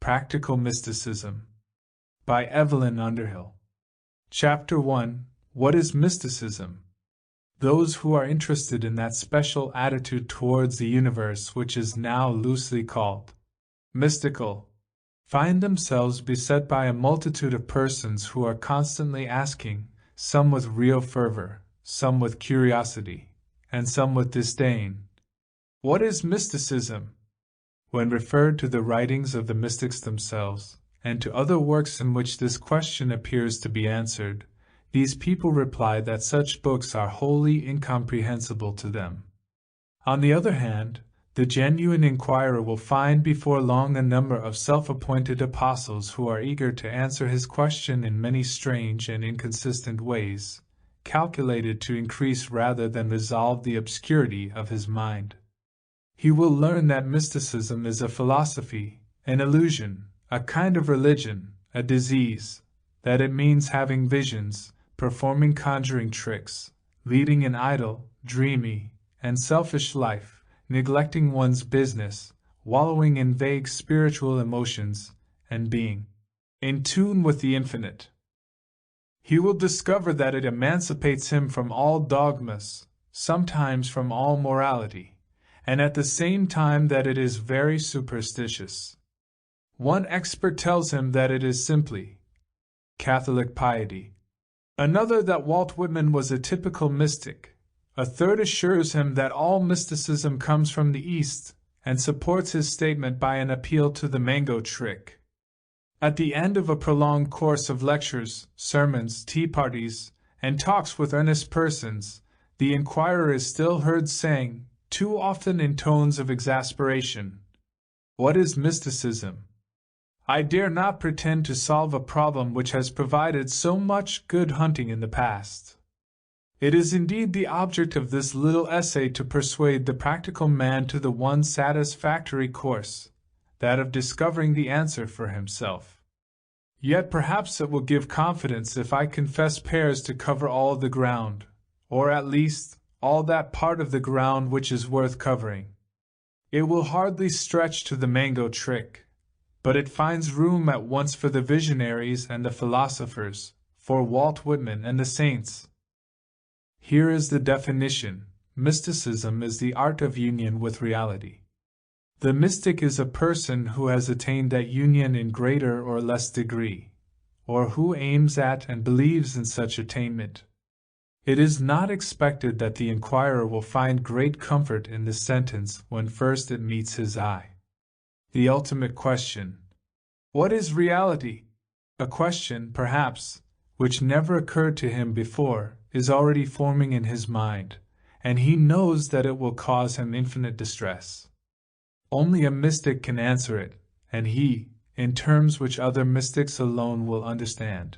Practical Mysticism by Evelyn Underhill. Chapter 1: What is Mysticism? Those who are interested in that special attitude towards the universe which is now loosely called mystical find themselves beset by a multitude of persons who are constantly asking, some with real fervor, some with curiosity, and some with disdain, what is mysticism? When referred to the writings of the mystics themselves, and to other works in which this question appears to be answered, these people reply that such books are wholly incomprehensible to them. On the other hand, the genuine inquirer will find before long a number of self-appointed apostles who are eager to answer his question in many strange and inconsistent ways, calculated to increase rather than resolve the obscurity of his mind. He will learn that mysticism is a philosophy, an illusion, a kind of religion, a disease, that it means having visions, performing conjuring tricks, leading an idle, dreamy, and selfish life, neglecting one's business, wallowing in vague spiritual emotions, and being in tune with the infinite. He will discover that it emancipates him from all dogmas, sometimes from all morality, and at the same time that it is very superstitious. One expert tells him that it is simply Catholic piety. Another that Walt Whitman was a typical mystic. A third assures him that all mysticism comes from the East, and supports his statement by an appeal to the mango trick. At the end of a prolonged course of lectures, sermons, tea parties, and talks with earnest persons, the inquirer is still heard saying, too often in tones of exasperation, what is mysticism? I dare not pretend to solve a problem which has provided so much good hunting in the past. It is indeed the object of this little essay to persuade the practical man to the one satisfactory course, that of discovering the answer for himself. Yet perhaps it will give confidence if I confess pears to cover all the ground, or at least, all that part of the ground which is worth covering. It will hardly stretch to the mango trick, but it finds room at once for the visionaries and the philosophers, for Walt Whitman and the saints. Here is the definition: mysticism is the art of union with reality. The mystic is a person who has attained that union in greater or less degree, or who aims at and believes in such attainment. It is not expected that the inquirer will find great comfort in this sentence when first it meets his eye. The ultimate question, what is reality? A question, perhaps, which never occurred to him before, is already forming in his mind, and he knows that it will cause him infinite distress. Only a mystic can answer it, and he, in terms which other mystics alone will understand.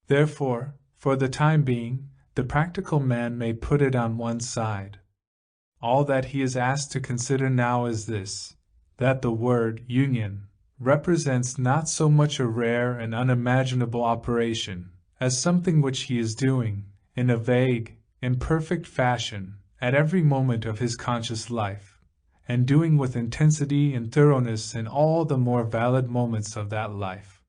Therefore, for the time being, the practical man may put it on one side. All that he is asked to consider now is this, that the word union represents not so much a rare and unimaginable operation as something which he is doing, in a vague, imperfect fashion, at every moment of his conscious life, and doing with intensity and thoroughness in all the more valid moments of that life.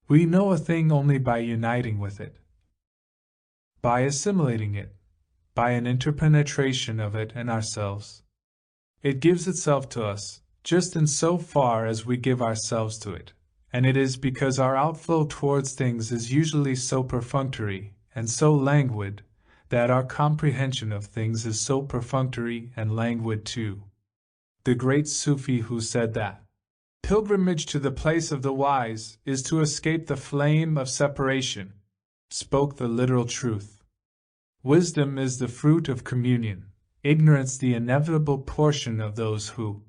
We know a thing only by uniting with it, by assimilating it, by an interpenetration of it in ourselves. It gives itself to us, just in so far as we give ourselves to it, and it is because our outflow towards things is usually so perfunctory and so languid, that our comprehension of things is so perfunctory and languid too. The great Sufi who said that pilgrimage to the place of the wise is to escape the flame of separation, spoke the literal truth. Wisdom is the fruit of communion, ignorance the inevitable portion of those who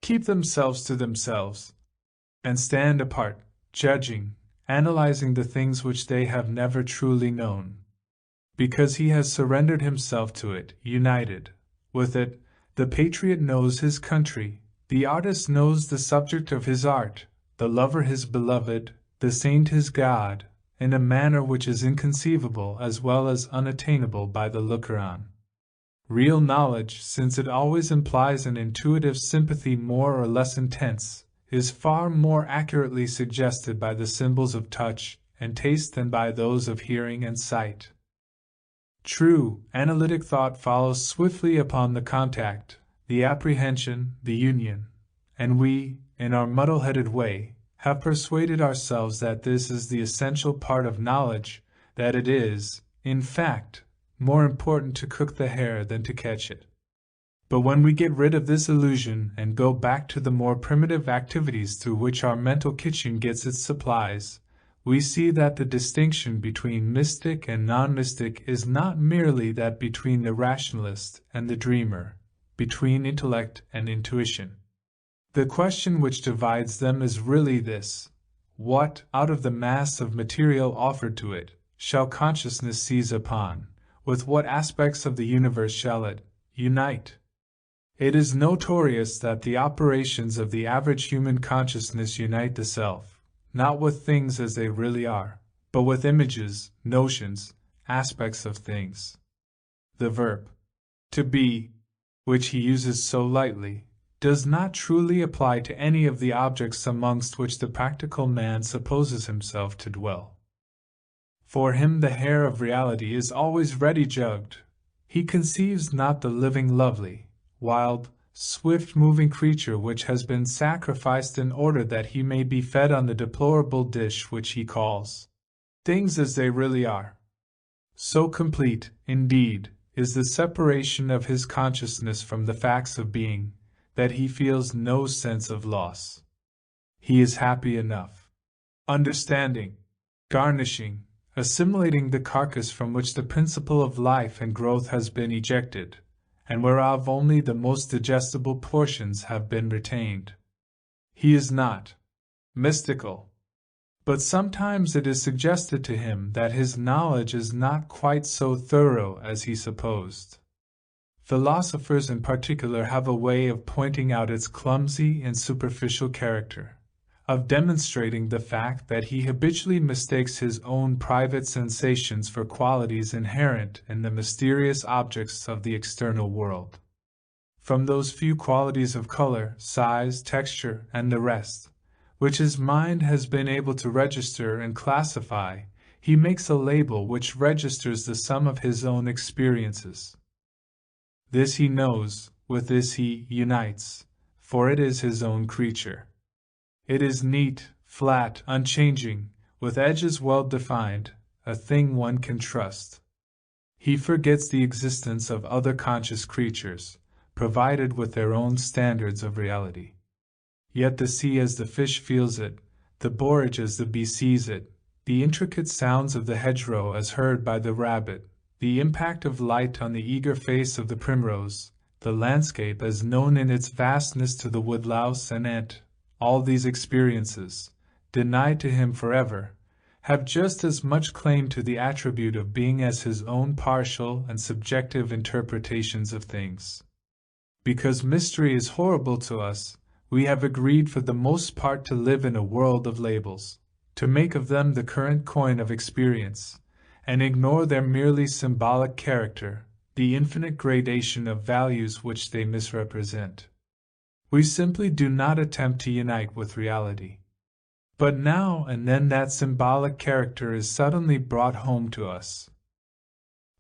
keep themselves to themselves, and stand apart, judging, analyzing the things which they have never truly known. Because he has surrendered himself to it, united with it, the patriot knows his country, the artist knows the subject of his art, the lover his beloved, the saint his God, in a manner which is inconceivable as well as unattainable by the looker-on. Real knowledge, since it always implies an intuitive sympathy more or less intense, is far more accurately suggested by the symbols of touch and taste than by those of hearing and sight. True, analytic thought follows swiftly upon the contact, the apprehension, the union, and we, in our muddle-headed way, have persuaded ourselves that this is the essential part of knowledge, that it is, in fact, more important to cook the hare than to catch it. But when we get rid of this illusion and go back to the more primitive activities through which our mental kitchen gets its supplies, we see that the distinction between mystic and non-mystic is not merely that between the rationalist and the dreamer, between intellect and intuition. The question which divides them is really this: what, out of the mass of material offered to it, shall consciousness seize upon? With what aspects of the universe shall it unite? It is notorious that the operations of the average human consciousness unite the self, not with things as they really are, but with images, notions, aspects of things. The verb to be, which he uses so lightly, does not truly apply to any of the objects amongst which the practical man supposes himself to dwell. For him the hare of reality is always ready jugged. He conceives not the living lovely, wild, swift-moving creature which has been sacrificed in order that he may be fed on the deplorable dish which he calls things as they really are. So complete, indeed, is the separation of his consciousness from the facts of being, that he feels no sense of loss. He is happy enough, understanding, garnishing, assimilating the carcass from which the principle of life and growth has been ejected, and whereof only the most digestible portions have been retained. He is not mystical, but sometimes it is suggested to him that his knowledge is not quite so thorough as he supposed. Philosophers in particular have a way of pointing out its clumsy and superficial character, of demonstrating the fact that he habitually mistakes his own private sensations for qualities inherent in the mysterious objects of the external world. From those few qualities of color, size, texture, and the rest, which his mind has been able to register and classify, he makes a label which registers the sum of his own experiences. This he knows, with this he unites, for it is his own creature. It is neat, flat, unchanging, with edges well defined, a thing one can trust. He forgets the existence of other conscious creatures, provided with their own standards of reality. Yet the sea as the fish feels it, the borage as the bee sees it, the intricate sounds of the hedgerow as heard by the rabbit, the impact of light on the eager face of the primrose, the landscape as known in its vastness to the woodlouse and ant, all these experiences, denied to him forever, have just as much claim to the attribute of being as his own partial and subjective interpretations of things. Because mystery is horrible to us, we have agreed for the most part to live in a world of labels, to make of them the current coin of experience, and ignore their merely symbolic character, the infinite gradation of values which they misrepresent. We simply do not attempt to unite with reality. But now and then that symbolic character is suddenly brought home to us.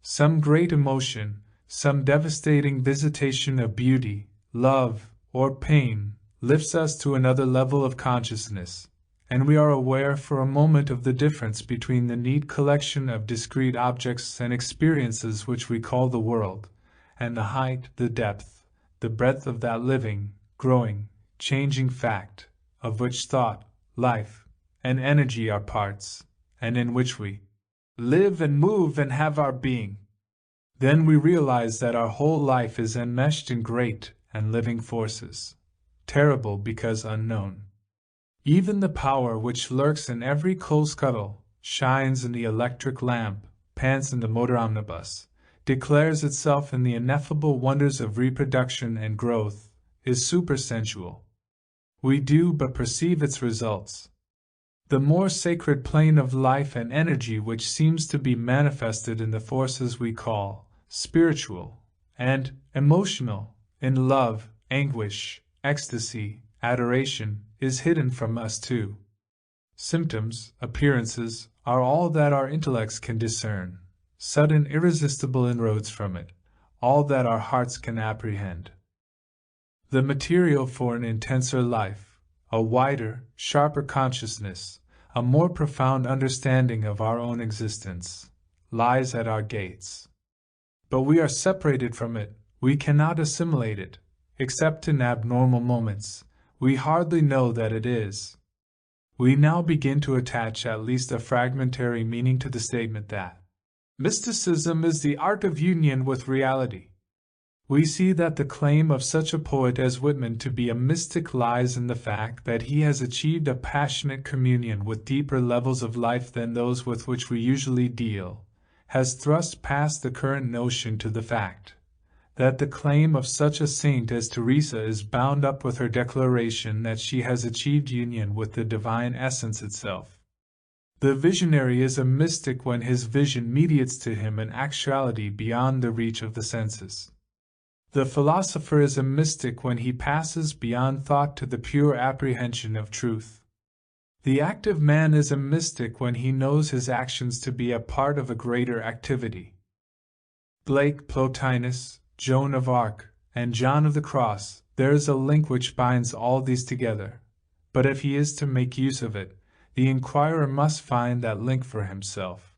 Some great emotion, some devastating visitation of beauty, love, or pain, lifts us to another level of consciousness, and we are aware for a moment of the difference between the neat collection of discrete objects and experiences which we call the world, and the height, the depth, the breadth of that living, growing, changing fact, of which thought, life, and energy are parts, and in which we live and move and have our being. Then we realize that our whole life is enmeshed in great and living forces, terrible because unknown. Even the power which lurks in every coal scuttle, shines in the electric lamp, pants in the motor omnibus, declares itself in the ineffable wonders of reproduction and growth, is supersensual. We do but perceive its results. The more sacred plane of life and energy which seems to be manifested in the forces we call spiritual and emotional, in love, anguish, ecstasy, adoration, is hidden from us too. Symptoms, appearances, are all that our intellects can discern, sudden irresistible inroads from it, all that our hearts can apprehend. The material for an intenser life, a wider, sharper consciousness, a more profound understanding of our own existence, lies at our gates. But we are separated from it, we cannot assimilate it, except in abnormal moments, we hardly know that it is. We now begin to attach at least a fragmentary meaning to the statement that mysticism is the art of union with reality. We see that the claim of such a poet as Whitman to be a mystic lies in the fact that he has achieved a passionate communion with deeper levels of life than those with which we usually deal, has thrust past the current notion to the fact that the claim of such a saint as Teresa is bound up with her declaration that she has achieved union with the divine essence itself. The visionary is a mystic when his vision mediates to him an actuality beyond the reach of the senses. The philosopher is a mystic when he passes beyond thought to the pure apprehension of truth. The active man is a mystic when he knows his actions to be a part of a greater activity. Blake, Plotinus, Joan of Arc, and John of the Cross, there is a link which binds all these together, but if he is to make use of it, the inquirer must find that link for himself.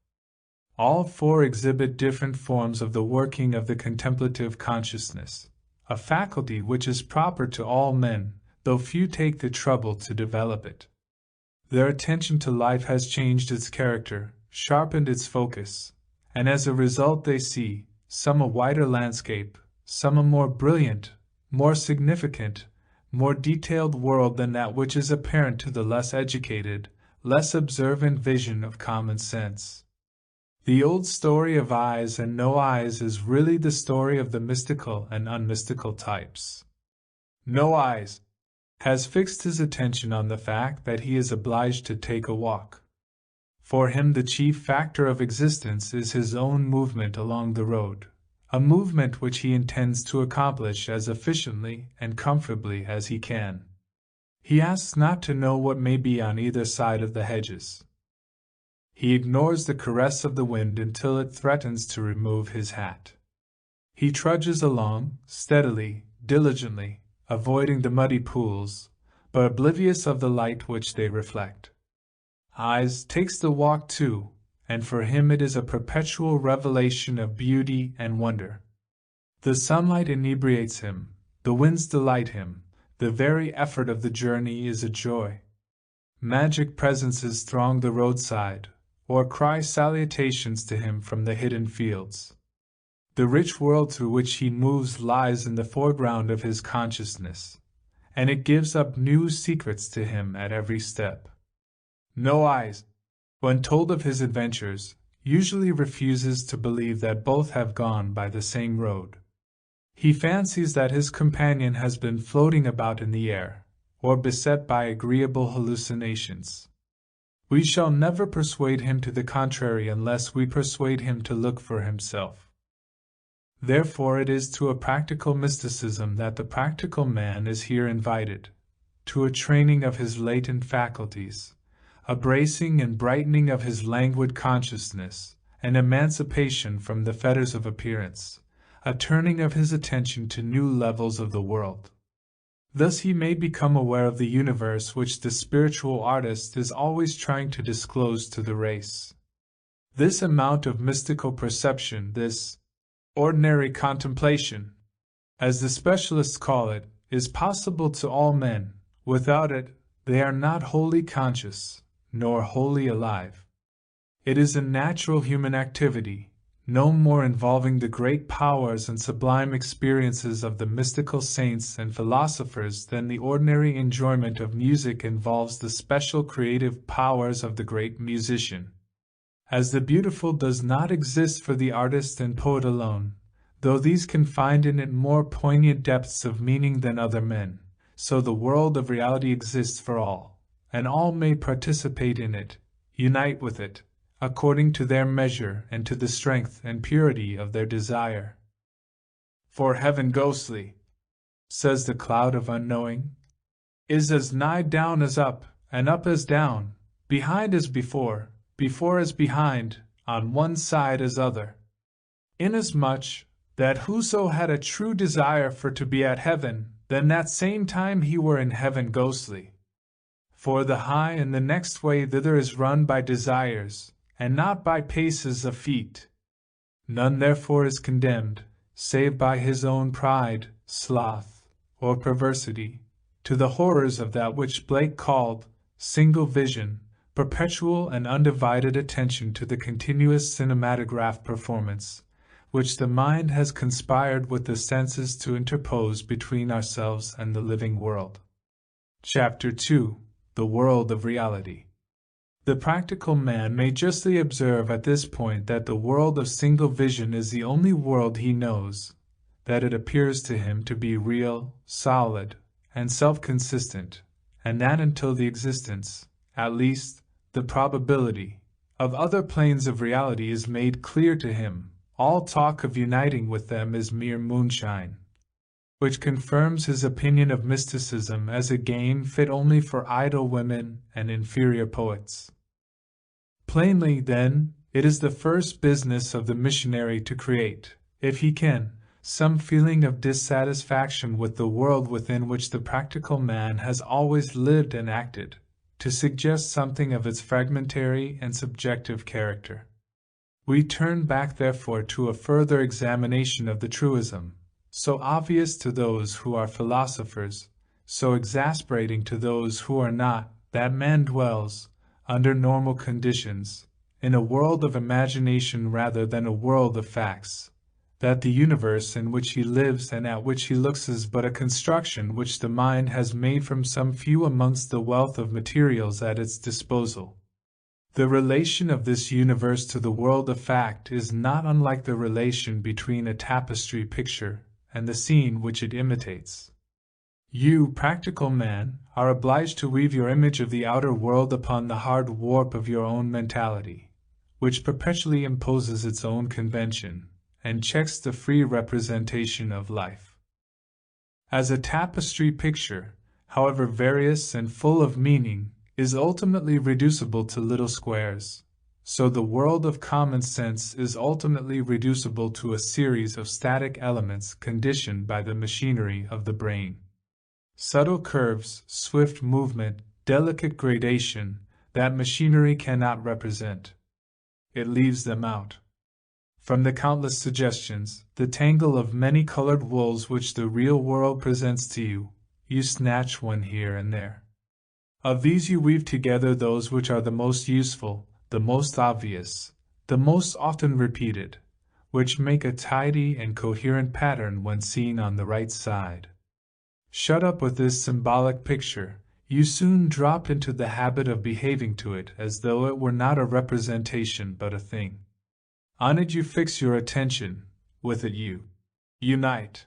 All four exhibit different forms of the working of the contemplative consciousness, a faculty which is proper to all men, though few take the trouble to develop it. Their attention to life has changed its character, sharpened its focus, and as a result they see, some a wider landscape, some a more brilliant, more significant, more detailed world than that which is apparent to the less educated, less observant vision of common sense. The old story of eyes and no eyes is really the story of the mystical and unmystical types. No Eyes has fixed his attention on the fact that he is obliged to take a walk. For him the chief factor of existence is his own movement along the road, a movement which he intends to accomplish as efficiently and comfortably as he can. He asks not to know what may be on either side of the hedges. He ignores the caress of the wind until it threatens to remove his hat. He trudges along, steadily, diligently, avoiding the muddy pools, but oblivious of the light which they reflect. Eyes takes the walk too, and for him it is a perpetual revelation of beauty and wonder. The sunlight inebriates him, the winds delight him, the very effort of the journey is a joy. Magic presences throng the roadside, or cry salutations to him from the hidden fields. The rich world through which he moves lies in the foreground of his consciousness, and it gives up new secrets to him at every step. No Eyes, when told of his adventures, usually refuses to believe that both have gone by the same road. He fancies that his companion has been floating about in the air, or beset by agreeable hallucinations. We shall never persuade him to the contrary unless we persuade him to look for himself. Therefore it is to a practical mysticism that the practical man is here invited, to a training of his latent faculties, a bracing and brightening of his languid consciousness, an emancipation from the fetters of appearance, a turning of his attention to new levels of the world. Thus he may become aware of the universe which the spiritual artist is always trying to disclose to the race. This amount of mystical perception, this ordinary contemplation, as the specialists call it, is possible to all men. Without it, they are not wholly conscious, nor wholly alive. It is a natural human activity, no more involving the great powers and sublime experiences of the mystical saints and philosophers than the ordinary enjoyment of music involves the special creative powers of the great musician. As the beautiful does not exist for the artist and poet alone, though these can find in it more poignant depths of meaning than other men, so the world of reality exists for all, and all may participate in it, unite with it, according to their measure and to the strength and purity of their desire. For heaven ghostly, says the cloud of unknowing, is as nigh down as up, and up as down, behind as before as behind, on one side as other. Inasmuch that whoso had a true desire for to be at heaven, then that same time he were in heaven ghostly. For the high and the next way thither is run by desires, and not by paces of feet. None therefore is condemned, save by his own pride, sloth, or perversity, to the horrors of that which Blake called single vision, perpetual and undivided attention to the continuous cinematograph performance, which the mind has conspired with the senses to interpose between ourselves and the living world. Chapter 2: The World of Reality. The practical man may justly observe at this point that the world of single vision is the only world he knows, that it appears to him to be real, solid, and self-consistent, and that until the existence, at least, the probability, of other planes of reality is made clear to him, all talk of uniting with them is mere moonshine. Which confirms his opinion of mysticism as a game fit only for idle women and inferior poets. Plainly, then, it is the first business of the missionary to create, if he can, some feeling of dissatisfaction with the world within which the practical man has always lived and acted, to suggest something of its fragmentary and subjective character. We turn back therefore to a further examination of the truism, so obvious to those who are philosophers, so exasperating to those who are not, that man dwells, under normal conditions, in a world of imagination rather than a world of facts, that the universe in which he lives and at which he looks is but a construction which the mind has made from some few amongst the wealth of materials at its disposal. The relation of this universe to the world of fact is not unlike the relation between a tapestry picture and the scene which it imitates. You, practical man, are obliged to weave your image of the outer world upon the hard warp of your own mentality, which perpetually imposes its own convention, and checks the free representation of life. As a tapestry picture, however various and full of meaning, is ultimately reducible to little squares, so the world of common sense is ultimately reducible to a series of static elements conditioned by the machinery of the brain. Subtle curves, swift movement, delicate gradation, that machinery cannot represent. It leaves them out. From the countless suggestions, the tangle of many-colored wools which the real world presents to you, you snatch one here and there. Of these you weave together those which are the most useful, the most obvious, the most often repeated, which make a tidy and coherent pattern when seen on the right side. Shut up with this symbolic picture, you soon drop into the habit of behaving to it as though it were not a representation but a thing. On it you fix your attention, with it you unite.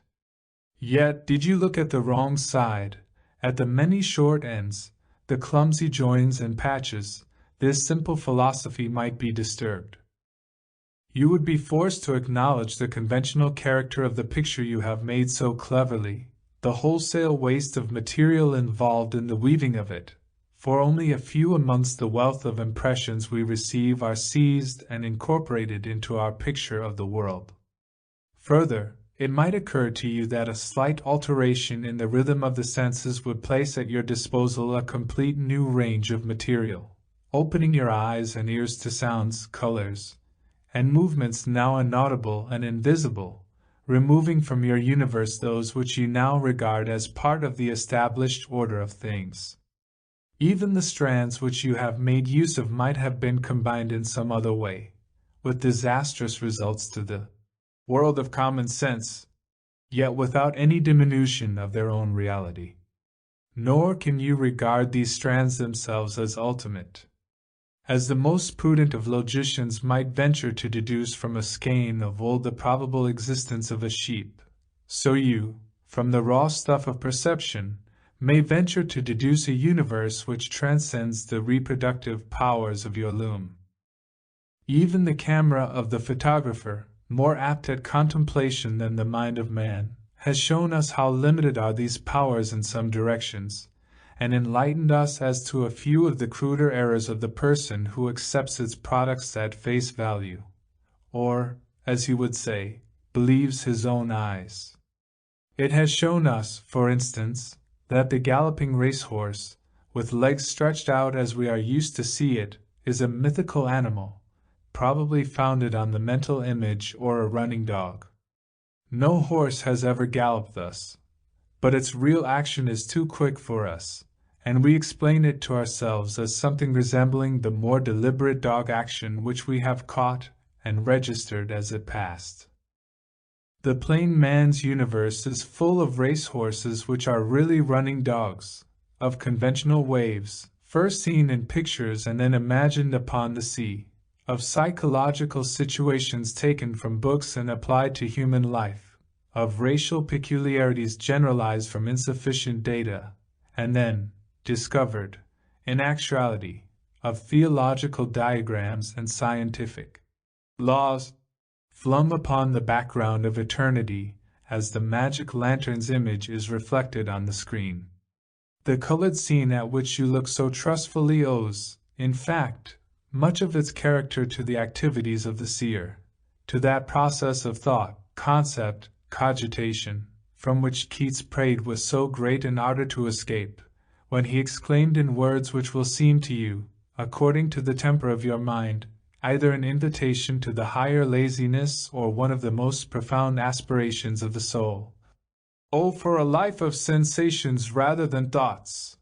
Yet, did you look at the wrong side, at the many short ends, the clumsy joins and patches, this simple philosophy might be disturbed. You would be forced to acknowledge the conventional character of the picture you have made so cleverly, the wholesale waste of material involved in the weaving of it, for only a few amongst the wealth of impressions we receive are seized and incorporated into our picture of the world. Further, it might occur to you that a slight alteration in the rhythm of the senses would place at your disposal a complete new range of material, opening your eyes and ears to sounds, colors, and movements now inaudible and invisible, removing from your universe those which you now regard as part of the established order of things. Even the strands which you have made use of might have been combined in some other way, with disastrous results to the world of common sense, yet without any diminution of their own reality. Nor can you regard these strands themselves as ultimate, as the most prudent of logicians might venture to deduce from a skein of wool the probable existence of a sheep, so you, from the raw stuff of perception, may venture to deduce a universe which transcends the reproductive powers of your loom. Even the camera of the photographer, more apt at contemplation than the mind of man, has shown us how limited are these powers in some directions, and enlightened us as to a few of the cruder errors of the person who accepts its products at face value, or, as he would say, believes his own eyes. It has shown us, for instance, that the galloping racehorse, with legs stretched out as we are used to see it, is a mythical animal, probably founded on the mental image or a running dog. No horse has ever galloped thus, but its real action is too quick for us, and we explain it to ourselves as something resembling the more deliberate dog action which we have caught and registered as it passed. The plain man's universe is full of racehorses which are really running dogs, of conventional waves, first seen in pictures and then imagined upon the sea, of psychological situations taken from books and applied to human life, of racial peculiarities generalized from insufficient data, and then, discovered, in actuality, of theological diagrams and scientific laws, flung upon the background of eternity as the magic lantern's image is reflected on the screen. The colored scene at which you look so trustfully owes, in fact, much of its character to the activities of the seer, to that process of thought, concept, cogitation, from which Keats prayed with so great an ardor to escape, when he exclaimed in words which will seem to you, according to the temper of your mind, either an invitation to the higher laziness or one of the most profound aspirations of the soul. Oh, for a life of sensations rather than thoughts!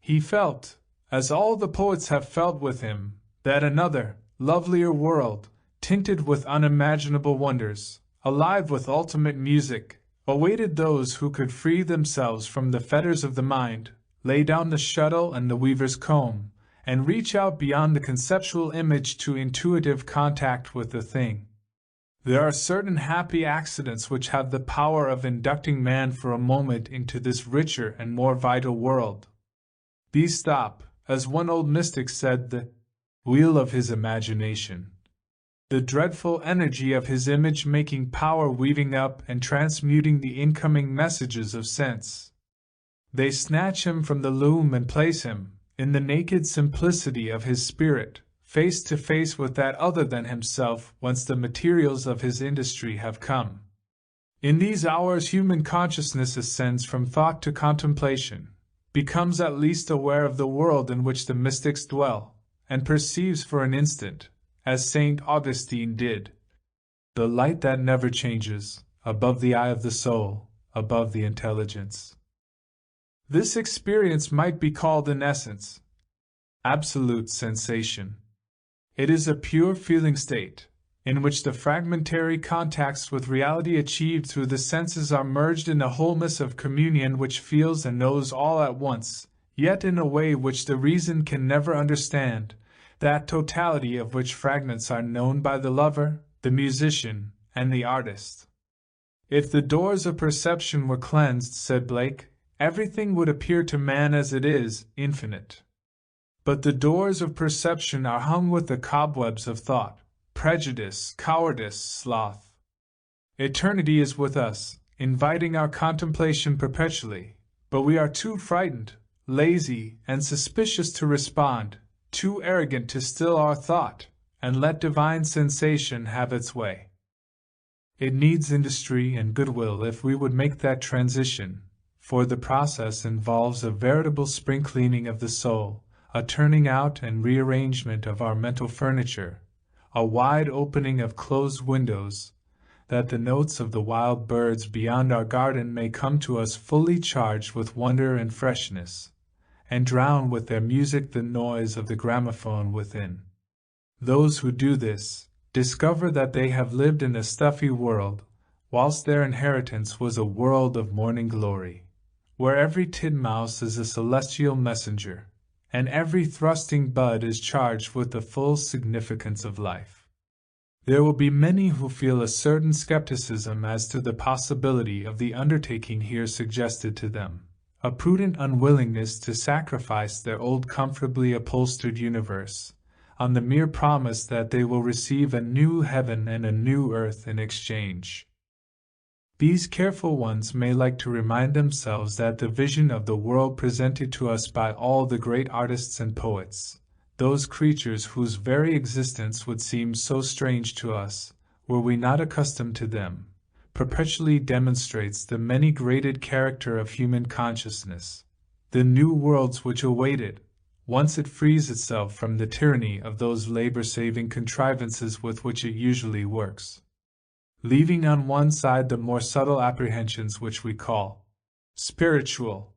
He felt, as all the poets have felt with him, that another, lovelier world, tinted with unimaginable wonders, alive with ultimate music, awaited those who could free themselves from the fetters of the mind, lay down the shuttle and the weaver's comb, and reach out beyond the conceptual image to intuitive contact with the thing. There are certain happy accidents which have the power of inducting man for a moment into this richer and more vital world. These stop, as one old mystic said, the wheel of his imagination, the dreadful energy of his image-making power weaving up and transmuting the incoming messages of sense. They snatch him from the loom and place him, in the naked simplicity of his spirit, face to face with that other than himself whence the materials of his industry have come. In these hours human consciousness ascends from thought to contemplation, becomes at least aware of the world in which the mystics dwell, and perceives for an instant, as St. Augustine did, the light that never changes, above the eye of the soul, above the intelligence. This experience might be called in essence absolute sensation. It is a pure feeling state, in which the fragmentary contacts with reality achieved through the senses are merged in a wholeness of communion which feels and knows all at once, yet in a way which the reason can never understand, that totality of which fragments are known by the lover, the musician, and the artist. If the doors of perception were cleansed, said Blake, everything would appear to man as it is, infinite. But the doors of perception are hung with the cobwebs of thought, prejudice, cowardice, sloth. Eternity is with us, inviting our contemplation perpetually, but we are too frightened, lazy, and suspicious to respond, too arrogant to still our thought, and let divine sensation have its way. It needs industry and goodwill if we would make that transition, for the process involves a veritable spring cleaning of the soul, a turning out and rearrangement of our mental furniture, a wide opening of closed windows, that the notes of the wild birds beyond our garden may come to us fully charged with wonder and freshness, and drown with their music the noise of the gramophone within. Those who do this discover that they have lived in a stuffy world, whilst their inheritance was a world of morning glory, where every titmouse is a celestial messenger, and every thrusting bud is charged with the full significance of life. There will be many who feel a certain skepticism as to the possibility of the undertaking here suggested to them, a prudent unwillingness to sacrifice their old comfortably upholstered universe, on the mere promise that they will receive a new heaven and a new earth in exchange. These careful ones may like to remind themselves that the vision of the world presented to us by all the great artists and poets, those creatures whose very existence would seem so strange to us, were we not accustomed to them, perpetually demonstrates the many-graded character of human consciousness, the new worlds which await it, once it frees itself from the tyranny of those labor-saving contrivances with which it usually works, leaving on one side the more subtle apprehensions which we call spiritual.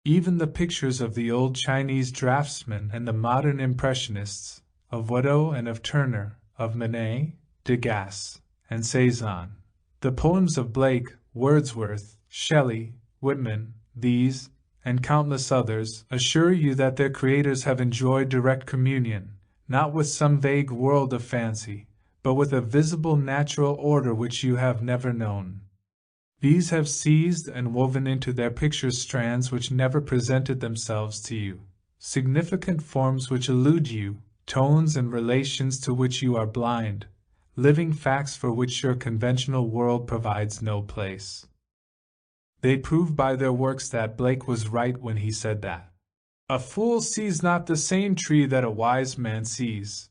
Even the pictures of the old Chinese draftsmen and the modern impressionists, of Watteau and of Turner, of Manet, Degas, and Cezanne, the poems of Blake, Wordsworth, Shelley, Whitman, these, and countless others, assure you that their creators have enjoyed direct communion, not with some vague world of fancy, but with a visible natural order which you have never known. These have seized and woven into their pictures strands which never presented themselves to you, significant forms which elude you, tones and relations to which you are blind, living facts for which your conventional world provides no place. They prove by their works that Blake was right when he said that a fool sees not the same tree that a wise man sees,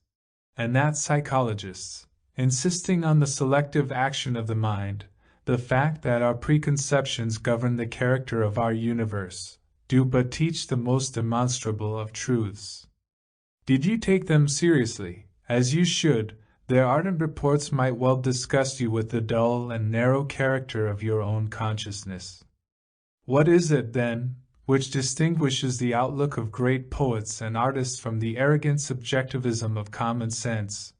and that psychologists, insisting on the selective action of the mind, the fact that our preconceptions govern the character of our universe, do but teach the most demonstrable of truths. Did you take them seriously, as you should, their ardent reports might well disgust you with the dull and narrow character of your own consciousness. What is it, then, which distinguishes the outlook of great poets and artists from the arrogant subjectivism of common sense?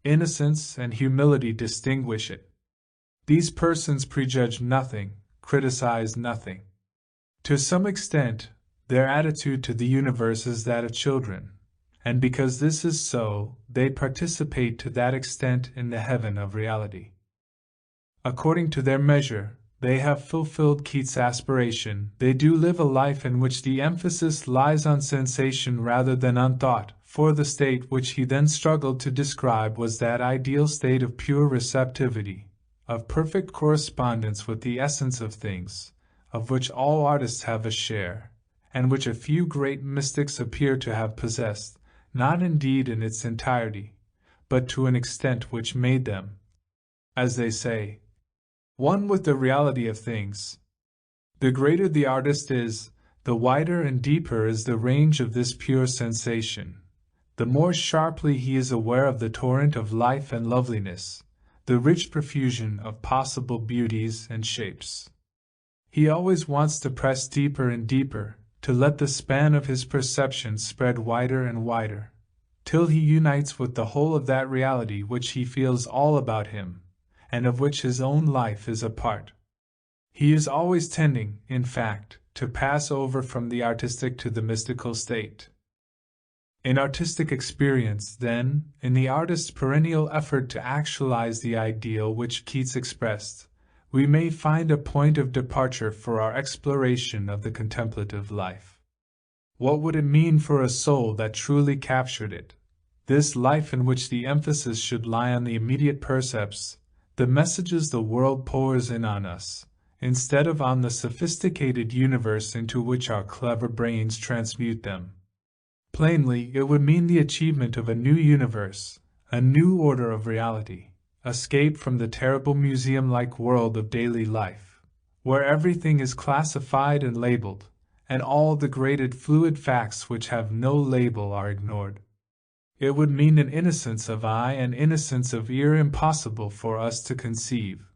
Innocence and humility distinguish it. These persons prejudge nothing, criticize nothing. To some extent, their attitude to the universe is that of children, and because this is so, they participate to that extent in the heaven of reality. According to their measure, they have fulfilled Keats' aspiration. They do live a life in which the emphasis lies on sensation rather than on thought, for the state which he then struggled to describe was that ideal state of pure receptivity, of perfect correspondence with the essence of things, of which all artists have a share, and which a few great mystics appear to have possessed, not indeed in its entirety, but to an extent which made them, as they say, one with the reality of things. The greater the artist is, the wider and deeper is the range of this pure sensation, the more sharply he is aware of the torrent of life and loveliness, the rich profusion of possible beauties and shapes. He always wants to press deeper and deeper, to let the span of his perception spread wider and wider, till he unites with the whole of that reality which he feels all about him, and of which his own life is a part. He is always tending, in fact, to pass over from the artistic to the mystical state. In artistic experience, then, in the artist's perennial effort to actualize the ideal which Keats expressed, we may find a point of departure for our exploration of the contemplative life. What would it mean for a soul that truly captured it? This life in which the emphasis should lie on the immediate percepts, the messages the world pours in on us, instead of on the sophisticated universe into which our clever brains transmute them. Plainly, it would mean the achievement of a new universe, a new order of reality, escape from the terrible museum-like world of daily life, where everything is classified and labeled, and all the graded fluid facts which have no label are ignored. It would mean an innocence of eye and innocence of ear impossible for us to conceive,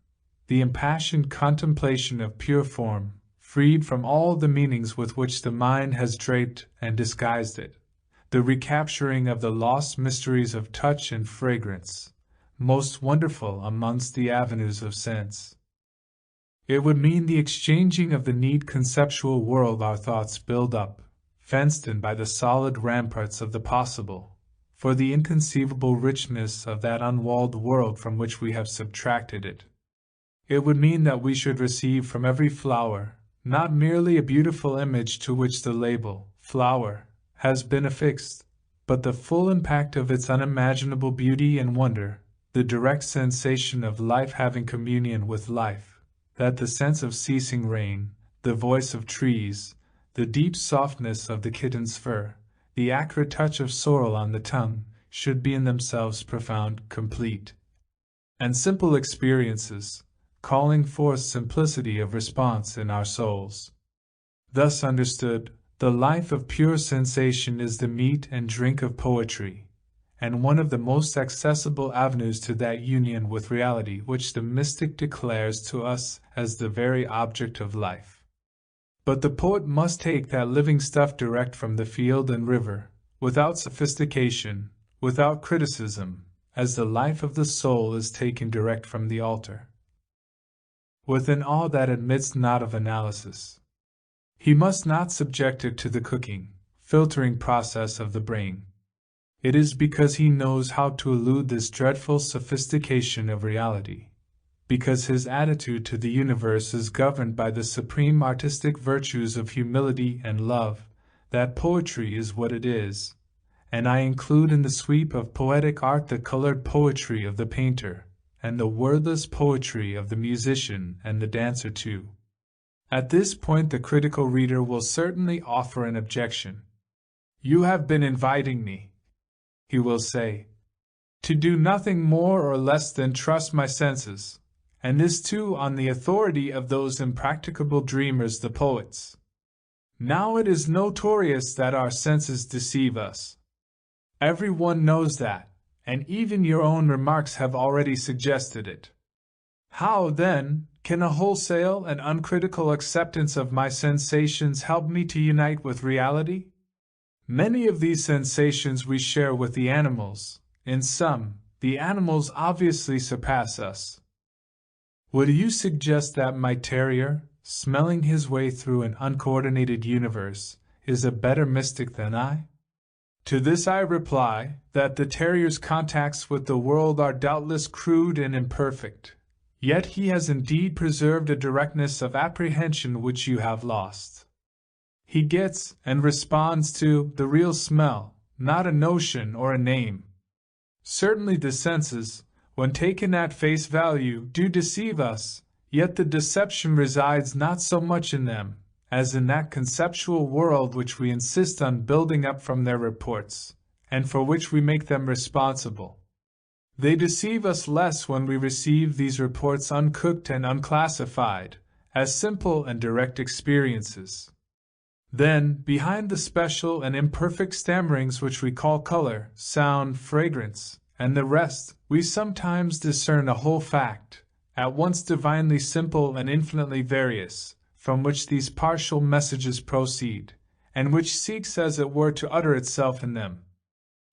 the impassioned contemplation of pure form, freed from all the meanings with which the mind has draped and disguised it, the recapturing of the lost mysteries of touch and fragrance, most wonderful amongst the avenues of sense. It would mean the exchanging of the neat conceptual world our thoughts build up, fenced in by the solid ramparts of the possible, for the inconceivable richness of that unwalled world from which we have subtracted it. It would mean that we should receive from every flower, not merely a beautiful image to which the label, flower, has been affixed, but the full impact of its unimaginable beauty and wonder, the direct sensation of life having communion with life, that the sense of ceasing rain, the voice of trees, the deep softness of the kitten's fur, the acrid touch of sorrel on the tongue, should be in themselves profound, complete, and simple experiences, calling forth simplicity of response in our souls. Thus understood, the life of pure sensation is the meat and drink of poetry, and one of the most accessible avenues to that union with reality which the mystic declares to us as the very object of life. But the poet must take that living stuff direct from the field and river, without sophistication, without criticism, as the life of the soul is taken direct from the altar. With an awe that admits not of analysis. He must not subject it to the cooking, filtering process of the brain. It is because he knows how to elude this dreadful sophistication of reality, because his attitude to the universe is governed by the supreme artistic virtues of humility and love, that poetry is what it is, and I include in the sweep of poetic art the colored poetry of the painter, and the wordless poetry of the musician and the dancer too. At this point the critical reader will certainly offer an objection. "You have been inviting me," he will say, "to do nothing more or less than trust my senses, and this too on the authority of those impracticable dreamers the poets. Now it is notorious that our senses deceive us. Every one knows that, and even your own remarks have already suggested it. How, then, can a wholesale and uncritical acceptance of my sensations help me to unite with reality? Many of these sensations we share with the animals. In some, the animals obviously surpass us. Would you suggest that my terrier, smelling his way through an uncoordinated universe, is a better mystic than I? To this I reply that the terrier's contacts with the world are doubtless crude and imperfect, yet he has indeed preserved a directness of apprehension which you have lost. He gets and responds to the real smell, not a notion or a name. Certainly the senses, when taken at face value, do deceive us, yet the deception resides not so much in them as in that conceptual world which we insist on building up from their reports, and for which we make them responsible. They deceive us less when we receive these reports uncooked and unclassified, as simple and direct experiences. Then, behind the special and imperfect stammerings which we call color, sound, fragrance, and the rest, we sometimes discern a whole fact, at once divinely simple and infinitely various, from which these partial messages proceed, and which seeks as it were to utter itself in them.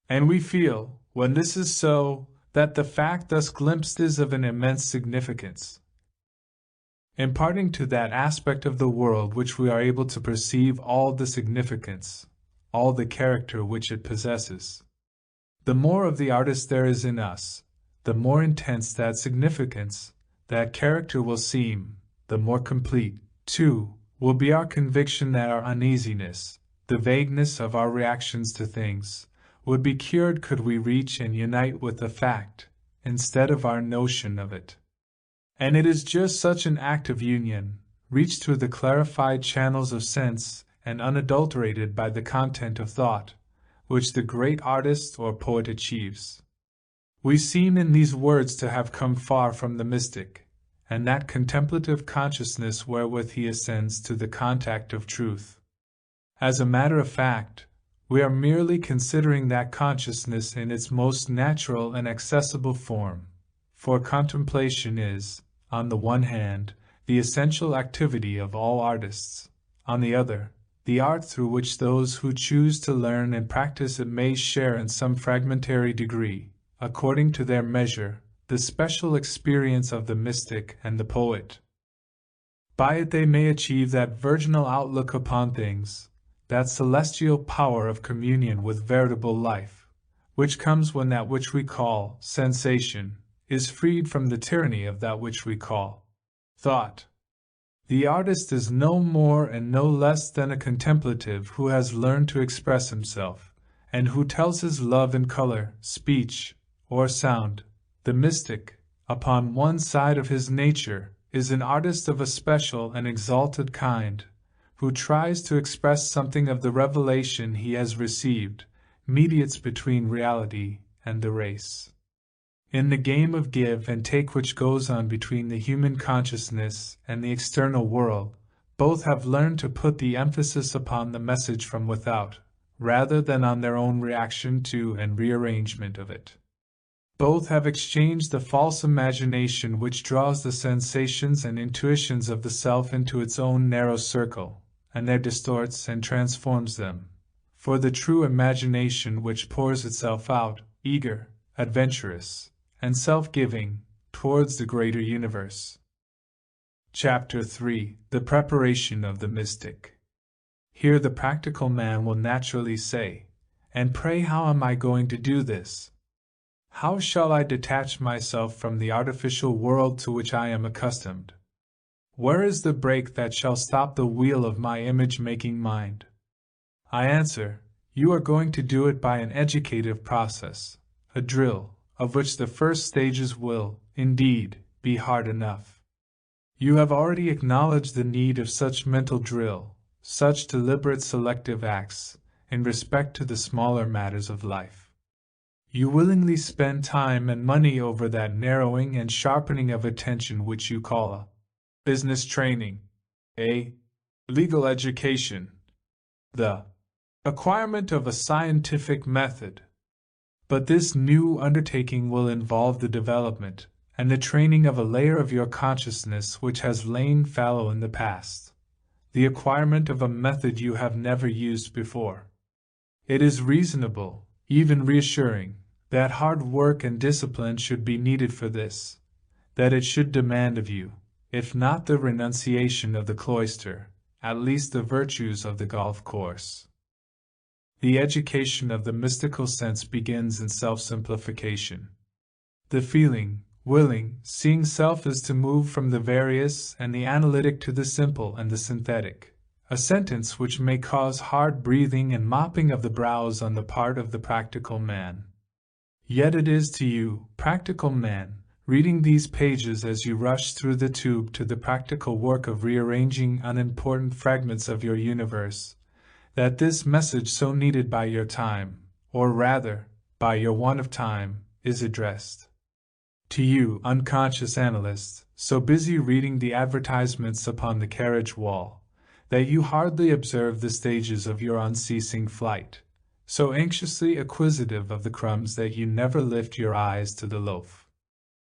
And we feel, when this is so, that the fact thus glimpsed is of an immense significance, imparting to that aspect of the world which we are able to perceive all the significance, all the character which it possesses. The more of the artist there is in us, the more intense that significance, that character will seem, the more complete, too, will be our conviction that our uneasiness, the vagueness of our reactions to things, would be cured could we reach and unite with the fact, instead of our notion of it. And it is just such an act of union, reached through the clarified channels of sense and unadulterated by the content of thought, which the great artist or poet achieves. We seem in these words to have come far from the mystic, and that contemplative consciousness wherewith he ascends to the contact of truth. As a matter of fact, we are merely considering that consciousness in its most natural and accessible form, for contemplation is, on the one hand, the essential activity of all artists, on the other, the art through which those who choose to learn and practice it may share in some fragmentary degree, according to their measure, the special experience of the mystic and the poet. By it they may achieve that virginal outlook upon things, that celestial power of communion with veritable life, which comes when that which we call sensation is freed from the tyranny of that which we call thought. The artist is no more and no less than a contemplative who has learned to express himself, and who tells his love in color, speech, or sound. The mystic, upon one side of his nature, is an artist of a special and exalted kind, who tries to express something of the revelation he has received, mediates between reality and the race. In the game of give and take which goes on between the human consciousness and the external world, both have learned to put the emphasis upon the message from without, rather than on their own reaction to and rearrangement of it. Both have exchanged the false imagination which draws the sensations and intuitions of the self into its own narrow circle, and there distorts and transforms them, for the true imagination which pours itself out, eager, adventurous, and self-giving, towards the greater universe. Chapter 3: The Preparation of the Mystic. Here the practical man will naturally say, "And pray how am I going to do this? How shall I detach myself from the artificial world to which I am accustomed? Where is the brake that shall stop the wheel of my image-making mind?" I answer, you are going to do it by an educative process, a drill, of which the first stages will, indeed, be hard enough. You have already acknowledged the need of such mental drill, such deliberate selective acts, in respect to the smaller matters of life. You willingly spend time and money over that narrowing and sharpening of attention which you call a business training, a legal education, the acquirement of a scientific method. But this new undertaking will involve the development and the training of a layer of your consciousness which has lain fallow in the past, the acquirement of a method you have never used before. It is reasonable, even reassuring, that hard work and discipline should be needed for this, that it should demand of you, if not the renunciation of the cloister, at least the virtues of the golf course. The education of the mystical sense begins in self-simplification. The feeling, willing, seeing self is to move from the various and the analytic to the simple and the synthetic, a sentence which may cause hard breathing and mopping of the brows on the part of the practical man. Yet it is to you, practical man, reading these pages as you rush through the tube to the practical work of rearranging unimportant fragments of your universe, that this message so needed by your time, or rather, by your want of time, is addressed. To you, unconscious analyst, so busy reading the advertisements upon the carriage wall, that you hardly observe the stages of your unceasing flight, so anxiously acquisitive of the crumbs that you never lift your eyes to the loaf.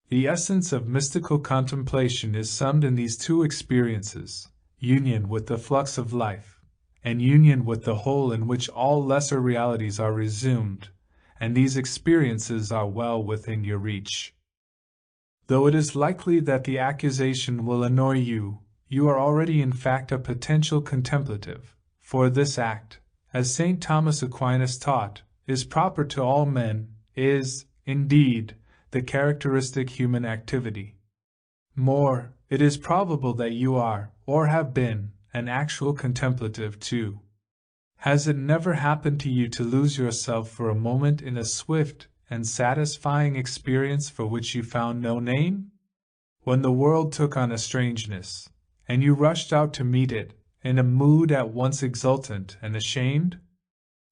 The essence of mystical contemplation is summed in these two experiences: union with the flux of life, and union with the whole in which all lesser realities are resumed, and these experiences are well within your reach. Though it is likely that the accusation will annoy you, you are already in fact a potential contemplative, for this act, as St. Thomas Aquinas taught, is proper to all men, is, indeed, the characteristic human activity. More, it is probable that you are, or have been, an actual contemplative too. Has it never happened to you to lose yourself for a moment in a swift and satisfying experience for which you found no name? When the world took on a strangeness, and you rushed out to meet it, in a mood at once exultant and ashamed?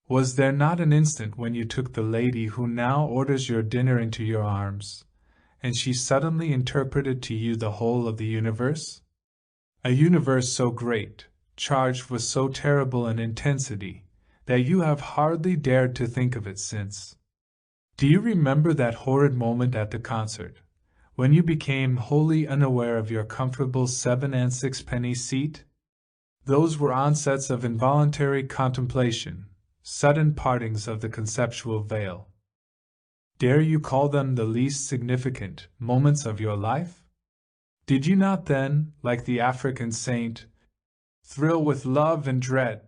Was there not an instant when you took the lady who now orders your dinner into your arms, and she suddenly interpreted to you the whole of the universe? A universe so great, charged with so terrible an intensity, that you have hardly dared to think of it since. Do you remember that horrid moment at the concert, when you became wholly unaware of your comfortable 7 and 6-penny seat? Those were onsets of involuntary contemplation, sudden partings of the conceptual veil. Dare you call them the least significant moments of your life? Did you not then, like the African saint, thrill with love and dread,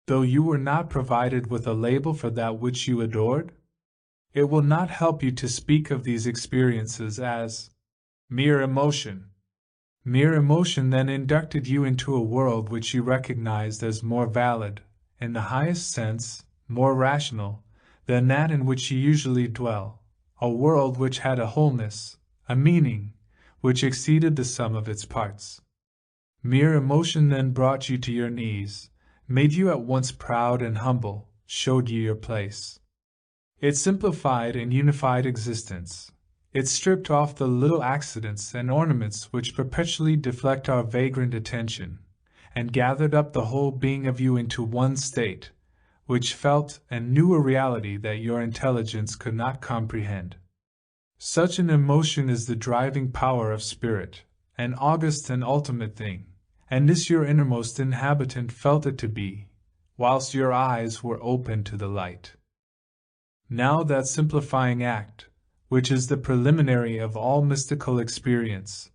though you were not provided with a label for that which you adored? It will not help you to speak of these experiences as mere emotion. Mere emotion then inducted you into a world which you recognized as more valid, in the highest sense, more rational, than that in which you usually dwell, a world which had a wholeness, a meaning, which exceeded the sum of its parts. Mere emotion then brought you to your knees, made you at once proud and humble, showed you your place. It simplified and unified existence. It stripped off the little accidents and ornaments which perpetually deflect our vagrant attention, and gathered up the whole being of you into one state, which felt and knew a reality that your intelligence could not comprehend. Such an emotion is the driving power of spirit, an august and ultimate thing, and this your innermost inhabitant felt it to be, whilst your eyes were open to the light. Now that simplifying act, which is the preliminary of all mystical experience,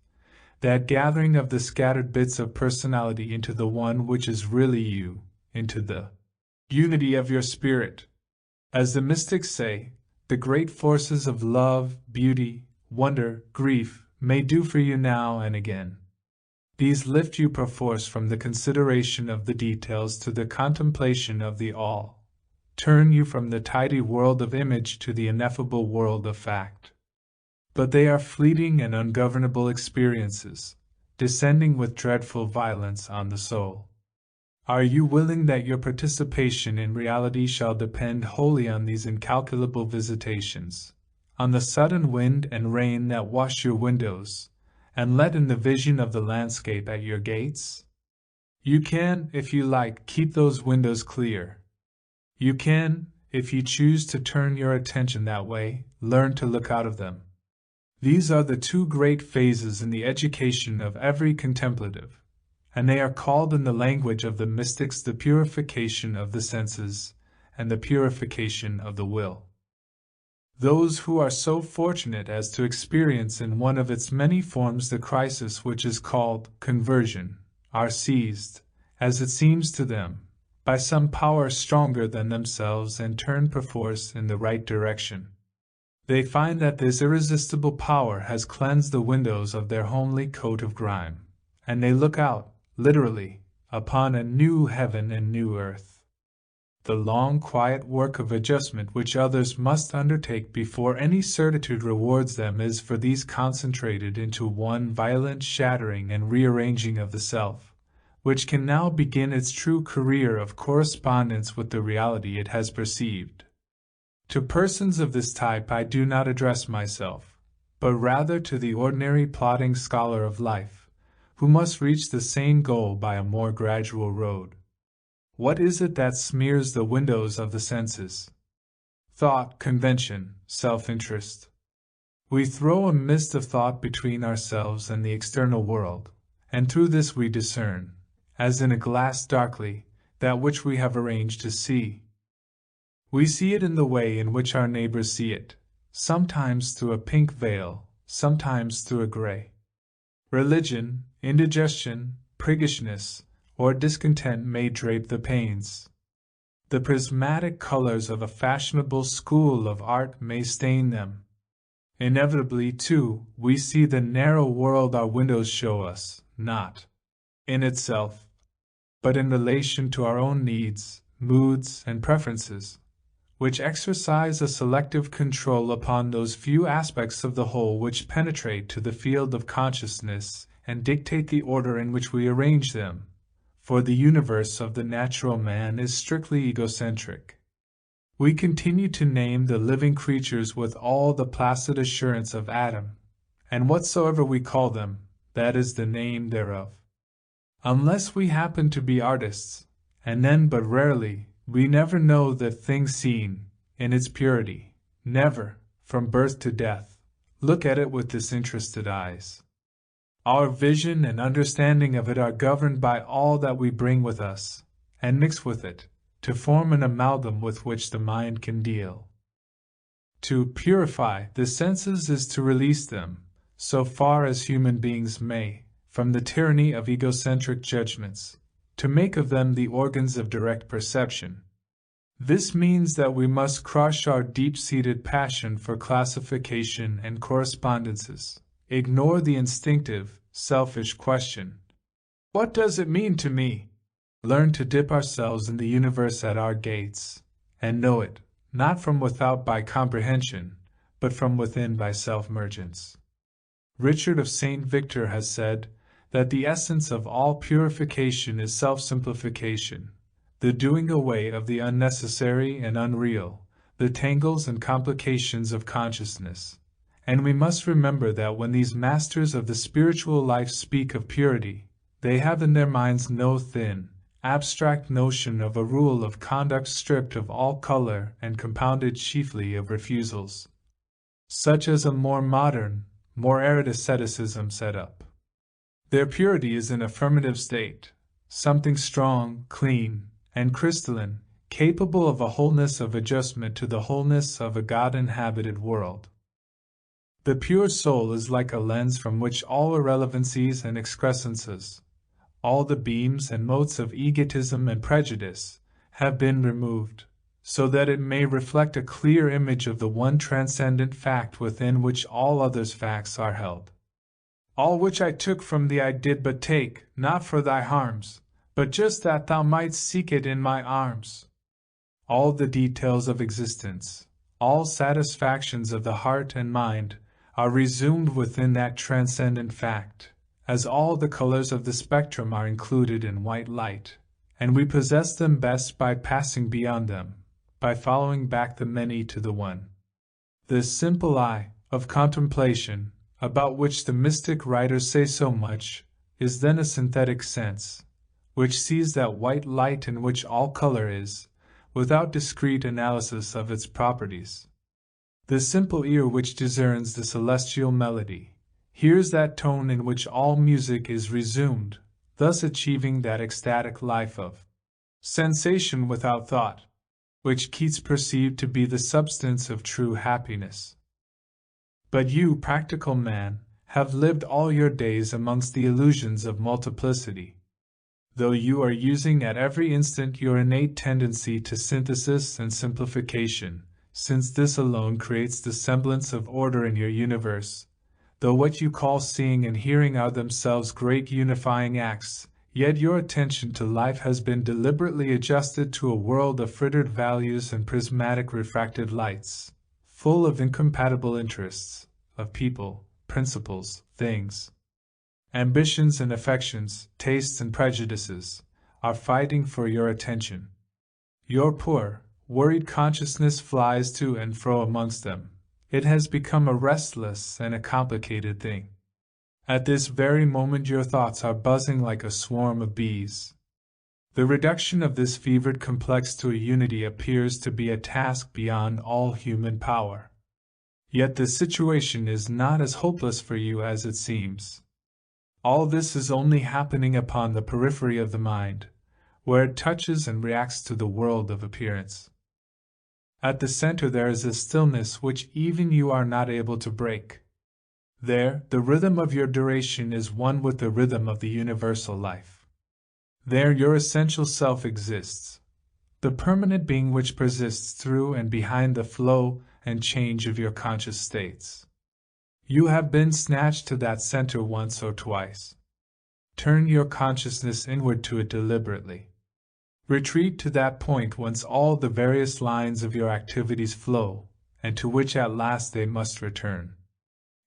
that gathering of the scattered bits of personality into the one which is really you, into the unity of your spirit. As the mystics say, the great forces of love, beauty, wonder, grief may do for you now and again. These lift you perforce from the consideration of the details to the contemplation of the all, turn you from the tidy world of image to the ineffable world of fact. But they are fleeting and ungovernable experiences, descending with dreadful violence on the soul. Are you willing that your participation in reality shall depend wholly on these incalculable visitations, on the sudden wind and rain that wash your windows, and let in the vision of the landscape at your gates? You can, if you like, keep those windows clear. You can, if you choose to turn your attention that way, learn to look out of them. These are the two great phases in the education of every contemplative, and they are called in the language of the mystics the purification of the senses and the purification of the will. Those who are so fortunate as to experience in one of its many forms the crisis which is called conversion are seized, as it seems to them, by some power stronger than themselves and turn perforce in the right direction. They find that this irresistible power has cleansed the windows of their homely coat of grime, and they look out, literally, upon a new heaven and new earth. The long quiet work of adjustment which others must undertake before any certitude rewards them is for these concentrated into one violent shattering and rearranging of the self, which can now begin its true career of correspondence with the reality it has perceived. To persons of this type I do not address myself, but rather to the ordinary plodding scholar of life, who must reach the same goal by a more gradual road. What is it that smears the windows of the senses? Thought, convention, self-interest. We throw a mist of thought between ourselves and the external world, and through this we discern, as in a glass darkly, that which we have arranged to see. We see it in the way in which our neighbors see it, sometimes through a pink veil, sometimes through a gray. Religion, indigestion, priggishness, or discontent may drape the panes. The prismatic colors of a fashionable school of art may stain them. Inevitably, too, we see the narrow world our windows show us, not in itself, but in relation to our own needs, moods, and preferences, which exercise a selective control upon those few aspects of the whole which penetrate to the field of consciousness and dictate the order in which we arrange them, for the universe of the natural man is strictly egocentric. We continue to name the living creatures with all the placid assurance of Adam, and whatsoever we call them, that is the name thereof. Unless we happen to be artists, and then but rarely, we never know the thing seen, in its purity, never, from birth to death, look at it with disinterested eyes. Our vision and understanding of it are governed by all that we bring with us, and mix with it, to form an amalgam with which the mind can deal. To purify the senses is to release them, so far as human beings may, from the tyranny of egocentric judgments, to make of them the organs of direct perception. This means that we must crush our deep-seated passion for classification and correspondences, ignore the instinctive, selfish question, "What does it mean to me?" Learn to dip ourselves in the universe at our gates, and know it, not from without by comprehension, but from within by self-mergence. Richard of St. Victor has said that the essence of all purification is self-simplification, the doing away of the unnecessary and unreal, the tangles and complications of consciousness. And we must remember that when these masters of the spiritual life speak of purity, they have in their minds no thin, abstract notion of a rule of conduct stripped of all color and compounded chiefly of refusals, such as a more modern, more arid asceticism set up. Their purity is an affirmative state, something strong, clean, and crystalline, capable of a wholeness of adjustment to the wholeness of a God-inhabited world. The pure soul is like a lens from which all irrelevancies and excrescences, all the beams and motes of egotism and prejudice, have been removed, so that it may reflect a clear image of the one transcendent fact within which all other facts are held. All which I took from thee I did but take, not for thy harms, but just that thou mightst seek it in my arms. All the details of existence, all satisfactions of the heart and mind, are resumed within that transcendent fact, as all the colors of the spectrum are included in white light, and we possess them best by passing beyond them, by following back the many to the one. The simple eye of contemplation, about which the mystic writers say so much, is then a synthetic sense, which sees that white light in which all color is, without discrete analysis of its properties. The simple ear which discerns the celestial melody, hears that tone in which all music is resumed, thus achieving that ecstatic life of sensation without thought, which Keats perceived to be the substance of true happiness. But you, practical man, have lived all your days amongst the illusions of multiplicity. Though you are using at every instant your innate tendency to synthesis and simplification, since this alone creates the semblance of order in your universe, though what you call seeing and hearing are themselves great unifying acts, yet your attention to life has been deliberately adjusted to a world of frittered values and prismatic refracted lights, full of incompatible interests, of people, principles, things. Ambitions and affections, tastes and prejudices, are fighting for your attention. Your poor, worried consciousness flies to and fro amongst them. It has become a restless and a complicated thing. At this very moment your thoughts are buzzing like a swarm of bees. The reduction of this fevered complex to a unity appears to be a task beyond all human power. Yet the situation is not as hopeless for you as it seems. All this is only happening upon the periphery of the mind, where it touches and reacts to the world of appearance. At the center there is a stillness which even you are not able to break. There, the rhythm of your duration is one with the rhythm of the universal life. There your essential self exists, the permanent being which persists through and behind the flow and change of your conscious states. You have been snatched to that center once or twice. Turn your consciousness inward to it deliberately. Retreat to that point whence all the various lines of your activities flow, and to which at last they must return.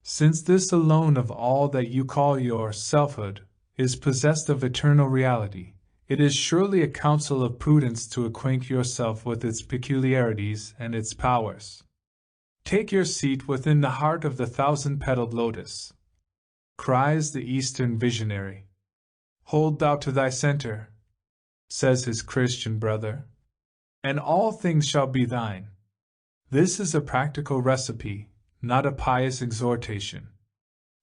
Since this alone of all that you call your selfhood is possessed of eternal reality, it is surely a counsel of prudence to acquaint yourself with its peculiarities and its powers. Take your seat within the heart of the thousand-petaled lotus, cries the Eastern visionary. Hold thou to thy center, says his Christian brother, and all things shall be thine. This is a practical recipe, not a pious exhortation.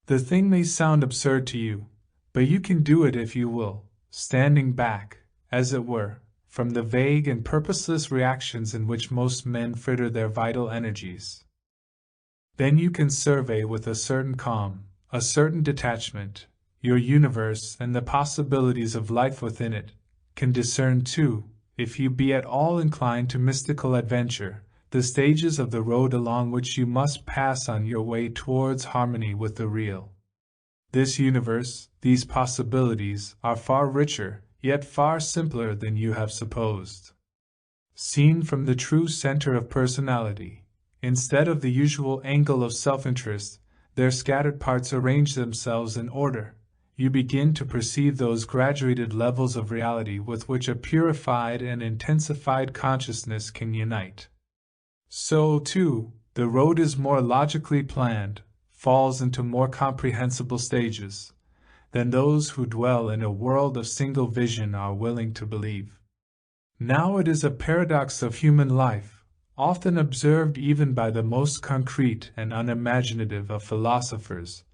The thing may sound absurd to you, but you can do it if you will, standing back, as it were, from the vague and purposeless reactions in which most men fritter their vital energies. Then you can survey with a certain calm, a certain detachment, your universe and the possibilities of life within it, can discern too, if you be at all inclined to mystical adventure, the stages of the road along which you must pass on your way towards harmony with the real. This universe, these possibilities, are far richer, yet far simpler than you have supposed. Seen from the true center of personality, instead of the usual angle of self-interest, their scattered parts arrange themselves in order, you begin to perceive those graduated levels of reality with which a purified and intensified consciousness can unite. So, too, the road is more logically planned, falls into more comprehensible stages, than those who dwell in a world of single vision are willing to believe. Now it is a paradox of human life, often observed even by the most concrete and unimaginative of philosophers,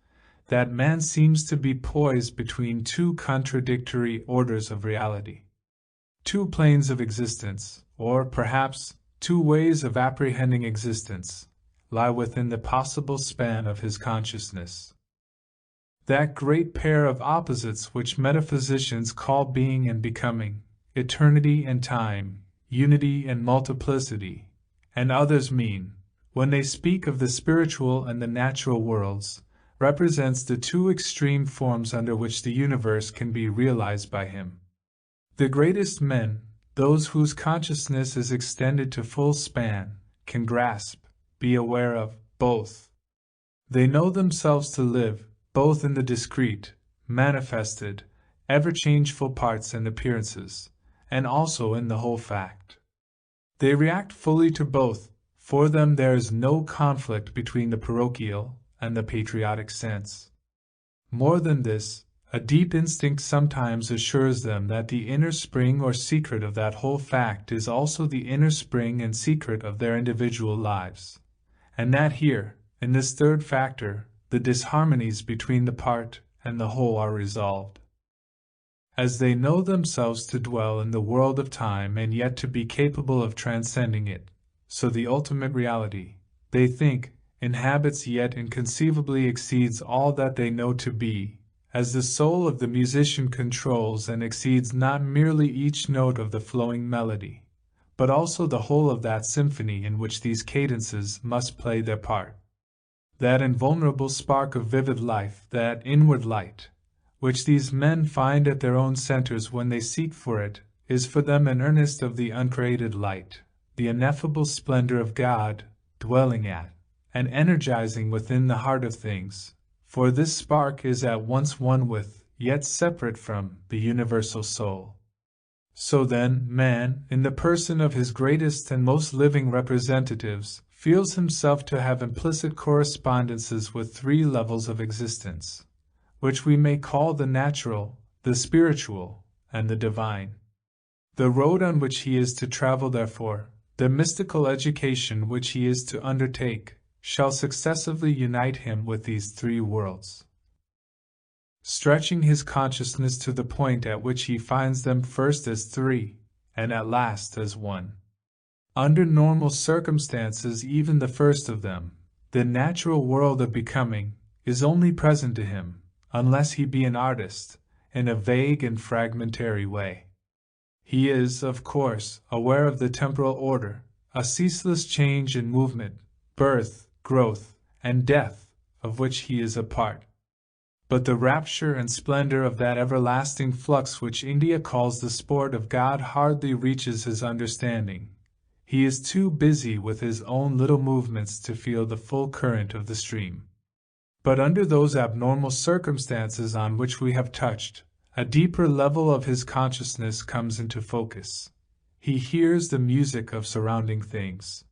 that man seems to be poised between two contradictory orders of reality. Two planes of existence, or perhaps two ways of apprehending existence, lie within the possible span of his consciousness. That great pair of opposites which metaphysicians call being and becoming, eternity and time, unity and multiplicity, and others mean, when they speak of the spiritual and the natural worlds, represents the two extreme forms under which the universe can be realized by him. The greatest men, those whose consciousness is extended to full span, can grasp, be aware of, both. They know themselves to live, both in the discrete, manifested, ever-changeful parts and appearances, and also in the whole fact. They react fully to both. For them there is no conflict between the parochial and the patriotic sense. More than this, a deep instinct sometimes assures them that the inner spring or secret of that whole fact is also the inner spring and secret of their individual lives, and that here, in this third factor, the disharmonies between the part and the whole are resolved. As they know themselves to dwell in the world of time and yet to be capable of transcending it, so the ultimate reality, they think, inhabits yet inconceivably exceeds all that they know to be, as the soul of the musician controls and exceeds not merely each note of the flowing melody, but also the whole of that symphony in which these cadences must play their part. That invulnerable spark of vivid life, that inward light, which these men find at their own centers when they seek for it, is for them an earnest of the uncreated light, the ineffable splendor of God, dwelling at, and energizing within the heart of things, for this spark is at once one with, yet separate from, the universal soul. So then, man, in the person of his greatest and most living representatives, feels himself to have implicit correspondences with three levels of existence, which we may call the natural, the spiritual, and the divine. The road on which he is to travel, therefore, the mystical education which he is to undertake, shall successively unite him with these three worlds, stretching his consciousness to the point at which he finds them first as three, and at last as one. Under normal circumstances, even the first of them, the natural world of becoming, is only present to him, unless he be an artist, in a vague and fragmentary way. He is, of course, aware of the temporal order, a ceaseless change and movement, birth, growth, and death, of which he is a part. But the rapture and splendor of that everlasting flux which India calls the sport of God hardly reaches his understanding. He is too busy with his own little movements to feel the full current of the stream. But under those abnormal circumstances on which we have touched, a deeper level of his consciousness comes into focus. He hears the music of surrounding things.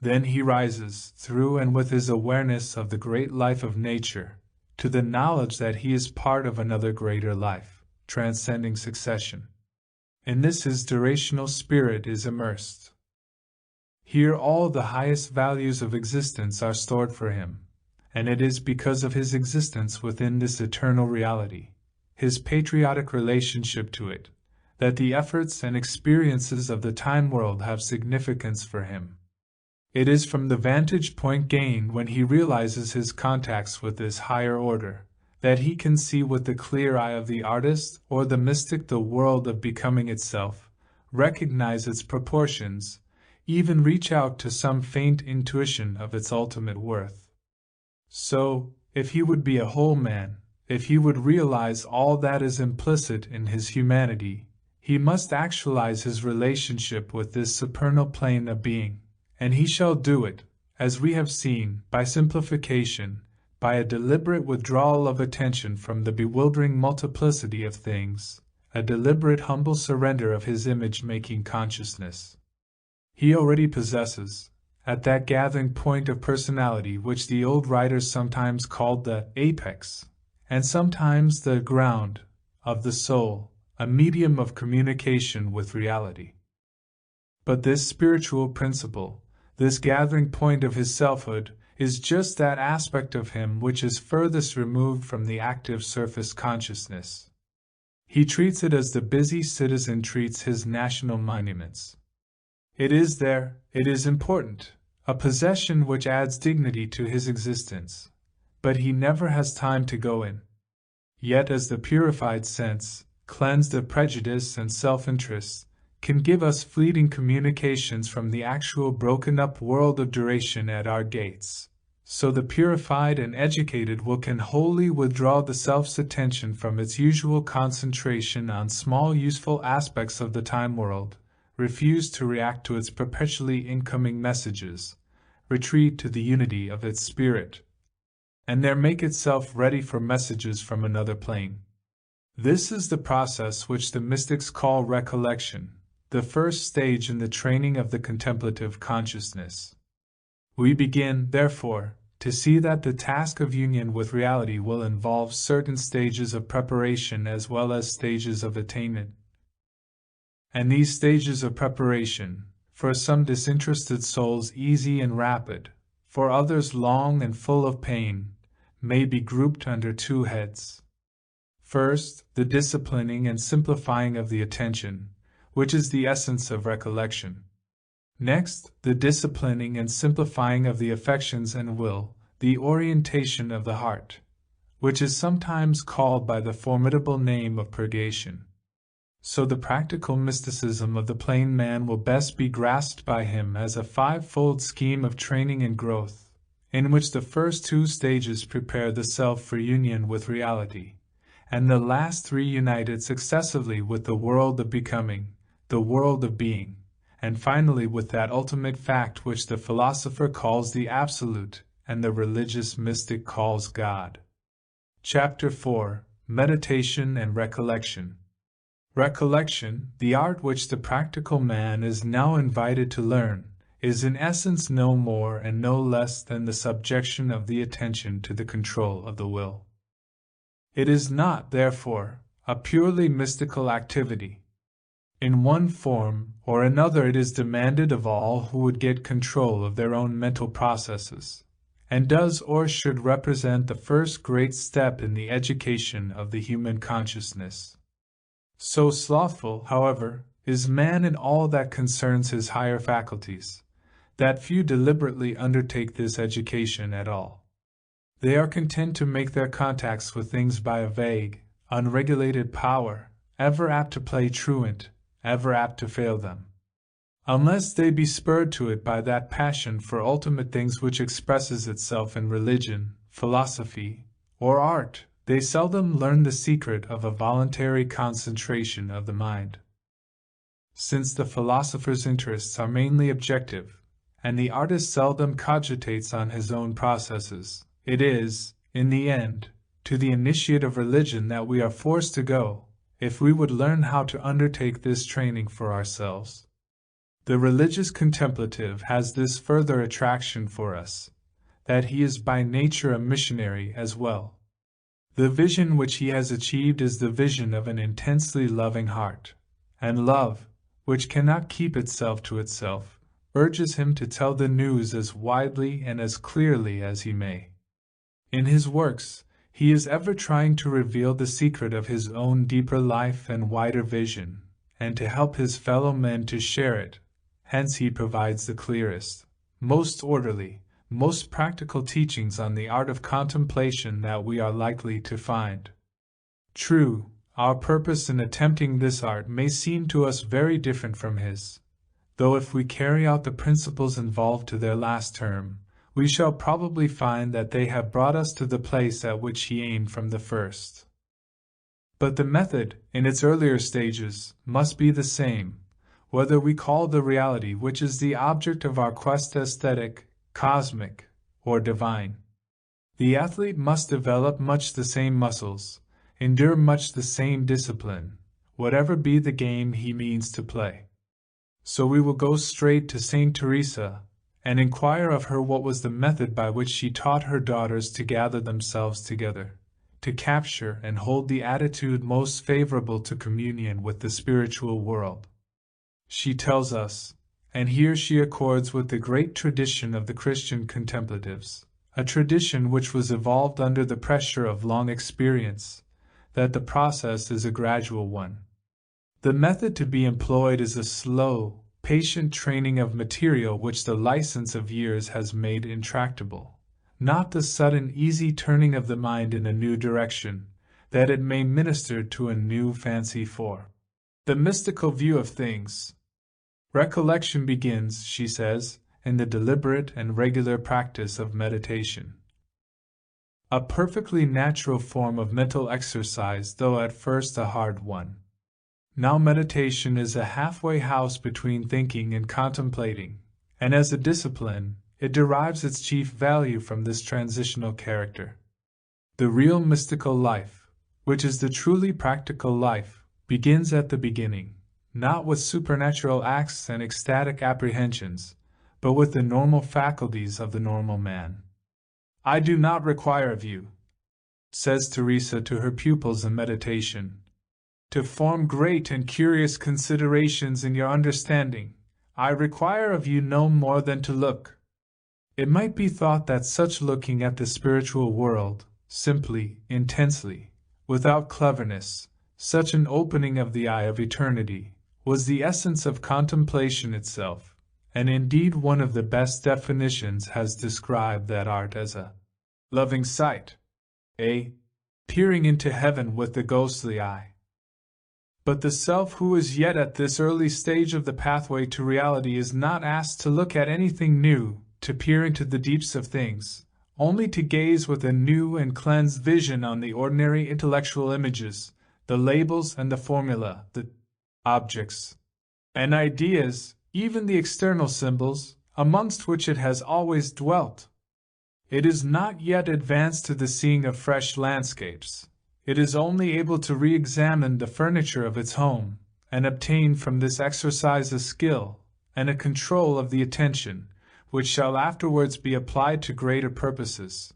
Then he rises, through and with his awareness of the great life of nature, to the knowledge that he is part of another greater life, transcending succession. In this his durational spirit is immersed. Here all the highest values of existence are stored for him, and it is because of his existence within this eternal reality, his patriotic relationship to it, that the efforts and experiences of the time world have significance for him. It is from the vantage point gained when he realizes his contacts with this higher order, that he can see with the clear eye of the artist or the mystic the world of becoming itself, recognize its proportions, even reach out to some faint intuition of its ultimate worth. So, if he would be a whole man, if he would realize all that is implicit in his humanity, he must actualize his relationship with this supernal plane of being, and he shall do it, as we have seen, by simplification, by a deliberate withdrawal of attention from the bewildering multiplicity of things, a deliberate humble surrender of his image-making consciousness. He already possesses, at that gathering point of personality which the old writers sometimes called the apex, and sometimes the ground, of the soul, a medium of communication with reality. But this spiritual principle, this gathering point of his selfhood, is just that aspect of him which is furthest removed from the active surface consciousness. He treats it as the busy citizen treats his national monuments. It is there, it is important, a possession which adds dignity to his existence, but he never has time to go in. Yet as the purified sense, cleansed of prejudice and self-interest, can give us fleeting communications from the actual broken-up world of duration at our gates, so the purified and educated will can wholly withdraw the self's attention from its usual concentration on small useful aspects of the time world, refuse to react to its perpetually incoming messages, retreat to the unity of its spirit, and there make itself ready for messages from another plane. This is the process which the mystics call recollection, the first stage in the training of the contemplative consciousness. We begin, therefore, to see that the task of union with reality will involve certain stages of preparation as well as stages of attainment. And these stages of preparation, for some disinterested souls easy and rapid, for others long and full of pain, may be grouped under two heads. First, the disciplining and simplifying of the attention, which is the essence of recollection. Next, the disciplining and simplifying of the affections and will, the orientation of the heart, which is sometimes called by the formidable name of purgation. So the practical mysticism of the plain man will best be grasped by him as a five-fold scheme of training and growth, in which the first two stages prepare the self for union with reality, and the last three unite it successively with the world of becoming, the world of being, and finally with that ultimate fact which the philosopher calls the Absolute and the religious mystic calls God. Chapter 4: Meditation and Recollection. Recollection, the art which the practical man is now invited to learn, is in essence no more and no less than the subjection of the attention to the control of the will. It is not, therefore, a purely mystical activity. In one form or another it is demanded of all who would get control of their own mental processes, and does or should represent the first great step in the education of the human consciousness. So slothful, however, is man in all that concerns his higher faculties, that few deliberately undertake this education at all. They are content to make their contacts with things by a vague, unregulated power, ever apt to play truant, ever apt to fail them. Unless they be spurred to it by that passion for ultimate things which expresses itself in religion, philosophy, or art, they seldom learn the secret of a voluntary concentration of the mind. Since the philosopher's interests are mainly objective, and the artist seldom cogitates on his own processes, it is, in the end, to the initiate of religion that we are forced to go, if we would learn how to undertake this training for ourselves. The religious contemplative has this further attraction for us, that he is by nature a missionary as well. The vision which he has achieved is the vision of an intensely loving heart, and love, which cannot keep itself to itself, urges him to tell the news as widely and as clearly as he may. In his works, he is ever trying to reveal the secret of his own deeper life and wider vision, and to help his fellow men to share it. Hence he provides the clearest, most orderly, most practical teachings on the art of contemplation that we are likely to find. True, our purpose in attempting this art may seem to us very different from his, though if we carry out the principles involved to their last term, we shall probably find that they have brought us to the place at which he aimed from the first. But the method, in its earlier stages, must be the same, whether we call the reality which is the object of our quest aesthetic, cosmic, or divine. The athlete must develop much the same muscles, endure much the same discipline, whatever be the game he means to play. So we will go straight to Saint Teresa, and inquire of her what was the method by which she taught her daughters to gather themselves together, to capture and hold the attitude most favorable to communion with the spiritual world. She tells us, and here she accords with the great tradition of the Christian contemplatives, a tradition which was evolved under the pressure of long experience, that the process is a gradual one. The method to be employed is a slow, patient training of material which the license of years has made intractable, not the sudden easy turning of the mind in a new direction, that it may minister to a new fancy for the mystical view of things. Recollection begins, she says, in the deliberate and regular practice of meditation. A perfectly natural form of mental exercise, though at first a hard one. Now meditation is a halfway house between thinking and contemplating, and as a discipline, it derives its chief value from this transitional character. The real mystical life, which is the truly practical life, begins at the beginning, not with supernatural acts and ecstatic apprehensions, but with the normal faculties of the normal man. I do not require of you, says Teresa to her pupils in meditation, to form great and curious considerations in your understanding. I require of you no more than to look. It might be thought that such looking at the spiritual world, simply, intensely, without cleverness, such an opening of the eye of eternity, was the essence of contemplation itself, and indeed one of the best definitions has described that art as a loving sight, a peering into heaven with the ghostly eye. But the self who is yet at this early stage of the pathway to reality is not asked to look at anything new, to peer into the deeps of things, only to gaze with a new and cleansed vision on the ordinary intellectual images, the labels and the formula, the objects and ideas, even the external symbols, amongst which it has always dwelt. It is not yet advanced to the seeing of fresh landscapes. It is only able to re-examine the furniture of its home, and obtain from this exercise a skill and a control of the attention, which shall afterwards be applied to greater purposes.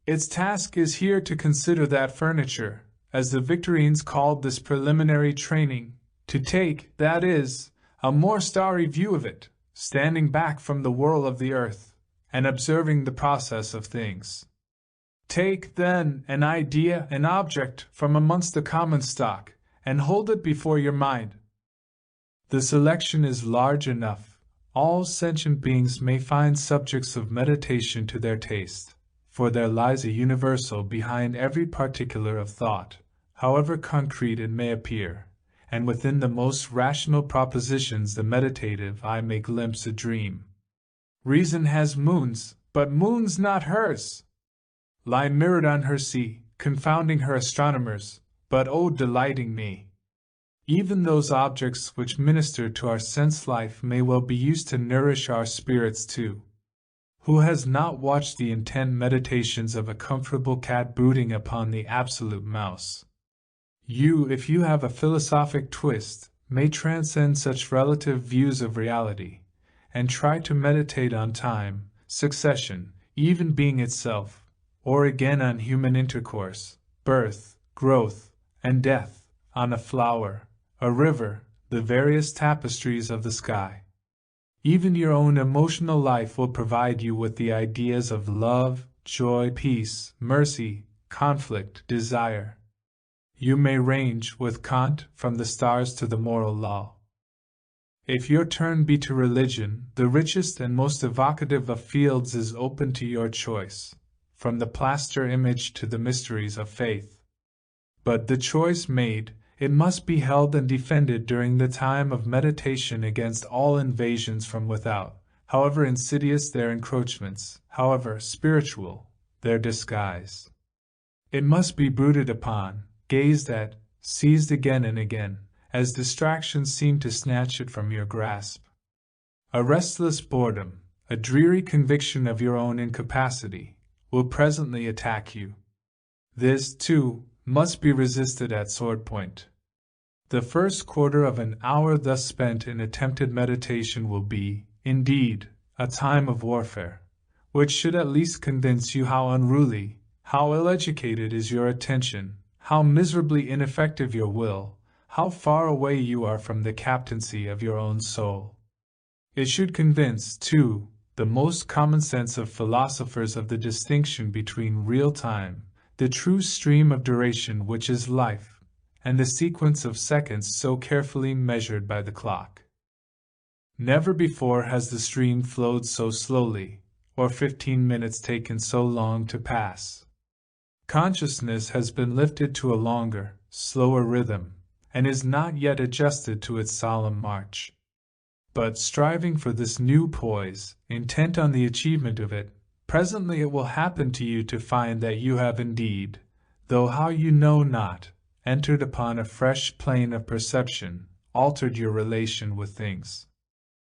Its task is here to consider that furniture, as the Victorines called this preliminary training, to take, that is, a more starry view of it, standing back from the whirl of the earth, and observing the process of things. Take, then, an idea, an object, from amongst the common stock, and hold it before your mind. The selection is large enough. All sentient beings may find subjects of meditation to their taste, for there lies a universal behind every particular of thought, however concrete it may appear, and within the most rational propositions the meditative eye may glimpse a dream. Reason has moons, but moons not hers, lie mirrored on her sea, confounding her astronomers, but oh, delighting me! Even those objects which minister to our sense life may well be used to nourish our spirits too. Who has not watched the intent meditations of a comfortable cat brooding upon the absolute mouse? You, if you have a philosophic twist, may transcend such relative views of reality, and try to meditate on time, succession, even being itself, or again on human intercourse, birth, growth, and death, on a flower, a river, the various tapestries of the sky. Even your own emotional life will provide you with the ideas of love, joy, peace, mercy, conflict, desire. You may range, with Kant, from the stars to the moral law. If your turn be to religion, the richest and most evocative of fields is open to your choice, from the plaster image to the mysteries of faith. But the choice made, it must be held and defended during the time of meditation against all invasions from without, however insidious their encroachments, however spiritual their disguise. It must be brooded upon, gazed at, seized again and again, as distractions seem to snatch it from your grasp. A restless boredom, a dreary conviction of your own incapacity, will presently attack you. This, too, must be resisted at sword point. The first quarter of an hour thus spent in attempted meditation will be, indeed, a time of warfare, which should at least convince you how unruly, how ill-educated is your attention, how miserably ineffective your will, how far away you are from the captaincy of your own soul. It should convince, too, the most common sense of philosophers of the distinction between real time, the true stream of duration which is life, and the sequence of seconds so carefully measured by the clock. Never before has the stream flowed so slowly, or 15 minutes taken so long to pass. Consciousness has been lifted to a longer, slower rhythm, and is not yet adjusted to its solemn march. But striving for this new poise, intent on the achievement of it, presently it will happen to you to find that you have indeed, though how you know not, entered upon a fresh plane of perception, altered your relation with things.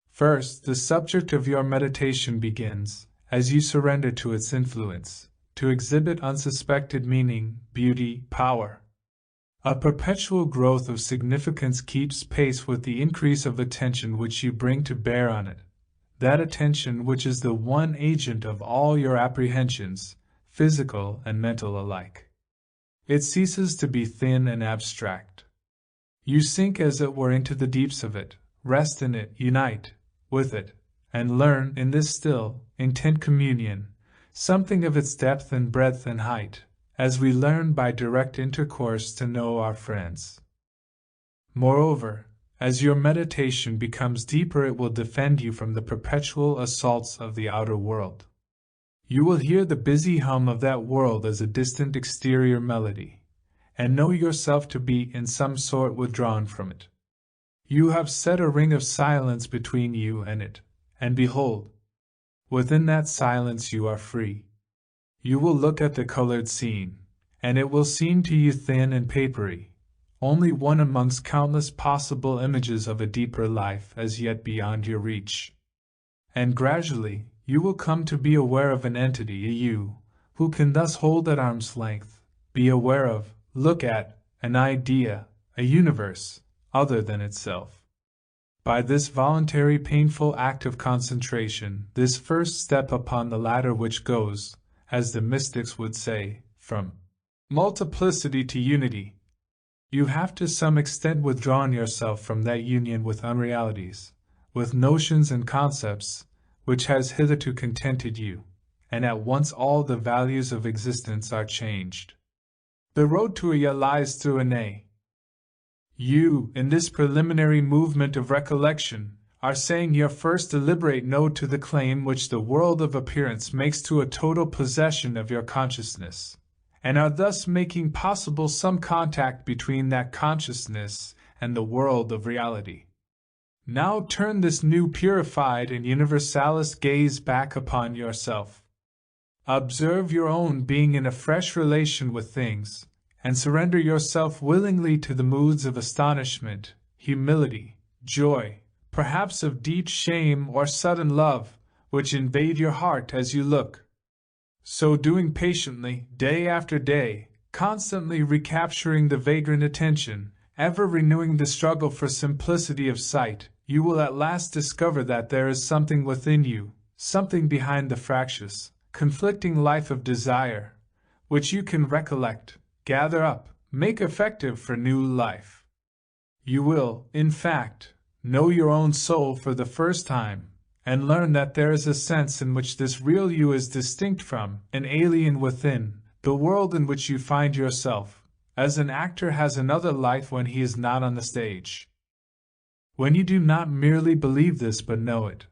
First, the subject of your meditation begins, as you surrender to its influence, to exhibit unsuspected meaning, beauty, power. A perpetual growth of significance keeps pace with the increase of attention which you bring to bear on it, that attention which is the one agent of all your apprehensions, physical and mental alike. It ceases to be thin and abstract. You sink as it were into the deeps of it, rest in it, unite with it, and learn in this still, intent communion, something of its depth and breadth and height, as we learn by direct intercourse to know our friends. Moreover, as your meditation becomes deeper, it will defend you from the perpetual assaults of the outer world. You will hear the busy hum of that world as a distant exterior melody, and know yourself to be in some sort withdrawn from it. You have set a ring of silence between you and it, and behold, within that silence you are free. You will look at the colored scene, and it will seem to you thin and papery, only one amongst countless possible images of a deeper life as yet beyond your reach. And gradually, you will come to be aware of an entity, a you, who can thus hold at arm's length, be aware of, look at, an idea, a universe, other than itself. By this voluntary painful act of concentration, this first step upon the ladder which goes, as the mystics would say, from multiplicity to unity, you have to some extent withdrawn yourself from that union with unrealities, with notions and concepts, which has hitherto contented you, and at once all the values of existence are changed. The road to a ya lies through an a. You, in this preliminary movement of recollection, are saying your first deliberate no to the claim which the world of appearance makes to a total possession of your consciousness, and are thus making possible some contact between that consciousness and the world of reality. Now turn this new purified and universalist gaze back upon yourself. Observe your own being in a fresh relation with things, and surrender yourself willingly to the moods of astonishment, humility, joy, perhaps of deep shame or sudden love, which invade your heart as you look. So doing patiently, day after day, constantly recapturing the vagrant attention, ever renewing the struggle for simplicity of sight, you will at last discover that there is something within you, something behind the fractious, conflicting life of desire, which you can recollect, gather up, make effective for new life. You will, in fact, know your own soul for the first time, and learn that there is a sense in which this real you is distinct from, an alien within, the world in which you find yourself, as an actor has another life when he is not on the stage. When you do not merely believe this but know it,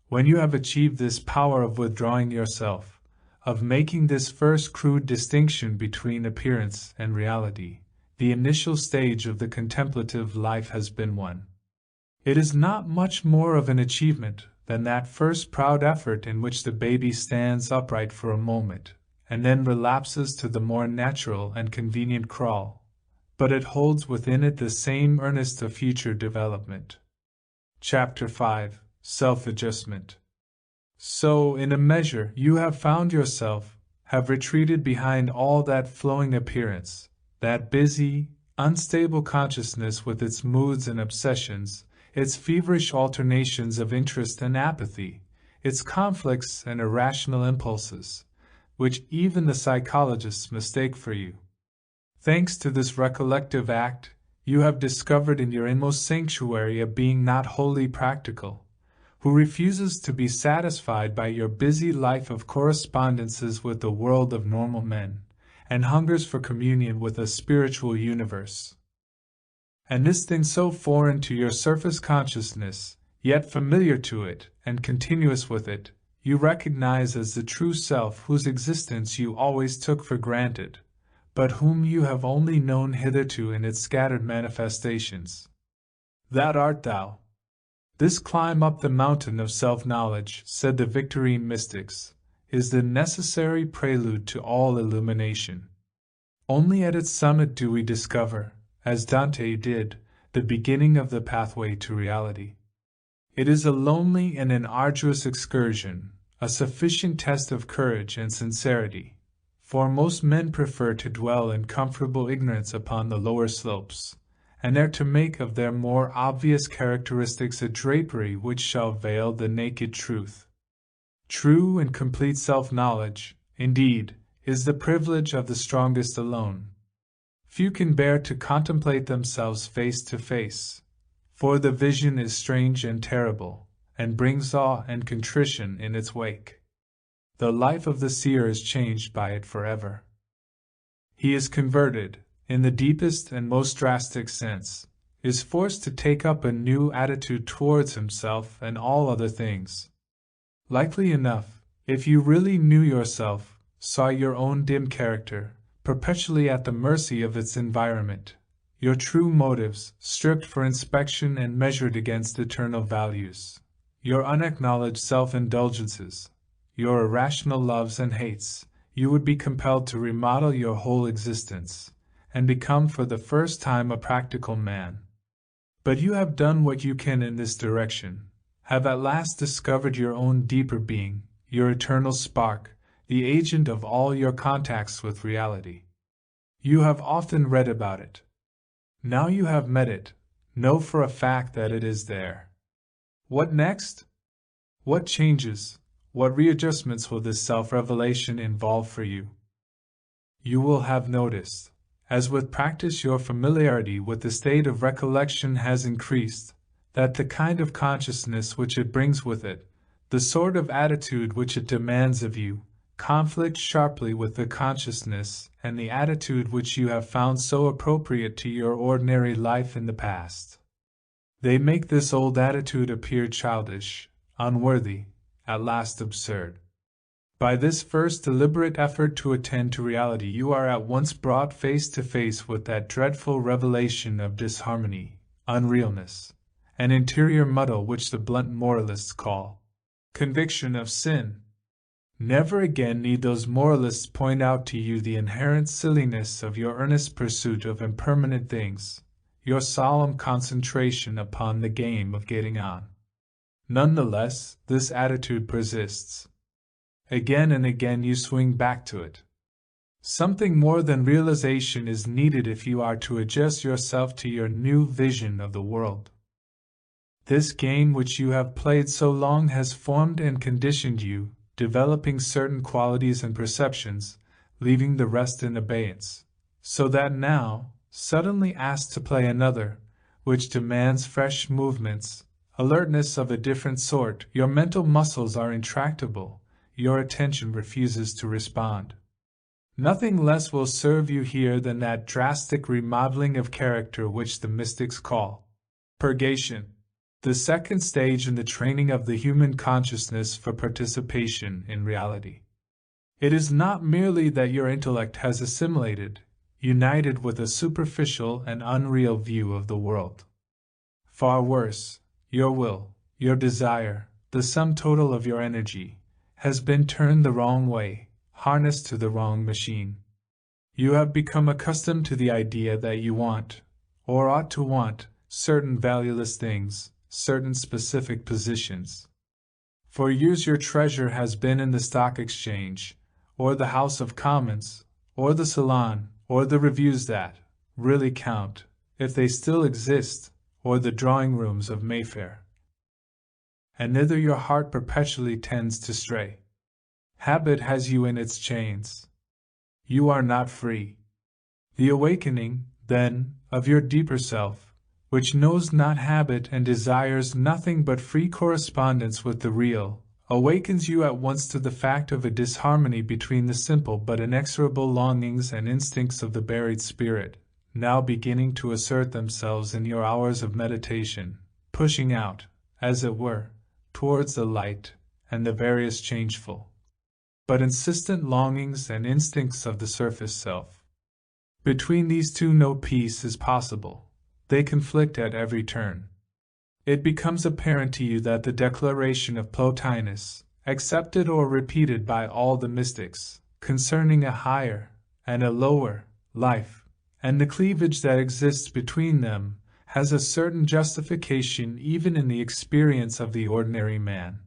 when you have achieved this power of withdrawing yourself, of making this first crude distinction between appearance and reality, the initial stage of the contemplative life has been won. It is not much more of an achievement than that first proud effort in which the baby stands upright for a moment, and then relapses to the more natural and convenient crawl, but it holds within it the same earnest of future development. Chapter 5. Self-Adjustment. So, in a measure, you have found yourself, have retreated behind all that flowing appearance, that busy, unstable consciousness with its moods and obsessions, its feverish alternations of interest and apathy, its conflicts and irrational impulses, which even the psychologists mistake for you. Thanks to this recollective act, you have discovered in your inmost sanctuary a being not wholly practical, who refuses to be satisfied by your busy life of correspondences with the world of normal men, and hungers for communion with a spiritual universe. And this thing so foreign to your surface consciousness, yet familiar to it and continuous with it, you recognize as the true self whose existence you always took for granted, but whom you have only known hitherto in its scattered manifestations. That art thou. This climb up the mountain of self-knowledge, said the Victorine mystics, is the necessary prelude to all illumination. Only at its summit do we discover, as Dante did, the beginning of the pathway to reality. It is a lonely and an arduous excursion, a sufficient test of courage and sincerity, for most men prefer to dwell in comfortable ignorance upon the lower slopes, and there to make of their more obvious characteristics a drapery which shall veil the naked truth. True and complete self-knowledge, indeed, is the privilege of the strongest alone. Few can bear to contemplate themselves face to face, for the vision is strange and terrible, and brings awe and contrition in its wake. The life of the seer is changed by it forever. He is converted, in the deepest and most drastic sense, is forced to take up a new attitude towards himself and all other things. Likely enough, if you really knew yourself, saw your own dim character, perpetually at the mercy of its environment, your true motives stripped for inspection and measured against eternal values, your unacknowledged self-indulgences, your irrational loves and hates, you would be compelled to remodel your whole existence, and become for the first time a practical man. But you have done what you can in this direction, have at last discovered your own deeper being, your eternal spark, the agent of all your contacts with reality. You have often read about it. Now you have met it, know for a fact that it is there. What next? What changes, what readjustments will this self-revelation involve for you? You will have noticed, as with practice your familiarity with the state of recollection has increased, that the kind of consciousness which it brings with it, the sort of attitude which it demands of you, conflict sharply with the consciousness and the attitude which you have found so appropriate to your ordinary life in the past. They make this old attitude appear childish, unworthy, at last absurd. By this first deliberate effort to attend to reality you are at once brought face to face with that dreadful revelation of disharmony, unrealness, an interior muddle which the blunt moralists call conviction of sin. Never again need those moralists point out to you the inherent silliness of your earnest pursuit of impermanent things, your solemn concentration upon the game of getting on. Nonetheless, this attitude persists. Again and again you swing back to it. Something more than realization is needed if you are to adjust yourself to your new vision of the world. This game which you have played so long has formed and conditioned you, developing certain qualities and perceptions, leaving the rest in abeyance, so that now, suddenly asked to play another, which demands fresh movements, alertness of a different sort, your mental muscles are intractable, your attention refuses to respond. Nothing less will serve you here than that drastic remodeling of character which the mystics call purgation, the second stage in the training of the human consciousness for participation in reality. It is not merely that your intellect has assimilated, united with a superficial and unreal view of the world. Far worse, your will, your desire, the sum total of your energy, has been turned the wrong way, harnessed to the wrong machine. You have become accustomed to the idea that you want, or ought to want, certain valueless things, certain specific positions. For years your treasure has been in the stock exchange, or the House of Commons, or the Salon, or the reviews that really count, if they still exist, or the drawing rooms of Mayfair. And thither your heart perpetually tends to stray. Habit has you in its chains. You are not free. The awakening, then, of your deeper self, which knows not habit and desires nothing but free correspondence with the real, awakens you at once to the fact of a disharmony between the simple but inexorable longings and instincts of the buried spirit, now beginning to assert themselves in your hours of meditation, pushing out, as it were, towards the light and the various changeful, but insistent longings and instincts of the surface self. Between these two no peace is possible. They conflict at every turn. It becomes apparent to you that the declaration of Plotinus, accepted or repeated by all the mystics, concerning a higher and a lower life, and the cleavage that exists between them, has a certain justification even in the experience of the ordinary man.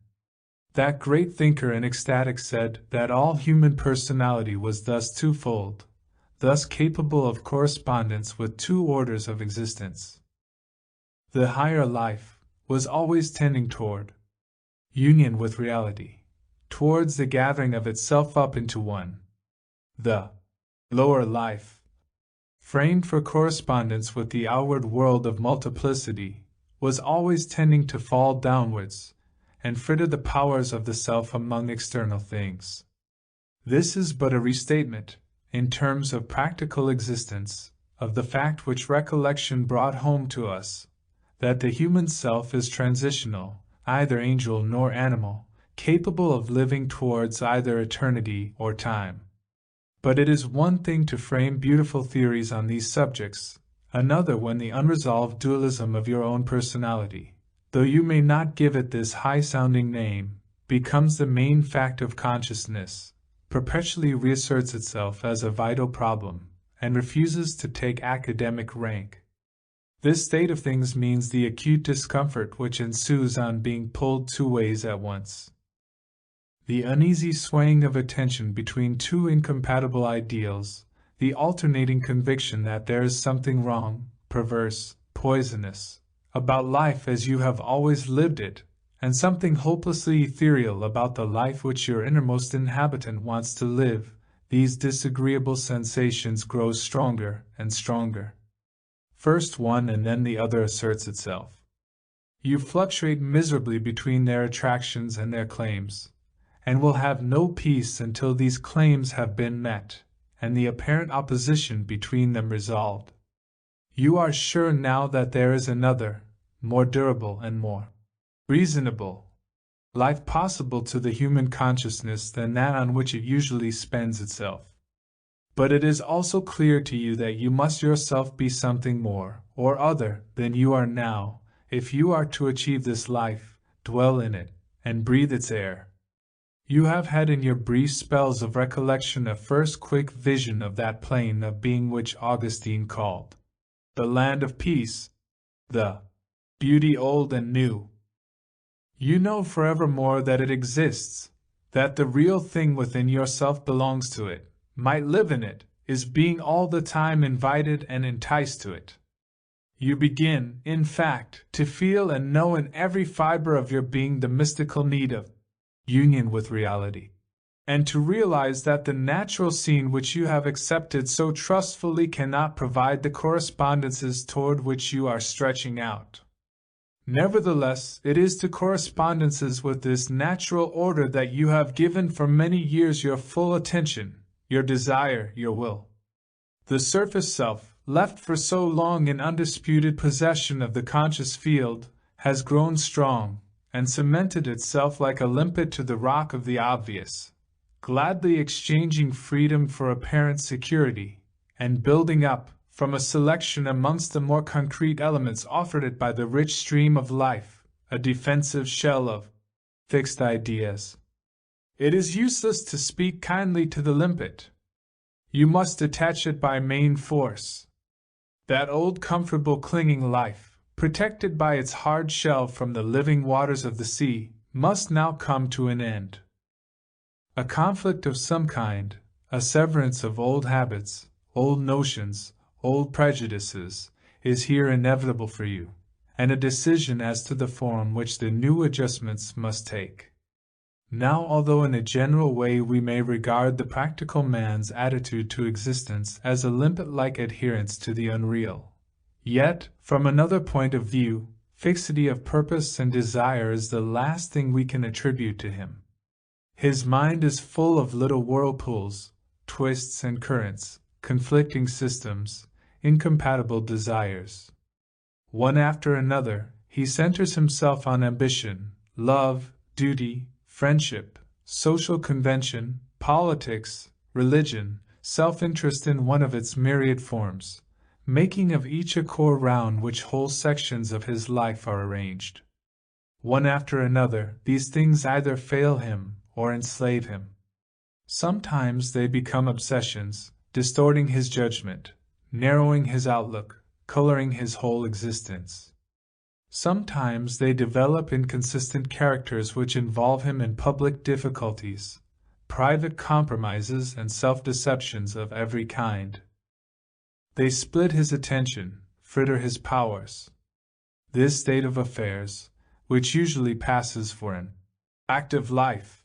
That great thinker and ecstatic said that all human personality was thus twofold, thus capable of correspondence with two orders of existence. The higher life was always tending toward union with reality, towards the gathering of itself up into one. The lower life, framed for correspondence with the outward world of multiplicity, was always tending to fall downwards, and fritter the powers of the self among external things. This is but a restatement, in terms of practical existence, of the fact which recollection brought home to us, that the human self is transitional, neither angel nor animal, capable of living towards either eternity or time. But it is one thing to frame beautiful theories on these subjects, another when the unresolved dualism of your own personality, though you may not give it this high-sounding name, becomes the main fact of consciousness, perpetually reasserts itself as a vital problem, and refuses to take academic rank. This state of things means the acute discomfort which ensues on being pulled two ways at once. The uneasy swaying of attention between two incompatible ideals, the alternating conviction that there is something wrong, perverse, poisonous, about life as you have always lived it, and something hopelessly ethereal about the life which your innermost inhabitant wants to live, these disagreeable sensations grow stronger and stronger. First one and then the other asserts itself. You fluctuate miserably between their attractions and their claims, and will have no peace until these claims have been met, and the apparent opposition between them resolved. You are sure now that there is another, more durable and more reasonable life possible to the human consciousness than that on which it usually spends itself. But it is also clear to you that you must yourself be something more or other than you are now, if you are to achieve this life, dwell in it, and breathe its air. You have had in your brief spells of recollection a first quick vision of that plane of being which Augustine called the land of peace, the beauty old and new. You know forevermore that it exists, that the real thing within yourself belongs to it, might live in it, is being all the time invited and enticed to it. You begin, in fact, to feel and know in every fiber of your being the mystical need of union with reality, and to realize that the natural scene which you have accepted so trustfully cannot provide the correspondences toward which you are stretching out. Nevertheless, it is to correspondences with this natural order that you have given for many years your full attention, your desire, your will. The surface self, left for so long in undisputed possession of the conscious field, has grown strong, and cemented itself like a limpet to the rock of the obvious, gladly exchanging freedom for apparent security, and building up, from a selection amongst the more concrete elements offered it by the rich stream of life, a defensive shell of fixed ideas. It is useless to speak kindly to the limpet. You must detach it by main force. That old comfortable clinging life, protected by its hard shell from the living waters of the sea, must now come to an end. A conflict of some kind, a severance of old habits, old notions, old prejudices, is here inevitable for you, and a decision as to the form which the new adjustments must take. Now, although in a general way we may regard the practical man's attitude to existence as a limpet-like adherence to the unreal, yet, from another point of view, fixity of purpose and desire is the last thing we can attribute to him. His mind is full of little whirlpools, twists and currents, conflicting systems, incompatible desires. One after another, he centers himself on ambition, love, duty, friendship, social convention, politics, religion, self-interest in one of its myriad forms, making of each a core round which whole sections of his life are arranged. One after another, these things either fail him or enslave him. Sometimes they become obsessions, distorting his judgment, narrowing his outlook, coloring his whole existence. Sometimes they develop inconsistent characters which involve him in public difficulties, private compromises and self-deceptions of every kind. They split his attention, fritter his powers. This state of affairs, which usually passes for an active life,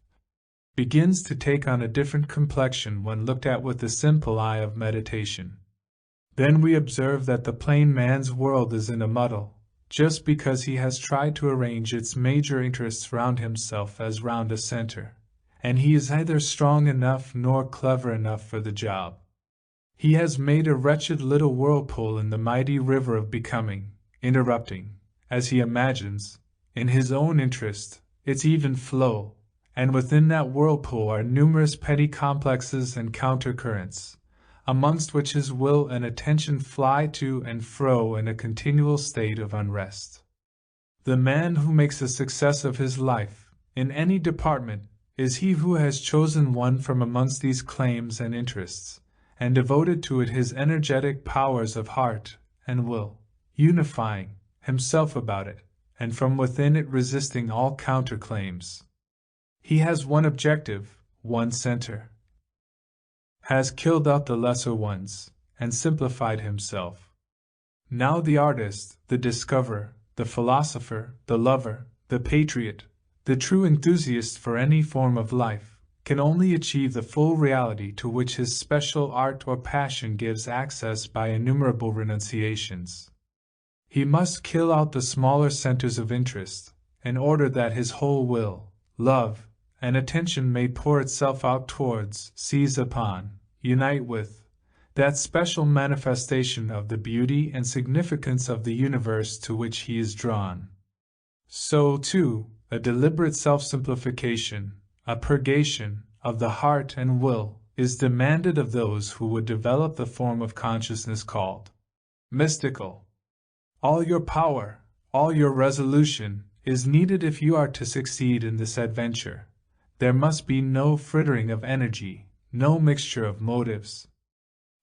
begins to take on a different complexion when looked at with the simple eye of meditation. Then we observe that the plain man's world is in a muddle, just because he has tried to arrange its major interests round himself as round a center, and he is neither strong enough nor clever enough for the job. He has made a wretched little whirlpool in the mighty river of becoming, interrupting, as he imagines, in his own interest, its even flow, and within that whirlpool are numerous petty complexes and countercurrents, amongst which his will and attention fly to and fro in a continual state of unrest. The man who makes a success of his life, in any department, is he who has chosen one from amongst these claims and interests, and devoted to it his energetic powers of heart and will, unifying himself about it, and from within it resisting all counterclaims. He has one objective, one center, has killed out the lesser ones, and simplified himself. Now the artist, the discoverer, the philosopher, the lover, the patriot, the true enthusiast for any form of life, can only achieve the full reality to which his special art or passion gives access by innumerable renunciations. He must kill out the smaller centers of interest, in order that his whole will, love, and attention may pour itself out towards, seize upon, unite with, that special manifestation of the beauty and significance of the universe to which he is drawn. So, too, a deliberate self-simplification, a purgation, of the heart and will, is demanded of those who would develop the form of consciousness called mystical. All your power, all your resolution, is needed if you are to succeed in this adventure. There must be no frittering of energy, no mixture of motives.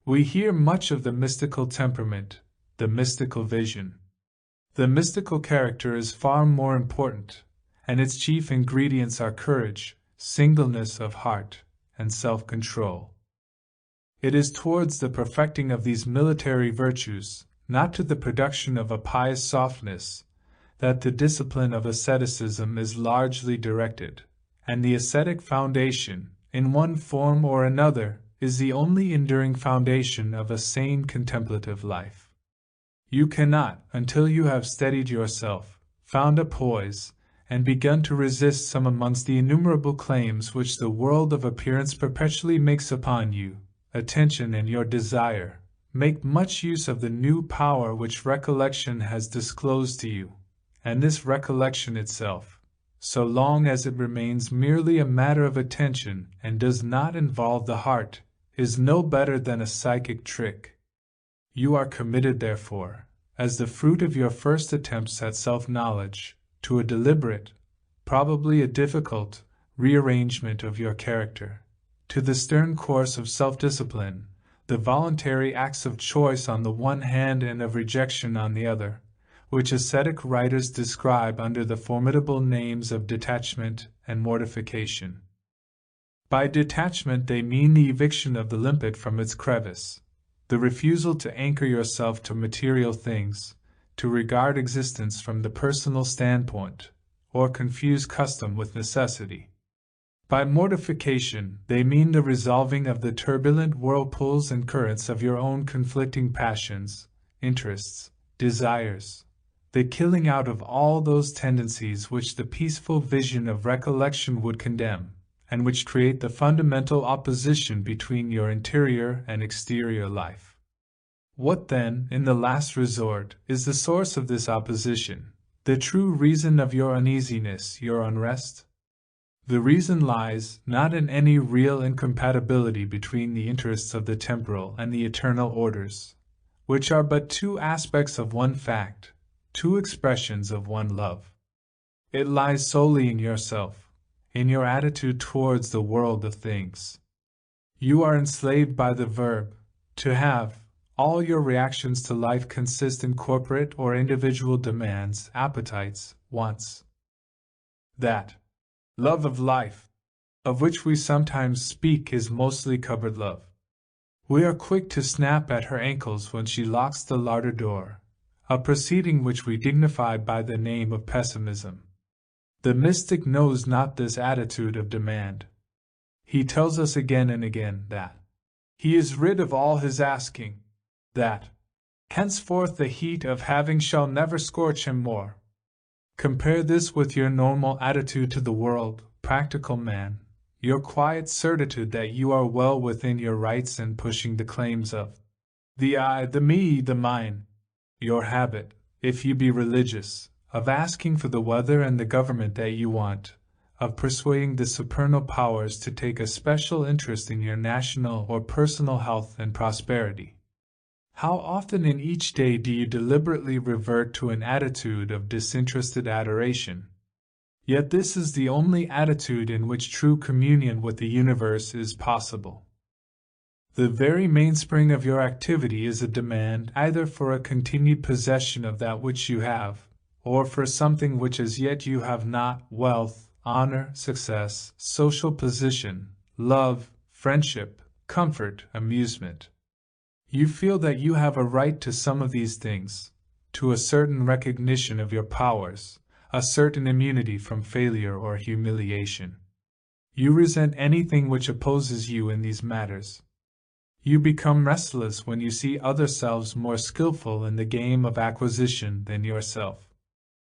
We hear much of the mystical temperament, the mystical vision. The mystical character is far more important, and its chief ingredients are courage, singleness of heart, and self-control. It is towards the perfecting of these military virtues, not to the production of a pious softness, that the discipline of asceticism is largely directed, and the ascetic foundation, in one form or another, is the only enduring foundation of a sane contemplative life. You cannot, until you have steadied yourself, found a poise, and begun to resist some amongst the innumerable claims which the world of appearance perpetually makes upon you, attention and your desire, make much use of the new power which recollection has disclosed to you, and this recollection itself, so long as it remains merely a matter of attention and does not involve the heart, is no better than a psychic trick. You are committed, therefore, as the fruit of your first attempts at self-knowledge, to a deliberate, probably a difficult, rearrangement of your character, to the stern course of self-discipline, the voluntary acts of choice on the one hand and of rejection on the other, which ascetic writers describe under the formidable names of detachment and mortification. By detachment they mean the eviction of the limpet from its crevice, the refusal to anchor yourself to material things, to regard existence from the personal standpoint, or confuse custom with necessity. By mortification, they mean the resolving of the turbulent whirlpools and currents of your own conflicting passions, interests, desires, the killing out of all those tendencies which the peaceful vision of recollection would condemn, and which create the fundamental opposition between your interior and exterior life. What then, in the last resort, is the source of this opposition, the true reason of your uneasiness, your unrest? The reason lies not in any real incompatibility between the interests of the temporal and the eternal orders, which are but two aspects of one fact, two expressions of one love. It lies solely in yourself, in your attitude towards the world of things. You are enslaved by the verb, to have. All your reactions to life consist in corporate or individual demands, appetites, wants. That love of life, of which we sometimes speak, is mostly cupboard love. We are quick to snap at her ankles when she locks the larder door, a proceeding which we dignify by the name of pessimism. The mystic knows not this attitude of demand. He tells us again and again that he is rid of all his asking, that henceforth the heat of having shall never scorch him more. Compare this with your normal attitude to the world, practical man, your quiet certitude that you are well within your rights and pushing the claims of the I, the me, the mine. Your habit, if you be religious, of asking for the weather and the government that you want, of persuading the supernal powers to take a special interest in your national or personal health and prosperity. How often in each day do you deliberately revert to an attitude of disinterested adoration? Yet this is the only attitude in which true communion with the universe is possible. The very mainspring of your activity is a demand either for a continued possession of that which you have, or for something which as yet you have not: wealth, honor, success, social position, love, friendship, comfort, amusement. You feel that you have a right to some of these things, to a certain recognition of your powers, a certain immunity from failure or humiliation. You resent anything which opposes you in these matters. You become restless when you see other selves more skillful in the game of acquisition than yourself.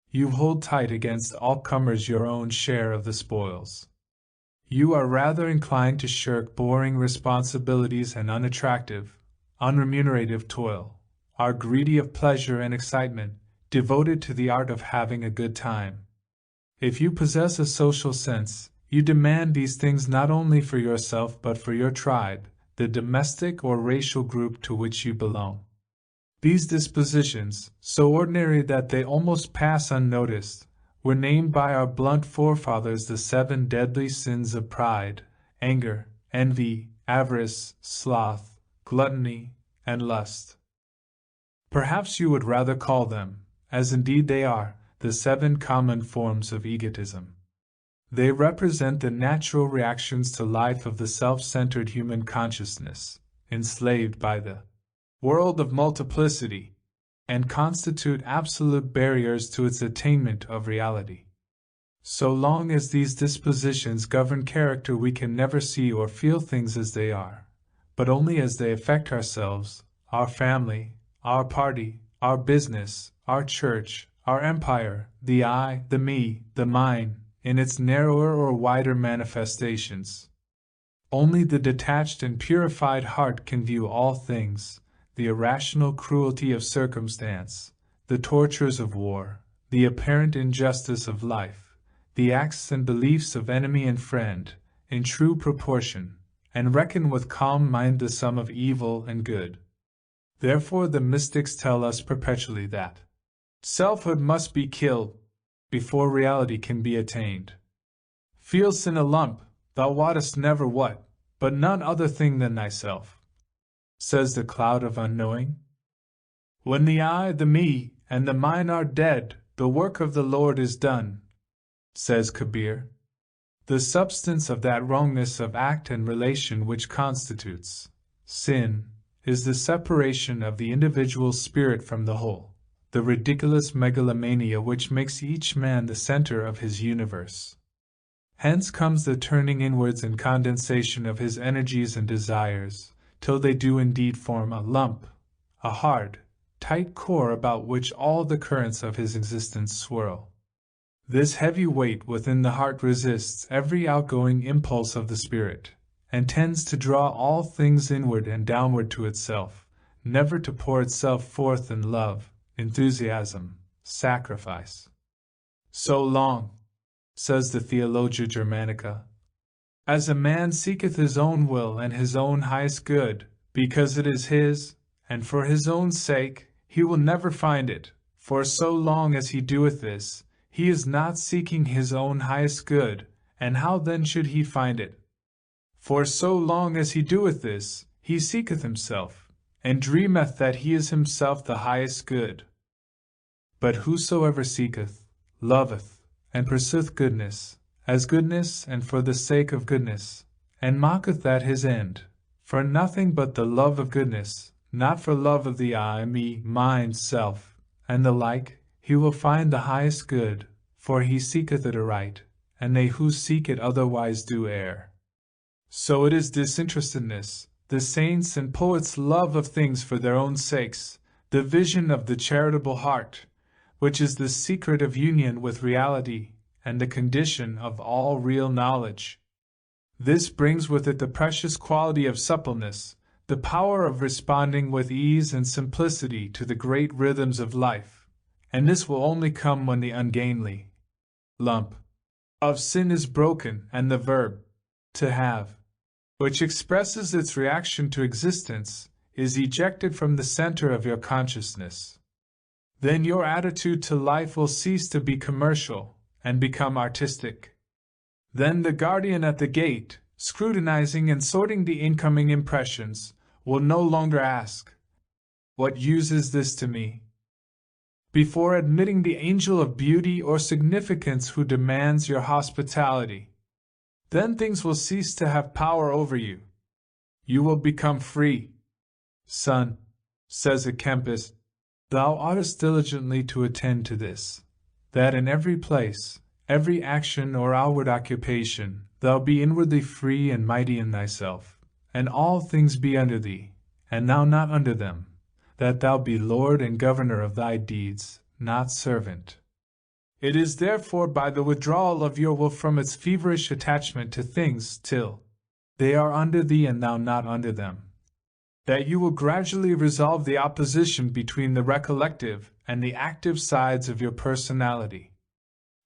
You hold tight against all comers your own share of the spoils. You are rather inclined to shirk boring responsibilities and unattractive, unremunerative toil, are greedy of pleasure and excitement, devoted to the art of having a good time. If you possess a social sense, you demand these things not only for yourself but for your tribe, the domestic or racial group to which you belong. These dispositions, so ordinary that they almost pass unnoticed, were named by our blunt forefathers the 7 deadly sins of pride: anger, envy, avarice, sloth, gluttony, and lust. Perhaps you would rather call them, as indeed they are, the 7 common forms of egotism. They represent the natural reactions to life of the self-centered human consciousness, enslaved by the world of multiplicity, and constitute absolute barriers to its attainment of reality. So long as these dispositions govern character, we can never see or feel things as they are, but only as they affect ourselves, our family, our party, our business, our church, our empire, the I, the me, the mine, in its narrower or wider manifestations. Only the detached and purified heart can view all things, the irrational cruelty of circumstance, the tortures of war, the apparent injustice of life, the acts and beliefs of enemy and friend, in true proportion, and reckon with calm mind the sum of evil and good. Therefore the mystics tell us perpetually that selfhood must be killed before reality can be attained. Feel'st in a lump, thou wottest never what, but none other thing than thyself, says the cloud of unknowing. When the I, the me, and the mine are dead, the work of the Lord is done, says Kabir. The substance of that wrongness of act and relation which constitutes sin is the separation of the individual spirit from the whole, the ridiculous megalomania which makes each man the center of his universe. Hence comes the turning inwards and condensation of his energies and desires, till they do indeed form a lump, a hard, tight core about which all the currents of his existence swirl. This heavy weight within the heart resists every outgoing impulse of the spirit, and tends to draw all things inward and downward to itself, never to pour itself forth in love, enthusiasm, sacrifice. So long, says the Theologia Germanica, as a man seeketh his own will and his own highest good, because it is his, and for his own sake, he will never find it, for so long as he doeth this, he is not seeking his own highest good, and how then should he find it? For so long as he doeth this, he seeketh himself, and dreameth that he is himself the highest good. But whosoever seeketh, loveth, and pursueth goodness, as goodness and for the sake of goodness, and mocketh at his end, for nothing but the love of goodness, not for love of the I, me, mine, self, and the like, he will find the highest good, for he seeketh it aright, and they who seek it otherwise do err. So it is disinterestedness, the saints' and poets' love of things for their own sakes, the vision of the charitable heart, which is the secret of union with reality, and the condition of all real knowledge. This brings with it the precious quality of suppleness, the power of responding with ease and simplicity to the great rhythms of life, and this will only come when the ungainly lump of sin is broken and the verb to have, which expresses its reaction to existence, is ejected from the center of your consciousness. Then your attitude to life will cease to be commercial and become artistic. Then the guardian at the gate, scrutinizing and sorting the incoming impressions, will no longer ask, "What use is this to me?" before admitting the angel of beauty or significance who demands your hospitality. Then things will cease to have power over you. You will become free. Son, says a Kempis, thou oughtest diligently to attend to this, that in every place, every action or outward occupation, thou be inwardly free and mighty in thyself, and all things be under thee, and thou not under them, that thou be Lord and governor of thy deeds, not servant. It is therefore by the withdrawal of your will from its feverish attachment to things till they are under thee and thou not under them, that you will gradually resolve the opposition between the recollective and the active sides of your personality.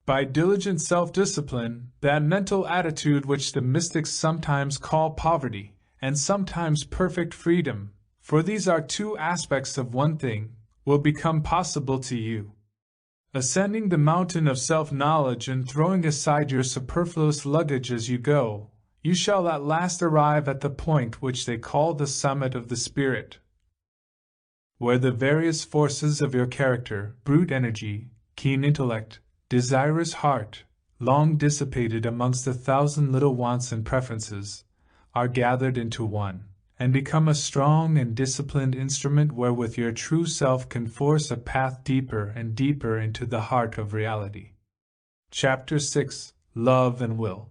By diligent self-discipline, that mental attitude which the mystics sometimes call poverty, and sometimes perfect freedom, for these are two aspects of one thing, will become possible to you. Ascending the mountain of self-knowledge and throwing aside your superfluous luggage as you go, you shall at last arrive at the point which they call the summit of the spirit, where the various forces of your character, brute energy, keen intellect, desirous heart, long dissipated amongst 1,000 little wants and preferences, are gathered into one, and become a strong and disciplined instrument wherewith your true self can force a path deeper and deeper into the heart of reality. Chapter 6: Love and Will.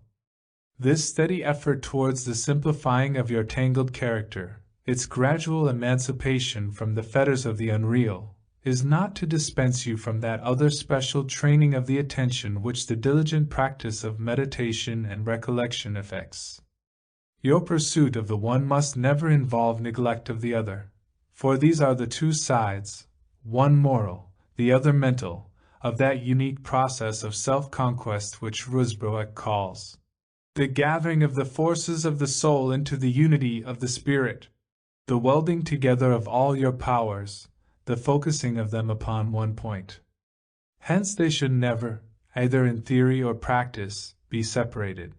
This steady effort towards the simplifying of your tangled character, its gradual emancipation from the fetters of the unreal, is not to dispense you from that other special training of the attention which the diligent practice of meditation and recollection effects. Your pursuit of the one must never involve neglect of the other, for these are the two sides, one moral, the other mental, of that unique process of self-conquest which Rusbroek calls the gathering of the forces of the soul into the unity of the spirit, the welding together of all your powers, the focusing of them upon one point. Hence they should never, either in theory or practice, be separated.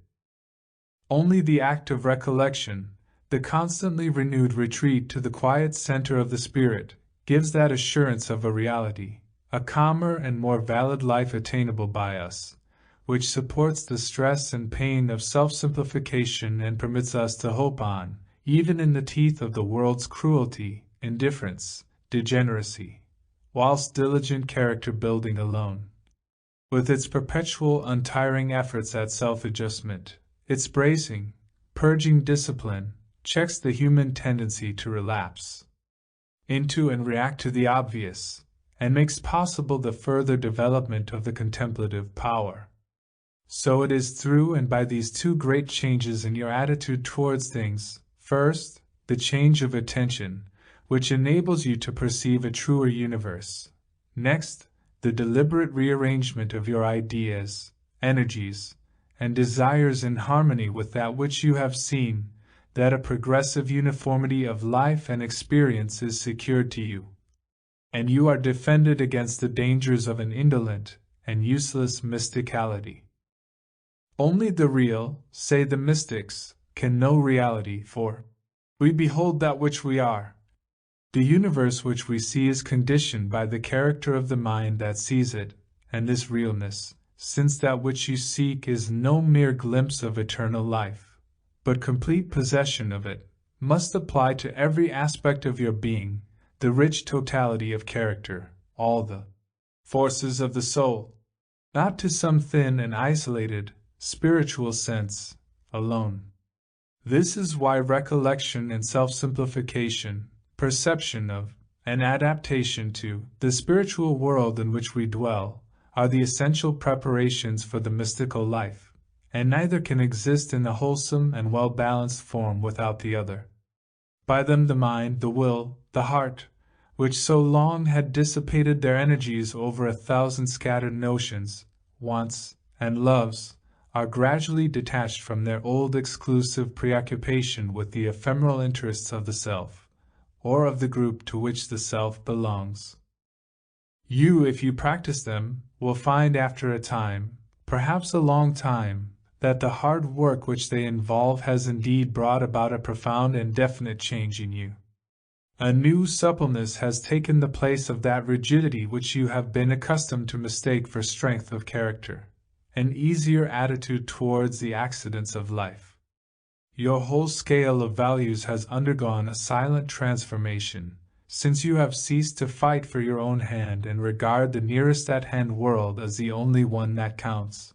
Only the act of recollection, the constantly renewed retreat to the quiet center of the spirit, gives that assurance of a reality, a calmer and more valid life attainable by us, which supports the stress and pain of self-simplification and permits us to hope on, even in the teeth of the world's cruelty, indifference, degeneracy, whilst diligent character building alone, with its perpetual untiring efforts at self-adjustment, its bracing, purging discipline, checks the human tendency to relapse into and react to the obvious, and makes possible the further development of the contemplative power. So it is through and by these two great changes in your attitude towards things, first, the change of attention, which enables you to perceive a truer universe, next, the deliberate rearrangement of your ideas, energies, and desires in harmony with that which you have seen, that a progressive uniformity of life and experience is secured to you, and you are defended against the dangers of an indolent and useless mysticality. Only the real, say the mystics, can know reality, for we behold that which we are. The universe which we see is conditioned by the character of the mind that sees it, and this realness, since that which you seek is no mere glimpse of eternal life, but complete possession of it, must apply to every aspect of your being, the rich totality of character, all the forces of the soul, not to some thin and isolated, spiritual sense alone. This is why recollection and self-simplification, perception of, and adaptation to, the spiritual world in which we dwell, are the essential preparations for the mystical life, and neither can exist in a wholesome and well-balanced form without the other. By them the mind, the will, the heart, which so long had dissipated their energies over 1,000 scattered notions, wants, and loves, are gradually detached from their old exclusive preoccupation with the ephemeral interests of the self, or of the group to which the self belongs. You, if you practice them, will find after a time, perhaps a long time, that the hard work which they involve has indeed brought about a profound and definite change in you. A new suppleness has taken the place of that rigidity which you have been accustomed to mistake for strength of character, an easier attitude towards the accidents of life. Your whole scale of values has undergone a silent transformation, since you have ceased to fight for your own hand and regard the nearest at hand world as the only one that counts.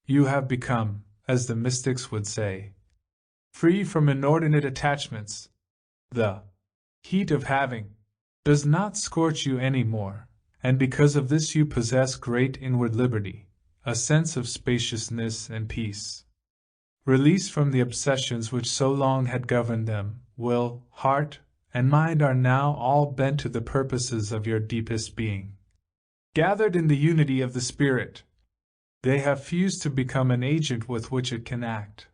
You have become, as the mystics would say, free from inordinate attachments. The heat of having does not scorch you any more, and because of this you possess great inward liberty, a sense of spaciousness and peace. Released from the obsessions which so long had governed them, will, heart, and mind are now all bent to the purposes of your deepest being. Gathered in the unity of the Spirit, they have fused to become an agent with which it can act.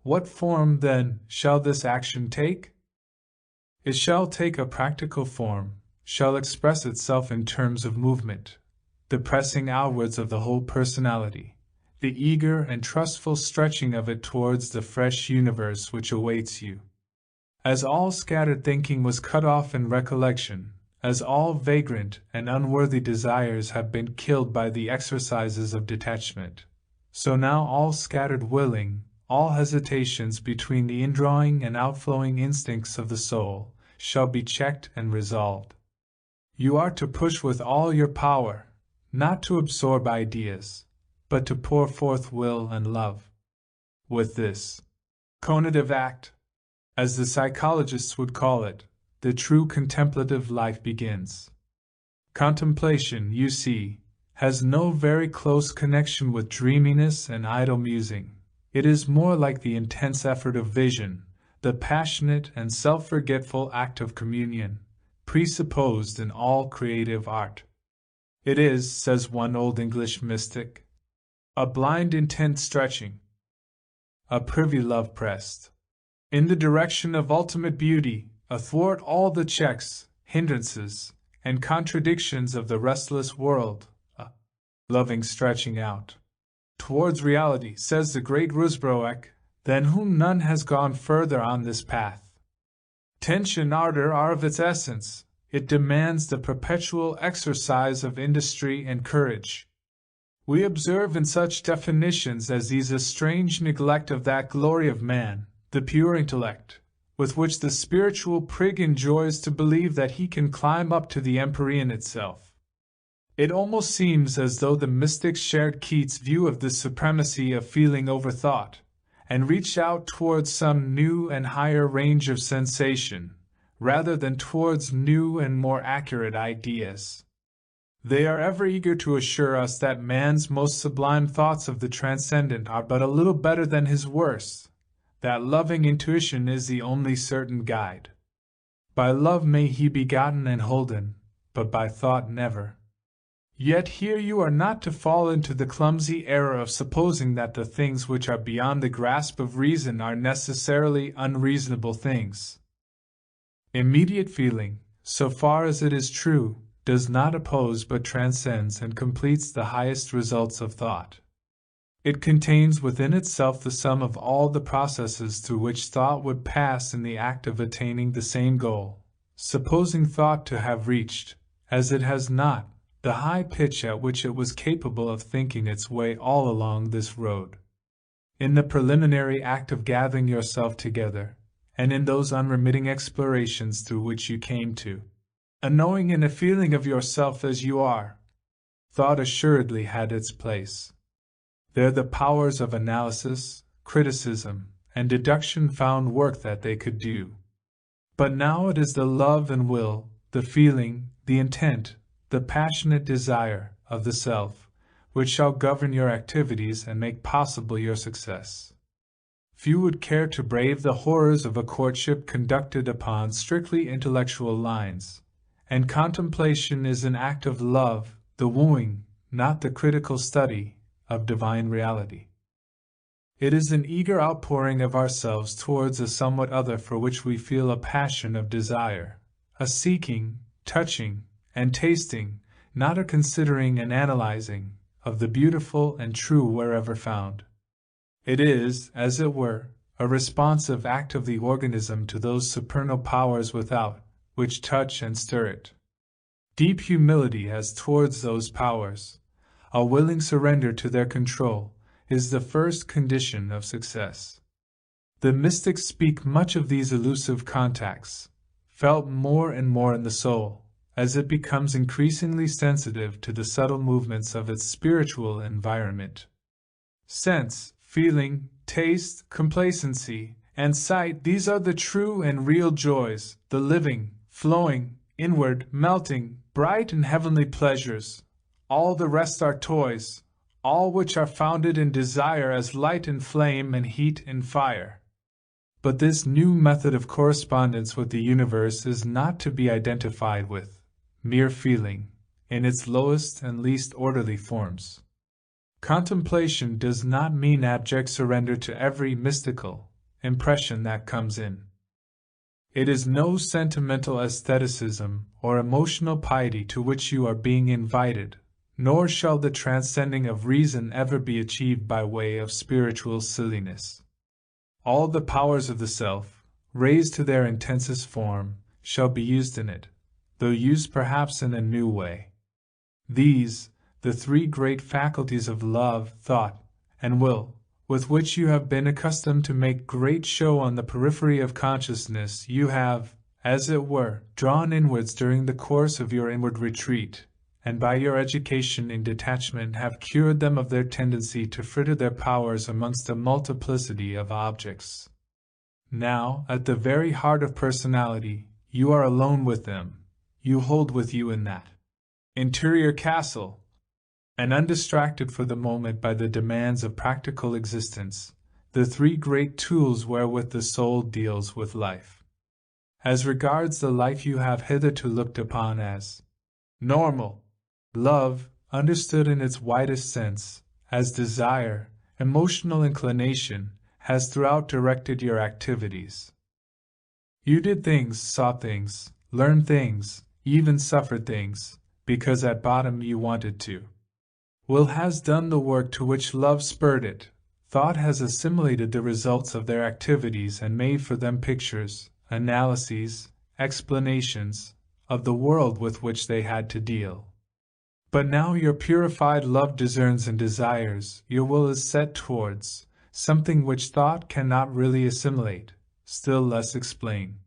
What form, then, shall this action take? It shall take a practical form, shall express itself in terms of movement, the pressing outwards of the whole personality, the eager and trustful stretching of it towards the fresh universe which awaits you. As all scattered thinking was cut off in recollection, as all vagrant and unworthy desires have been killed by the exercises of detachment, so now all scattered willing, all hesitations between the indrawing and outflowing instincts of the soul, shall be checked and resolved. You are to push with all your power, not to absorb ideas, but to pour forth will and love. With this conative act, as the psychologists would call it, the true contemplative life begins. Contemplation, you see, has no very close connection with dreaminess and idle musing. It is more like the intense effort of vision, the passionate and self-forgetful act of communion, presupposed in all creative art. It is, says one old English mystic, a blind intent stretching, a privy love pressed, in the direction of ultimate beauty, athwart all the checks, hindrances, and contradictions of the restless world, a loving stretching out towards reality, says the great Rusbroek, than whom none has gone further on this path. Tension and ardor are of its essence. It demands the perpetual exercise of industry and courage. We observe in such definitions as these a strange neglect of that glory of man, the pure intellect, with which the spiritual prig enjoys to believe that he can climb up to the empyrean itself. It almost seems as though the mystics shared Keats' view of the supremacy of feeling over thought, and reached out towards some new and higher range of sensation, rather than towards new and more accurate ideas. They are ever eager to assure us that man's most sublime thoughts of the transcendent are but a little better than his worst, that loving intuition is the only certain guide. By love may he be gotten and holden, but by thought never. Yet here you are not to fall into the clumsy error of supposing that the things which are beyond the grasp of reason are necessarily unreasonable things. Immediate feeling, so far as it is true, does not oppose but transcends and completes the highest results of thought. It contains within itself the sum of all the processes through which thought would pass in the act of attaining the same goal, supposing thought to have reached, as it has not, the high pitch at which it was capable of thinking its way all along this road. In the preliminary act of gathering yourself together, and in those unremitting explorations through which you came to a knowing and a feeling of yourself as you are, thought assuredly had its place. There the powers of analysis, criticism, and deduction found work that they could do. But now it is the love and will, the feeling, the intent, the passionate desire of the self, which shall govern your activities and make possible your success. Few would care to brave the horrors of a courtship conducted upon strictly intellectual lines, and contemplation is an act of love, the wooing, not the critical study, of divine reality. It is an eager outpouring of ourselves towards a somewhat other for which we feel a passion of desire, a seeking, touching, and tasting, not a considering and analyzing, of the beautiful and true wherever found. It is, as it were, a responsive act of the organism to those supernal powers without, which touch and stir it. Deep humility as towards those powers, a willing surrender to their control, is the first condition of success. The mystics speak much of these elusive contacts, felt more and more in the soul, as it becomes increasingly sensitive to the subtle movements of its spiritual environment. Sense, feeling, taste, complacency, and sight, these are the true and real joys, the living, flowing, inward, melting, bright and heavenly pleasures. All the rest are toys, all which are founded in desire as light and flame and heat and fire. But this new method of correspondence with the universe is not to be identified with mere feeling, in its lowest and least orderly forms. Contemplation does not mean abject surrender to every mystical impression that comes in. It is no sentimental aestheticism or emotional piety to which you are being invited, nor shall the transcending of reason ever be achieved by way of spiritual silliness. All the powers of the self, raised to their intensest form, shall be used in it, though used perhaps in a new way. These, the three great faculties of love, thought, and will, with which you have been accustomed to make great show on the periphery of consciousness, you have, as it were, drawn inwards during the course of your inward retreat, and by your education in detachment have cured them of their tendency to fritter their powers amongst a multiplicity of objects. Now, at the very heart of personality, you are alone with them, you hold with you in that interior castle, and undistracted for the moment by the demands of practical existence, the three great tools wherewith the soul deals with life. As regards the life you have hitherto looked upon as normal, love, understood in its widest sense, as desire, emotional inclination, has throughout directed your activities. You did things, saw things, learned things, even suffered things, because at bottom you wanted to. Will has done the work to which love spurred it. Thought has assimilated the results of their activities and made for them pictures, analyses, explanations, of the world with which they had to deal. But now your purified love discerns and desires, your will is set towards something which thought cannot really assimilate, still less explain.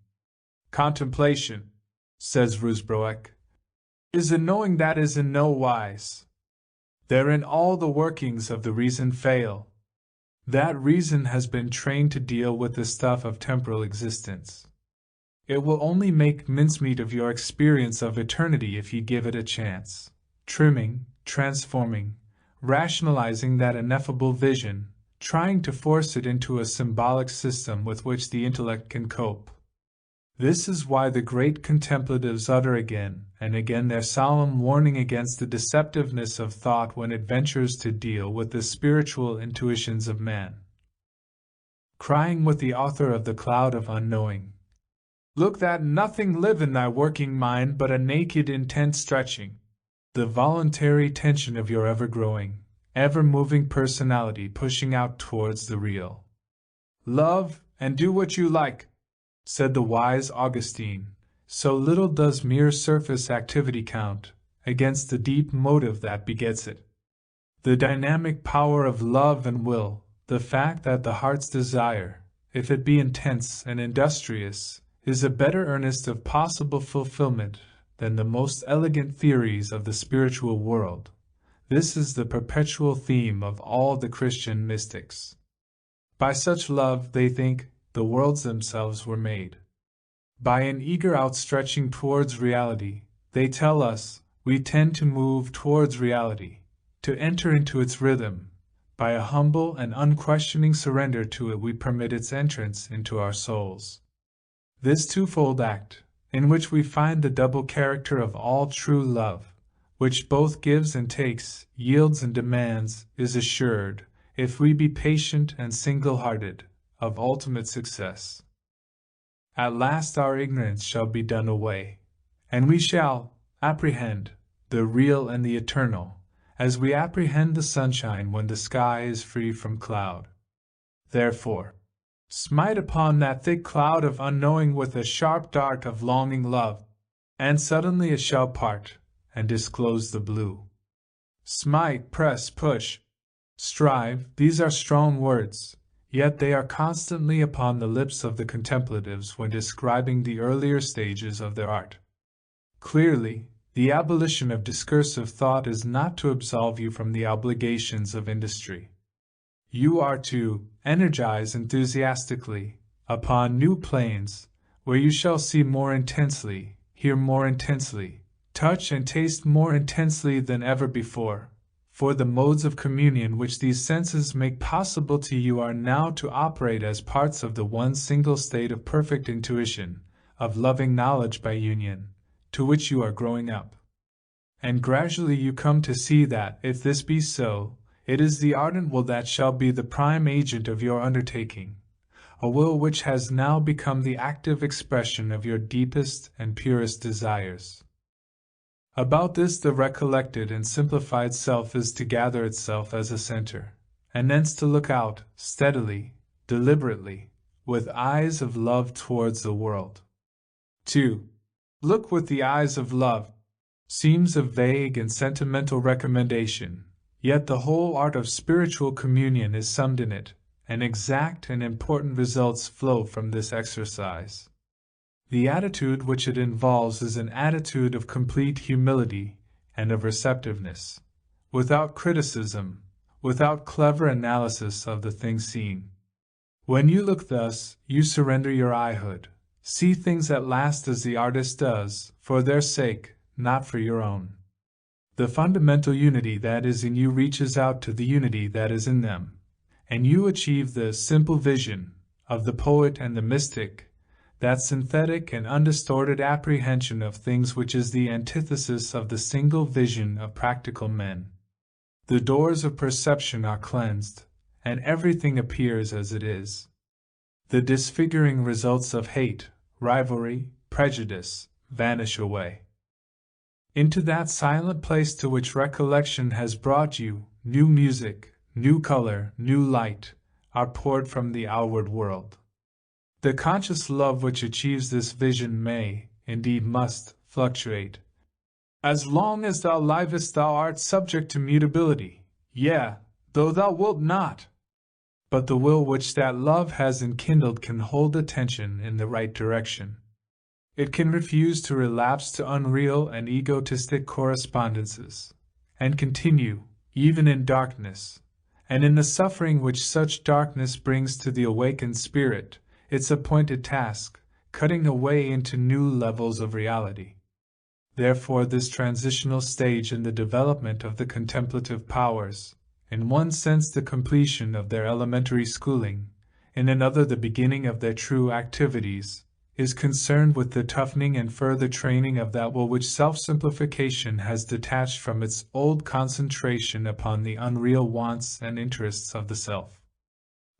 Contemplation, says Rusbroek, is a knowing that is in no wise. Therein all the workings of the reason fail. That reason has been trained to deal with the stuff of temporal existence. It will only make mincemeat of your experience of eternity if you give it a chance, trimming, transforming, rationalizing that ineffable vision, trying to force it into a symbolic system with which the intellect can cope. This is why the great contemplatives utter again and again their solemn warning against the deceptiveness of thought when it ventures to deal with the spiritual intuitions of man. Crying with the author of The Cloud of Unknowing, "Look that nothing live in thy working mind but a naked intent stretching, the voluntary tension of your ever-growing, ever-moving personality pushing out towards the real. Love, and do what you like," said the wise Augustine, "so little does mere surface activity count, against the deep motive that begets it. The dynamic power of love and will, the fact that the heart's desire, if it be intense and industrious, is a better earnest of possible fulfillment than the most elegant theories of the spiritual world. This is the perpetual theme of all the Christian mystics. By such love, they think, the worlds themselves were made. By an eager outstretching towards reality, they tell us, we tend to move towards reality, to enter into its rhythm. By a humble and unquestioning surrender to it, we permit its entrance into our souls. This twofold act, in which we find the double character of all true love, which both gives and takes, yields and demands, is assured, if we be patient and single-hearted, of ultimate success. At last our ignorance shall be done away, and we shall apprehend the real and the eternal, as we apprehend the sunshine when the sky is free from cloud. Therefore, smite upon that thick cloud of unknowing with a sharp dart of longing love, and suddenly it shall part, and disclose the blue. Smite, press, push, strive, these are strong words, yet they are constantly upon the lips of the contemplatives when describing the earlier stages of their art. Clearly, the abolition of discursive thought is not to absolve you from the obligations of industry. You are to energize enthusiastically upon new planes, where you shall see more intensely, hear more intensely, touch and taste more intensely than ever before, for the modes of communion which these senses make possible to you are now to operate as parts of the one single state of perfect intuition, of loving knowledge by union, to which you are growing up. And gradually you come to see that, if this be so, it is the ardent will that shall be the prime agent of your undertaking, a will which has now become the active expression of your deepest and purest desires. About this the recollected and simplified self is to gather itself as a center, and thence to look out, steadily, deliberately, with eyes of love towards the world. 2. Look with the eyes of love seems a vague and sentimental recommendation, yet the whole art of spiritual communion is summed in it, and exact and important results flow from this exercise. The attitude which it involves is an attitude of complete humility and of receptiveness, without criticism, without clever analysis of the thing seen. When you look thus, you surrender your eyehood, see things at last as the artist does, for their sake, not for your own. The fundamental unity that is in you reaches out to the unity that is in them, and you achieve the simple vision of the poet and the mystic, that synthetic and undistorted apprehension of things which is the antithesis of the single vision of practical men. The doors of perception are cleansed, and everything appears as it is. The disfiguring results of hate, rivalry, prejudice, vanish away. Into that silent place to which recollection has brought you, new music, new color, new light, are poured from the outward world. The conscious love which achieves this vision may, indeed must, fluctuate, As long as thou livest, thou art subject to mutability, yea, though thou wilt not. But the will which that love has enkindled can hold attention in the right direction. It can refuse to relapse to unreal and egotistic correspondences, and continue, even in darkness, and in the suffering which such darkness brings to the awakened spirit, its appointed task, cutting a way into new levels of reality. Therefore, this transitional stage in the development of the contemplative powers, in one sense the completion of their elementary schooling, in another the beginning of their true activities, is concerned with the toughening and further training of that will which self-simplification has detached from its old concentration upon the unreal wants and interests of the self.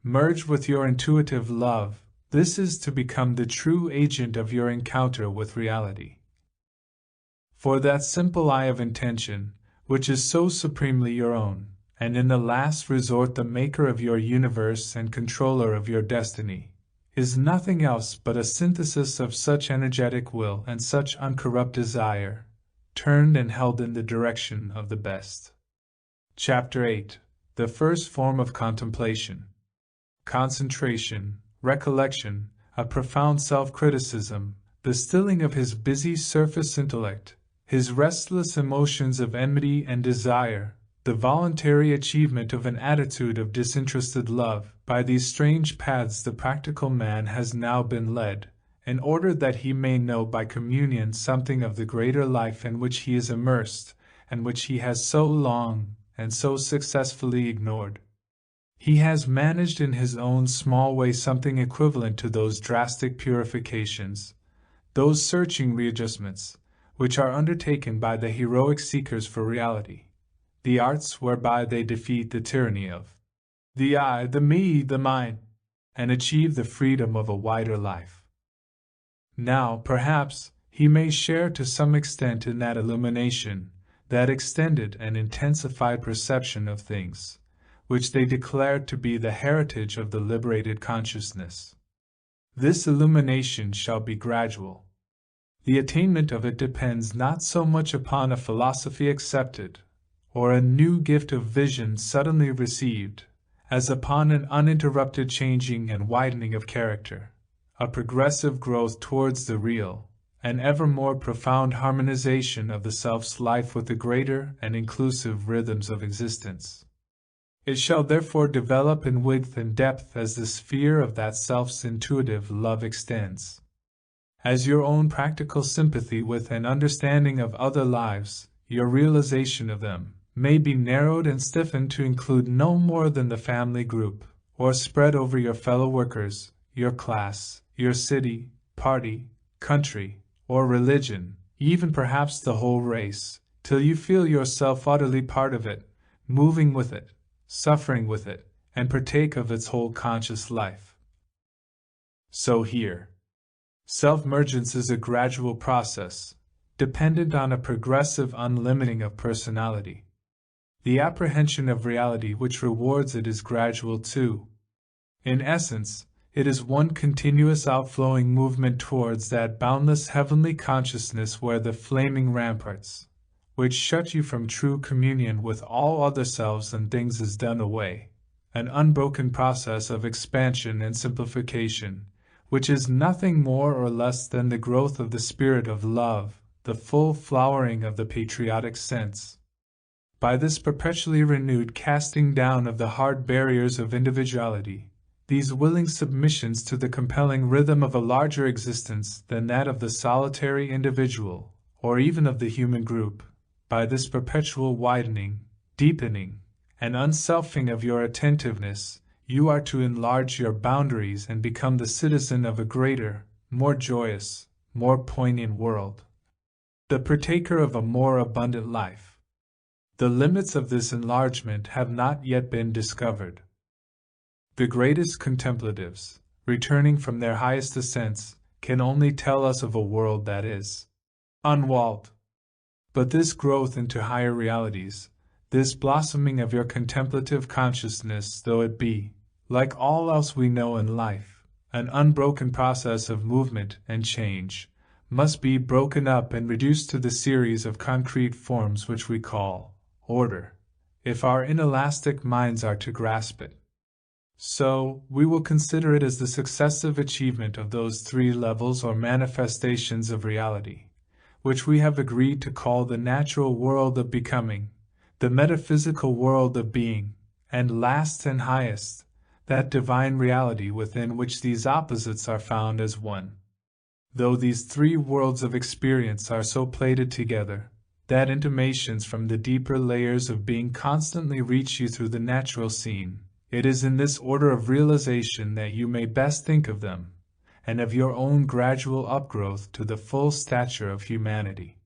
Merged with your intuitive love, this is to become the true agent of your encounter with reality. For that simple eye of intention, which is so supremely your own, and in the last resort the maker of your universe and controller of your destiny, is nothing else but a synthesis of such energetic will and such uncorrupt desire, turned and held in the direction of the best. Chapter 8. The first form of contemplation. Concentration, recollection, a profound self-criticism, the stilling of his busy surface intellect, his restless emotions of enmity and desire, the voluntary achievement of an attitude of disinterested love. By these strange paths the practical man has now been led, in order that he may know by communion something of the greater life in which he is immersed, and which he has so long and so successfully ignored. He has managed in his own small way something equivalent to those drastic purifications, those searching readjustments, which are undertaken by the heroic seekers for reality, the arts whereby they defeat the tyranny of the I, the me, the mine, and achieve the freedom of a wider life. Now, perhaps, he may share to some extent in that illumination, that extended and intensified perception of things, which they declare to be the heritage of the liberated consciousness. This illumination shall be gradual. The attainment of it depends not so much upon a philosophy accepted, or a new gift of vision suddenly received, as upon an uninterrupted changing and widening of character, a progressive growth towards the real, and ever more profound harmonization of the self's life with the greater and inclusive rhythms of existence. It shall therefore develop in width and depth as the sphere of that self's intuitive love extends. As your own practical sympathy with and understanding of other lives, your realization of them, may be narrowed and stiffened to include no more than the family group, or spread over your fellow workers, your class, your city, party, country, or religion, even perhaps the whole race, till you feel yourself utterly part of it, moving with it, suffering with it, and partake of its whole conscious life. So here, self-mergence is a gradual process, dependent on a progressive unlimiting of personality. The apprehension of reality which rewards it is gradual too. In essence, it is one continuous outflowing movement towards that boundless heavenly consciousness where the flaming ramparts, which shut you from true communion with all other selves and things, is done away, an unbroken process of expansion and simplification, which is nothing more or less than the growth of the spirit of love, the full flowering of the patriotic sense. By this perpetually renewed casting down of the hard barriers of individuality, these willing submissions to the compelling rhythm of a larger existence than that of the solitary individual, or even of the human group, by this perpetual widening, deepening, and unselfing of your attentiveness, you are to enlarge your boundaries and become the citizen of a greater, more joyous, more poignant world, the partaker of a more abundant life. The limits of this enlargement have not yet been discovered. The greatest contemplatives, returning from their highest ascents, can only tell us of a world that is unwalled. But this growth into higher realities, this blossoming of your contemplative consciousness, though it be, like all else we know in life, an unbroken process of movement and change, must be broken up and reduced to the series of concrete forms which we call order, if our inelastic minds are to grasp it. So, we will consider it as the successive achievement of those three levels or manifestations of reality, which we have agreed to call the natural world of becoming, the metaphysical world of being, and last and highest, that divine reality within which these opposites are found as one. Though these three worlds of experience are so plated together, that intimations from the deeper layers of being constantly reach you through the natural scene, it is in this order of realization that you may best think of them, and of your own gradual upgrowth to the full stature of humanity.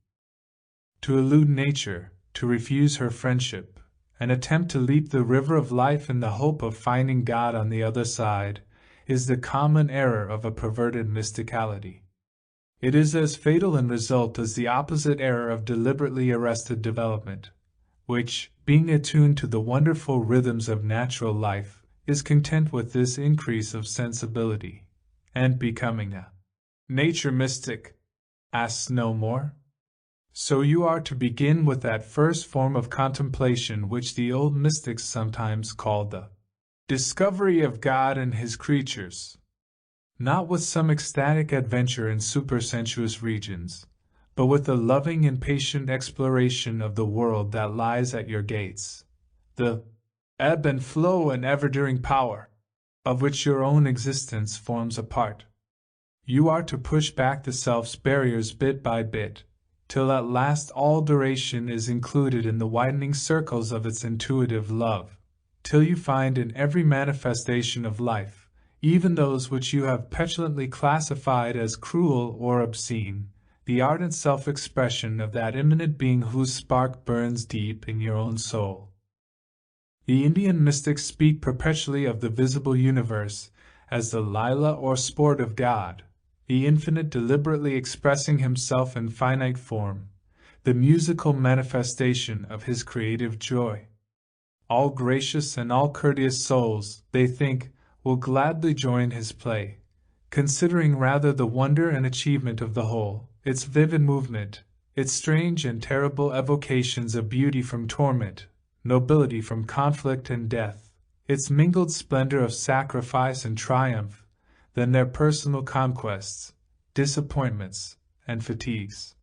To elude nature, to refuse her friendship, and attempt to leap the river of life in the hope of finding God on the other side, is the common error of a perverted mysticality. It is as fatal in result as the opposite error of deliberately arrested development, which, being attuned to the wonderful rhythms of natural life, is content with this increase of sensibility, and becoming a nature mystic, asks no more. So you are to begin with that first form of contemplation which the old mystics sometimes called the discovery of God and His creatures. Not with some ecstatic adventure in supersensuous regions, but with the loving and patient exploration of the world that lies at your gates, the ebb and flow and ever-during power, of which your own existence forms a part. You are to push back the self's barriers bit by bit, till at last all duration is included in the widening circles of its intuitive love, till you find in every manifestation of life, even those which you have petulantly classified as cruel or obscene, the ardent self-expression of that immanent being whose spark burns deep in your own soul. The Indian mystics speak perpetually of the visible universe as the lila or sport of God, the infinite deliberately expressing Himself in finite form, the musical manifestation of His creative joy. All gracious and all courteous souls, they think, will gladly join His play, considering rather the wonder and achievement of the whole, its vivid movement, its strange and terrible evocations of beauty from torment, nobility from conflict and death, its mingled splendor of sacrifice and triumph, than their personal conquests, disappointments, and fatigues.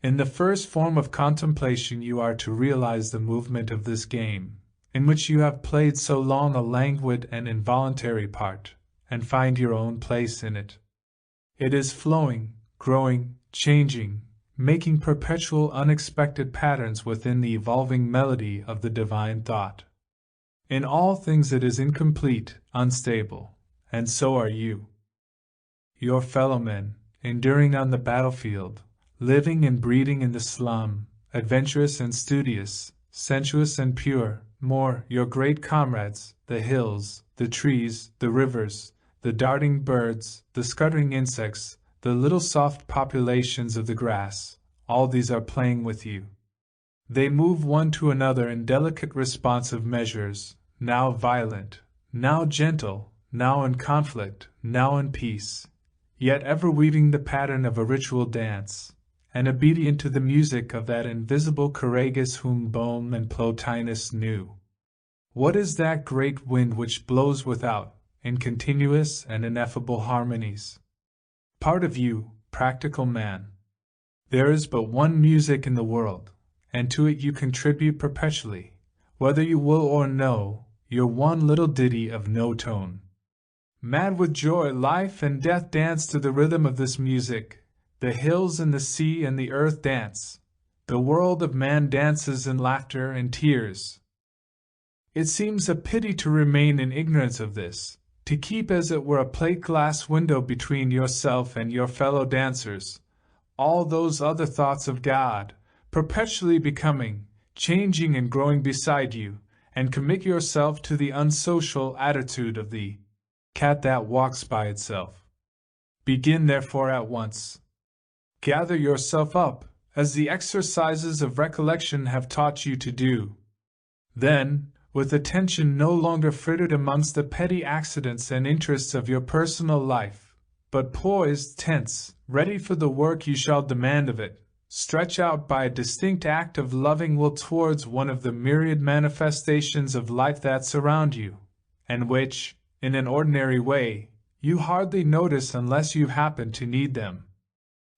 In the first form of contemplation you are to realize the movement of this game, in which you have played so long a languid and involuntary part, and find your own place in it. It is flowing, growing, changing, making perpetual unexpected patterns within the evolving melody of the divine thought. In all things it is incomplete, unstable, and so are you. Your fellow-men, enduring on the battlefield, living and breeding in the slum, adventurous and studious, sensuous and pure, more, your great comrades, the hills, the trees, the rivers, the darting birds, the scuttering insects, the little soft populations of the grass, all these are playing with you. They move one to another in delicate responsive measures, now violent, now gentle, now in conflict, now in peace, yet ever weaving the pattern of a ritual dance, and obedient to the music of that invisible Courageous whom Boehme and Plotinus knew. What is that great wind which blows without, in continuous and ineffable harmonies? Part of you, practical man. There is but one music in the world, and to it you contribute perpetually, whether you will or no, your one little ditty of no tone. Mad with joy, life and death dance to the rhythm of this music. The hills and the sea and the earth dance. The world of man dances in laughter and tears. It seems a pity to remain in ignorance of this, to keep as it were a plate-glass window between yourself and your fellow dancers, all those other thoughts of God, perpetually becoming, changing and growing beside you, and commit yourself to the unsocial attitude of the cat that walks by itself. Begin therefore at once. Gather yourself up, as the exercises of recollection have taught you to do. Then, with attention no longer frittered amongst the petty accidents and interests of your personal life, but poised, tense, ready for the work you shall demand of it, stretch out by a distinct act of loving will towards one of the myriad manifestations of life that surround you, and which, in an ordinary way, you hardly notice unless you happen to need them.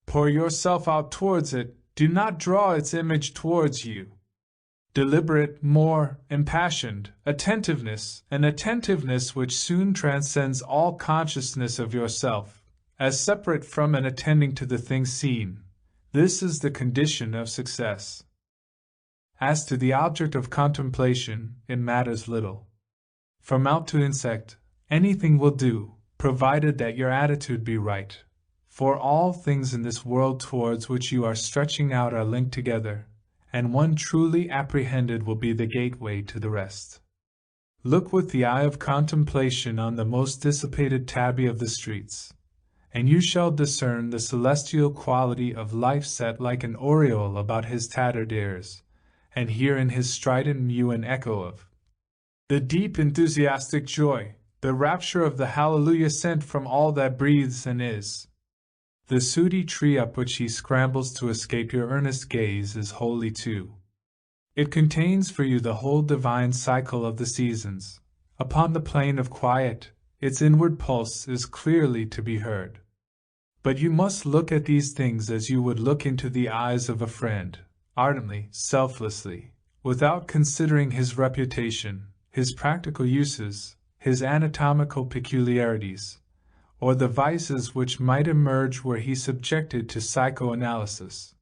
Pour yourself out towards it, do not draw its image towards you. Deliberate, more impassioned attentiveness, an attentiveness which soon transcends all consciousness of yourself, as separate from and attending to the thing seen. This is the condition of success. As to the object of contemplation, it matters little. From out to insect, anything will do, provided that your attitude be right. For all things in this world towards which you are stretching out are linked together, and one truly apprehended will be the gateway to the rest. Look with the eye of contemplation on the most dissipated tabby of the streets, and you shall discern the celestial quality of life set like an aureole about his tattered ears, and hear in his strident mew an echo of the deep enthusiastic joy, the rapture of the hallelujah sent from all that breathes and is. The sooty tree up which he scrambles to escape your earnest gaze is holy too. It contains for you the whole divine cycle of the seasons. Upon the plane of quiet, its inward pulse is clearly to be heard. But you must look at these things as you would look into the eyes of a friend, ardently, selflessly, without considering his reputation, his practical uses, his anatomical peculiarities, or the vices which might emerge were he subjected to psychoanalysis.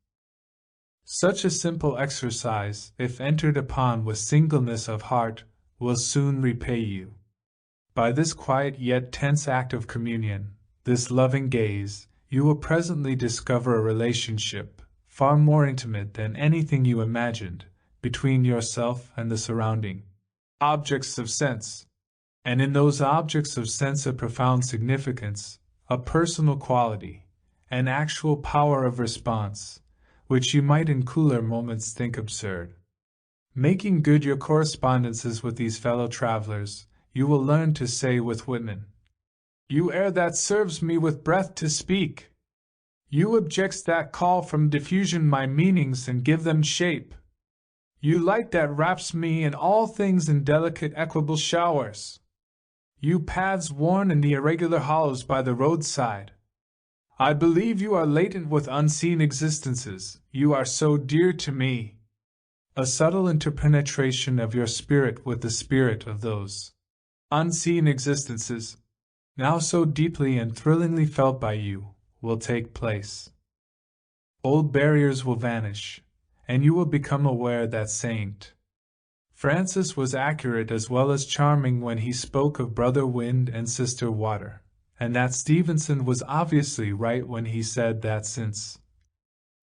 Such a simple exercise, if entered upon with singleness of heart, will soon repay you. By this quiet yet tense act of communion, this loving gaze, you will presently discover a relationship, far more intimate than anything you imagined, between yourself and the surrounding objects of sense. And in those objects of sense a profound significance, a personal quality, an actual power of response, which you might in cooler moments think absurd. Making good your correspondences with these fellow travelers, you will learn to say with Whitman, "You air that serves me with breath to speak. You objects that call from diffusion my meanings and give them shape. You light that wraps me in all things in delicate equable showers. You paths worn in the irregular hollows by the roadside. I believe you are latent with unseen existences, you are so dear to me. A subtle interpenetration of your spirit with the spirit of those unseen existences, now so deeply and thrillingly felt by you, will take place. Old barriers will vanish, and you will become aware that Saint Francis was accurate as well as charming when he spoke of Brother Wind and Sister Water, and that Stevenson was obviously right when he said that since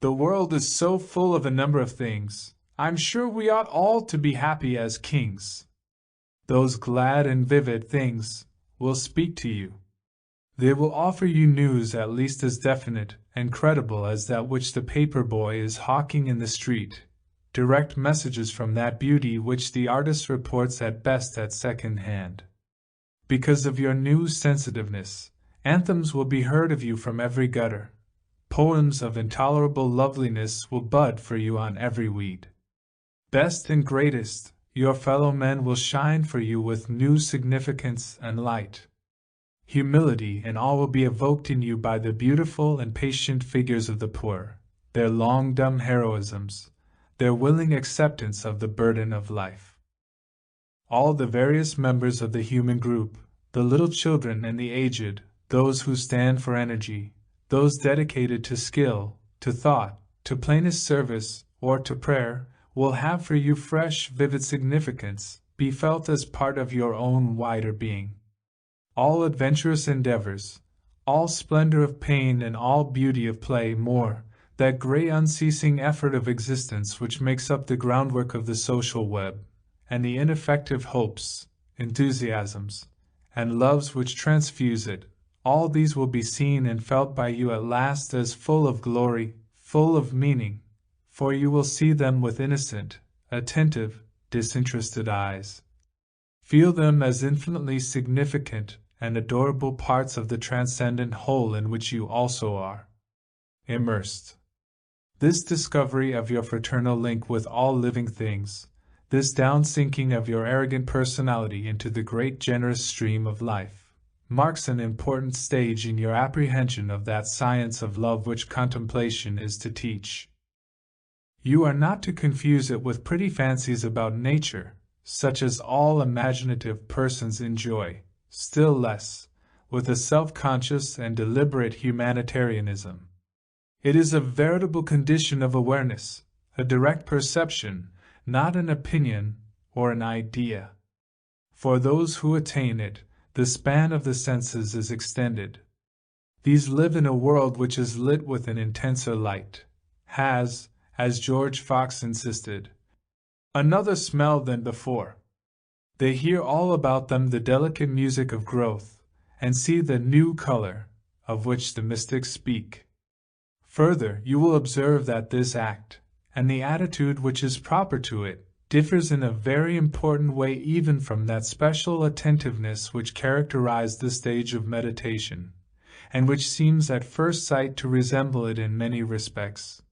the world is so full of a number of things, I'm sure we ought all to be happy as kings. Those glad and vivid things will speak to you. They will offer you news at least as definite and credible as that which the paper boy is hawking in the street. Direct messages from that beauty which the artist reports at best at second hand. Because of your new sensitiveness, anthems will be heard of you from every gutter. Poems of intolerable loveliness will bud for you on every weed. Best and greatest, your fellow men will shine for you with new significance and light. Humility and all will be evoked in you by the beautiful and patient figures of the poor, their long dumb heroisms, their willing acceptance of the burden of life. All the various members of the human group, the little children and the aged, those who stand for energy, those dedicated to skill, to thought, to plainest service, or to prayer, will have for you fresh, vivid significance, be felt as part of your own wider being. All adventurous endeavors, all splendor of pain and all beauty of play more, that gray unceasing effort of existence which makes up the groundwork of the social web, and the ineffective hopes, enthusiasms, and loves which transfuse it, all these will be seen and felt by you at last as full of glory, full of meaning, for you will see them with innocent, attentive, disinterested eyes. Feel them as infinitely significant and adorable parts of the transcendent whole in which you also are. immersed. This discovery of your fraternal link with all living things, this downsinking of your arrogant personality into the great generous stream of life, marks an important stage in your apprehension of that science of love which contemplation is to teach. You are not to confuse it with pretty fancies about nature, such as all imaginative persons enjoy, still less, with a self-conscious and deliberate humanitarianism. It is a veritable condition of awareness, a direct perception, not an opinion or an idea. For those who attain it, the span of the senses is extended. These live in a world which is lit with an intenser light, has, as George Fox insisted, another smell than before. They hear all about them the delicate music of growth, and see the new color, of which the mystics speak. Further, you will observe that this act, and the attitude which is proper to it, differs in a very important way even from that special attentiveness which characterized the stage of meditation, and which seems at first sight to resemble it in many respects.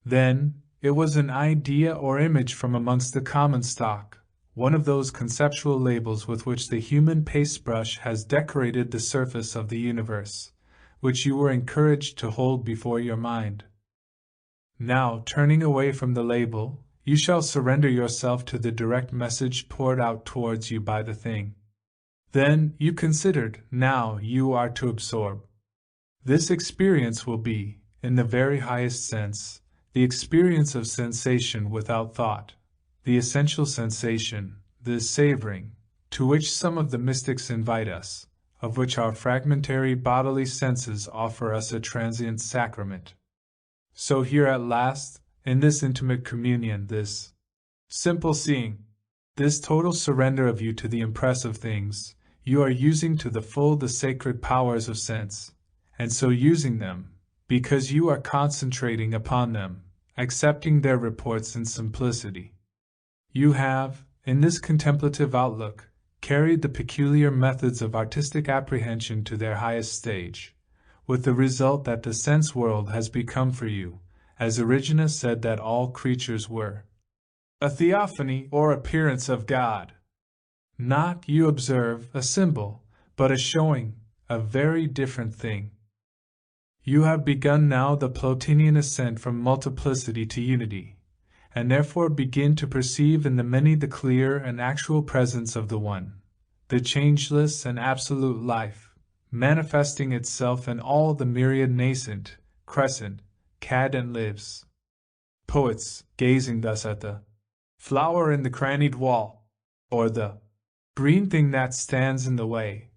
Then, it was an idea or image from amongst the common stock, one of those conceptual labels with which the human paste-brush has decorated the surface of the universe, which you were encouraged to hold before your mind. Now, turning away from the label, you shall surrender yourself to the direct message poured out towards you by the thing. Then, you considered, now you are to absorb. This experience will be, in the very highest sense, the experience of sensation without thought, the essential sensation, the savoring, to which some of the mystics invite us, of which our fragmentary bodily senses offer us a transient sacrament. So here at last, in this intimate communion, this simple seeing, this total surrender of you to the impressive things, you are using to the full the sacred powers of sense, and so using them, because you are concentrating upon them, accepting their reports in simplicity. You have, in this contemplative outlook, carried the peculiar methods of artistic apprehension to their highest stage, with the result that the sense world has become for you, as Origenus said that all creatures were, a theophany or appearance of God. Not, you observe, a symbol, but a showing, a very different thing. You have begun now the Plotinian ascent from multiplicity to unity, and therefore begin to perceive in the many the clear and actual presence of the One, the changeless and absolute life, manifesting itself in all the myriad nascent, crescent, cadent lives. Poets, gazing thus at the flower in the crannied wall, or the green thing that stands in the way,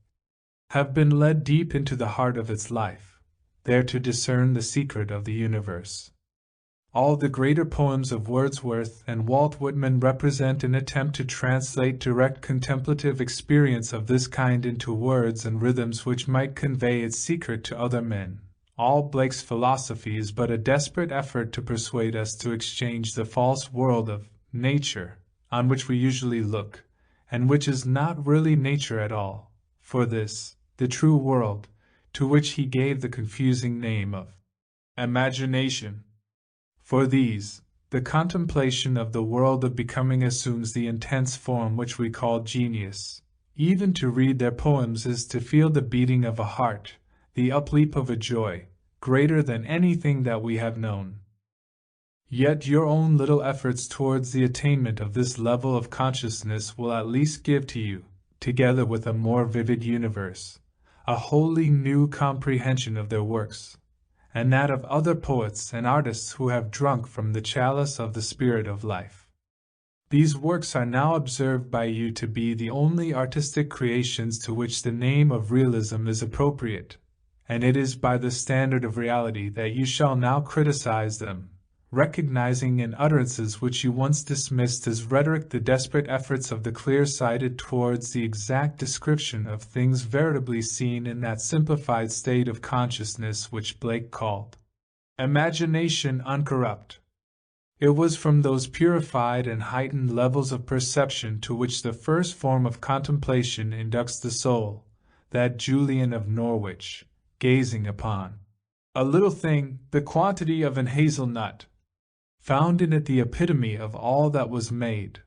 have been led deep into the heart of its life, there to discern the secret of the universe. All the greater poems of Wordsworth and Walt Whitman represent an attempt to translate direct contemplative experience of this kind into words and rhythms which might convey its secret to other men. All Blake's philosophy is but a desperate effort to persuade us to exchange the false world of nature, on which we usually look, and which is not really nature at all, for this, the true world, to which he gave the confusing name of imagination. For these, the contemplation of the world of becoming assumes the intense form which we call genius. Even to read their poems is to feel the beating of a heart, the upleap of a joy, greater than anything that we have known. Yet your own little efforts towards the attainment of this level of consciousness will at least give to you, together with a more vivid universe, a wholly new comprehension of their works, and that of other poets and artists who have drunk from the chalice of the spirit of life. These works are now observed by you to be the only artistic creations to which the name of realism is appropriate, and it is by the standard of reality that you shall now criticize them, recognizing in utterances which you once dismissed as rhetoric the desperate efforts of the clear-sighted towards the exact description of things veritably seen in that simplified state of consciousness which Blake called imagination uncorrupt. It was from those purified and heightened levels of perception to which the first form of contemplation inducts the soul, that Julian of Norwich, gazing upon A little thing, the quantity of an hazelnut. Found in it the epitome of all that was made,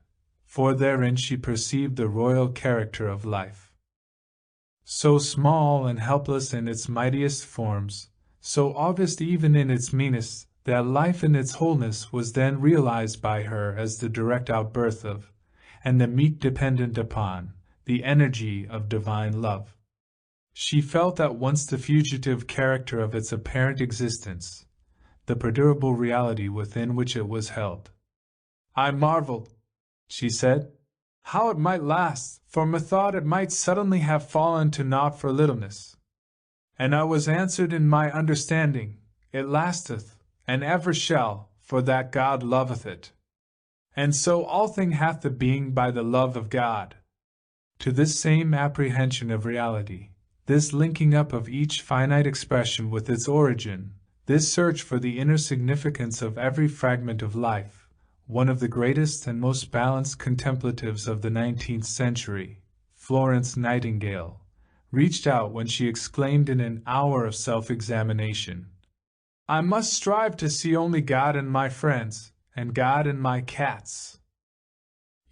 for therein she perceived the royal character of life. So small and helpless in its mightiest forms, so august even in its meanest, that life in its wholeness was then realized by her as the direct outbirth of, and the meek dependent upon, the energy of divine love. She felt at once the fugitive character of its apparent existence, the perdurable reality within which it was held. I marveled, she said, how it might last, for methought it might suddenly have fallen to naught for littleness. And I was answered in my understanding, it lasteth, and ever shall, for that God loveth it. And so all thing hath the being by the love of God. To this same apprehension of reality, this linking up of each finite expression with its origin, this search for the inner significance of every fragment of life, one of the greatest and most balanced contemplatives of the 19th century, Florence Nightingale, reached out when she exclaimed in an hour of self-examination, I must strive to see only God in my friends, and God in my cats.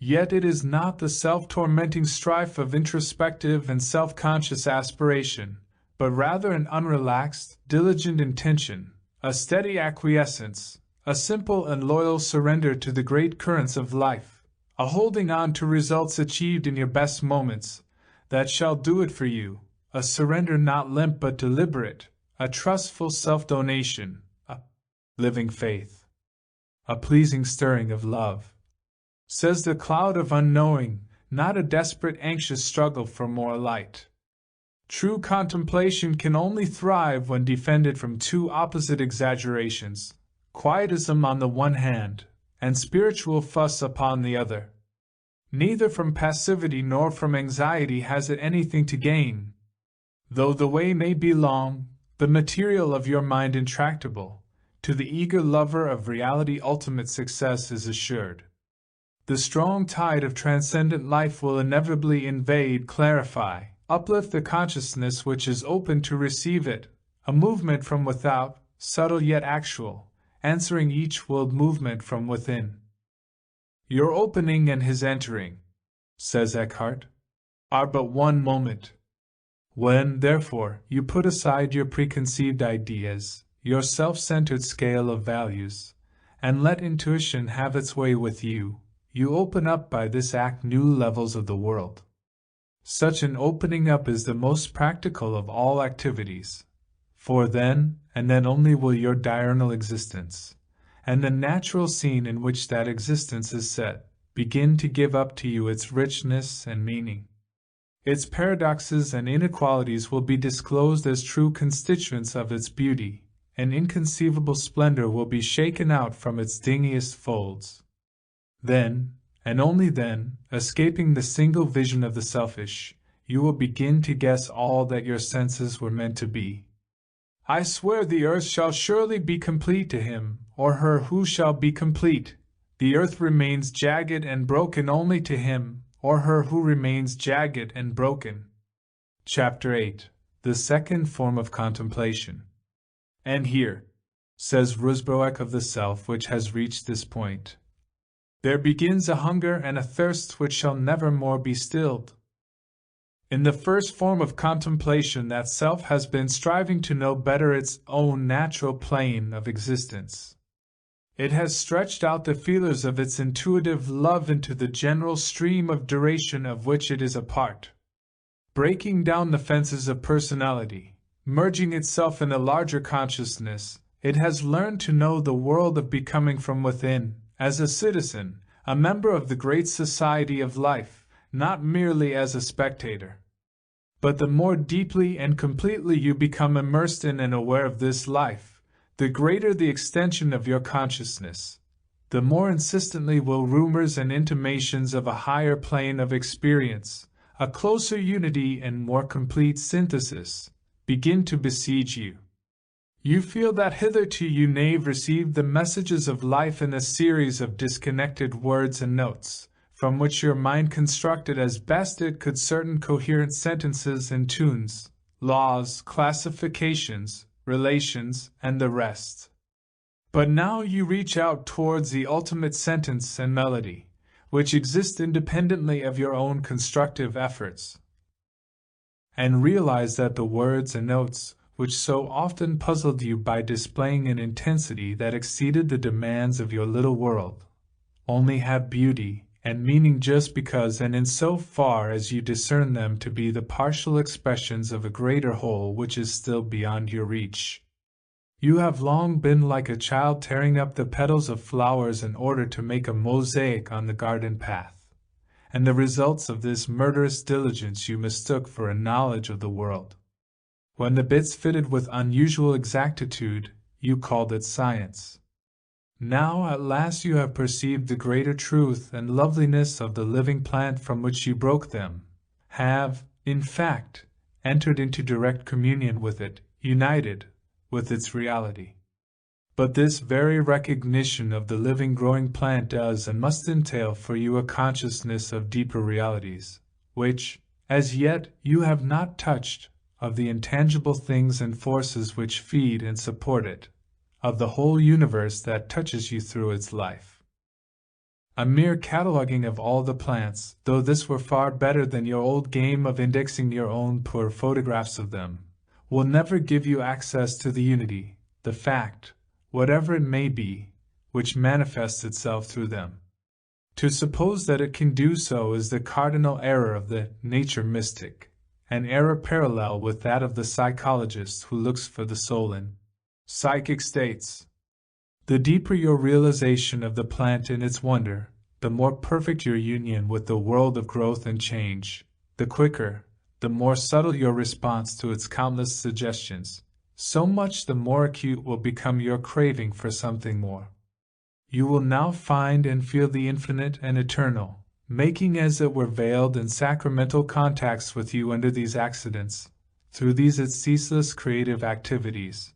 Yet it is not the self-tormenting strife of introspective and self-conscious aspiration, but rather an unrelaxed, diligent intention, a steady acquiescence, a simple and loyal surrender to the great currents of life, a holding on to results achieved in your best moments, that shall do it for you, a surrender not limp but deliberate, a trustful self-donation, a living faith, a pleasing stirring of love. Says the cloud of unknowing, not a desperate anxious struggle for more light. True contemplation can only thrive when defended from two opposite exaggerations, quietism on the one hand, and spiritual fuss upon the other. Neither from passivity nor from anxiety has it anything to gain. Though the way may be long, the material of your mind intractable, to the eager lover of reality ultimate success is assured. The strong tide of transcendent life will inevitably invade, clarify, uplift the consciousness which is open to receive it, a movement from without, subtle yet actual, answering each willed movement from within. Your opening and his entering, says Eckhart, are but one moment. When, therefore, you put aside your preconceived ideas, your self-centered scale of values, and let intuition have its way with you, you open up by this act new levels of the world. Such an opening up is the most practical of all activities, for then, and then only will your diurnal existence, and the natural scene in which that existence is set, begin to give up to you its richness and meaning. Its paradoxes and inequalities will be disclosed as true constituents of its beauty, and inconceivable splendor will be shaken out from its dingiest folds. Then, and only then, escaping the single vision of the selfish, you will begin to guess all that your senses were meant to be. I swear the earth shall surely be complete to him, or her who shall be complete. The earth remains jagged and broken only to him, or her who remains jagged and broken. Chapter 8. The second form of contemplation. And here, says Rusbroek of the self which has reached this point, there begins a hunger and a thirst which shall never more be stilled. In the first form of contemplation, that self has been striving to know better its own natural plane of existence. It has stretched out the feelers of its intuitive love into the general stream of duration of which it is a part. Breaking down the fences of personality, merging itself in a larger consciousness, it has learned to know the world of becoming from within, as a citizen, a member of the great society of life, not merely as a spectator. But the more deeply and completely you become immersed in and aware of this life, the greater the extension of your consciousness, the more insistently will rumors and intimations of a higher plane of experience, a closer unity and more complete synthesis, begin to besiege you. You feel that hitherto you have received the messages of life in a series of disconnected words and notes, from which your mind constructed as best it could certain coherent sentences and tunes, laws, classifications, relations, and the rest. But now you reach out towards the ultimate sentence and melody, which exist independently of your own constructive efforts, and realize that the words and notes, which so often puzzled you by displaying an intensity that exceeded the demands of your little world, only have beauty and meaning just because and in so far as you discern them to be the partial expressions of a greater whole which is still beyond your reach. You have long been like a child tearing up the petals of flowers in order to make a mosaic on the garden path, and the results of this murderous diligence you mistook for a knowledge of the world. When the bits fitted with unusual exactitude, you called it science. Now at last you have perceived the greater truth and loveliness of the living plant from which you broke them, have, in fact, entered into direct communion with it, united with its reality. But this very recognition of the living growing plant does and must entail for you a consciousness of deeper realities, which, as yet, you have not touched, of the intangible things and forces which feed and support it, of the whole universe that touches you through its life. A mere cataloguing of all the plants, though this were far better than your old game of indexing your own poor photographs of them, will never give you access to the unity, the fact, whatever it may be, which manifests itself through them. To suppose that it can do so is the cardinal error of the nature mystic, an error parallel with that of the psychologist who looks for the soul in psychic states. The deeper your realization of the plant and its wonder, the more perfect your union with the world of growth and change, the quicker, the more subtle your response to its countless suggestions, so much the more acute will become your craving for something more. You will now find and feel the infinite and eternal, making as it were veiled and sacramental contacts with you under these accidents, through these its ceaseless creative activities,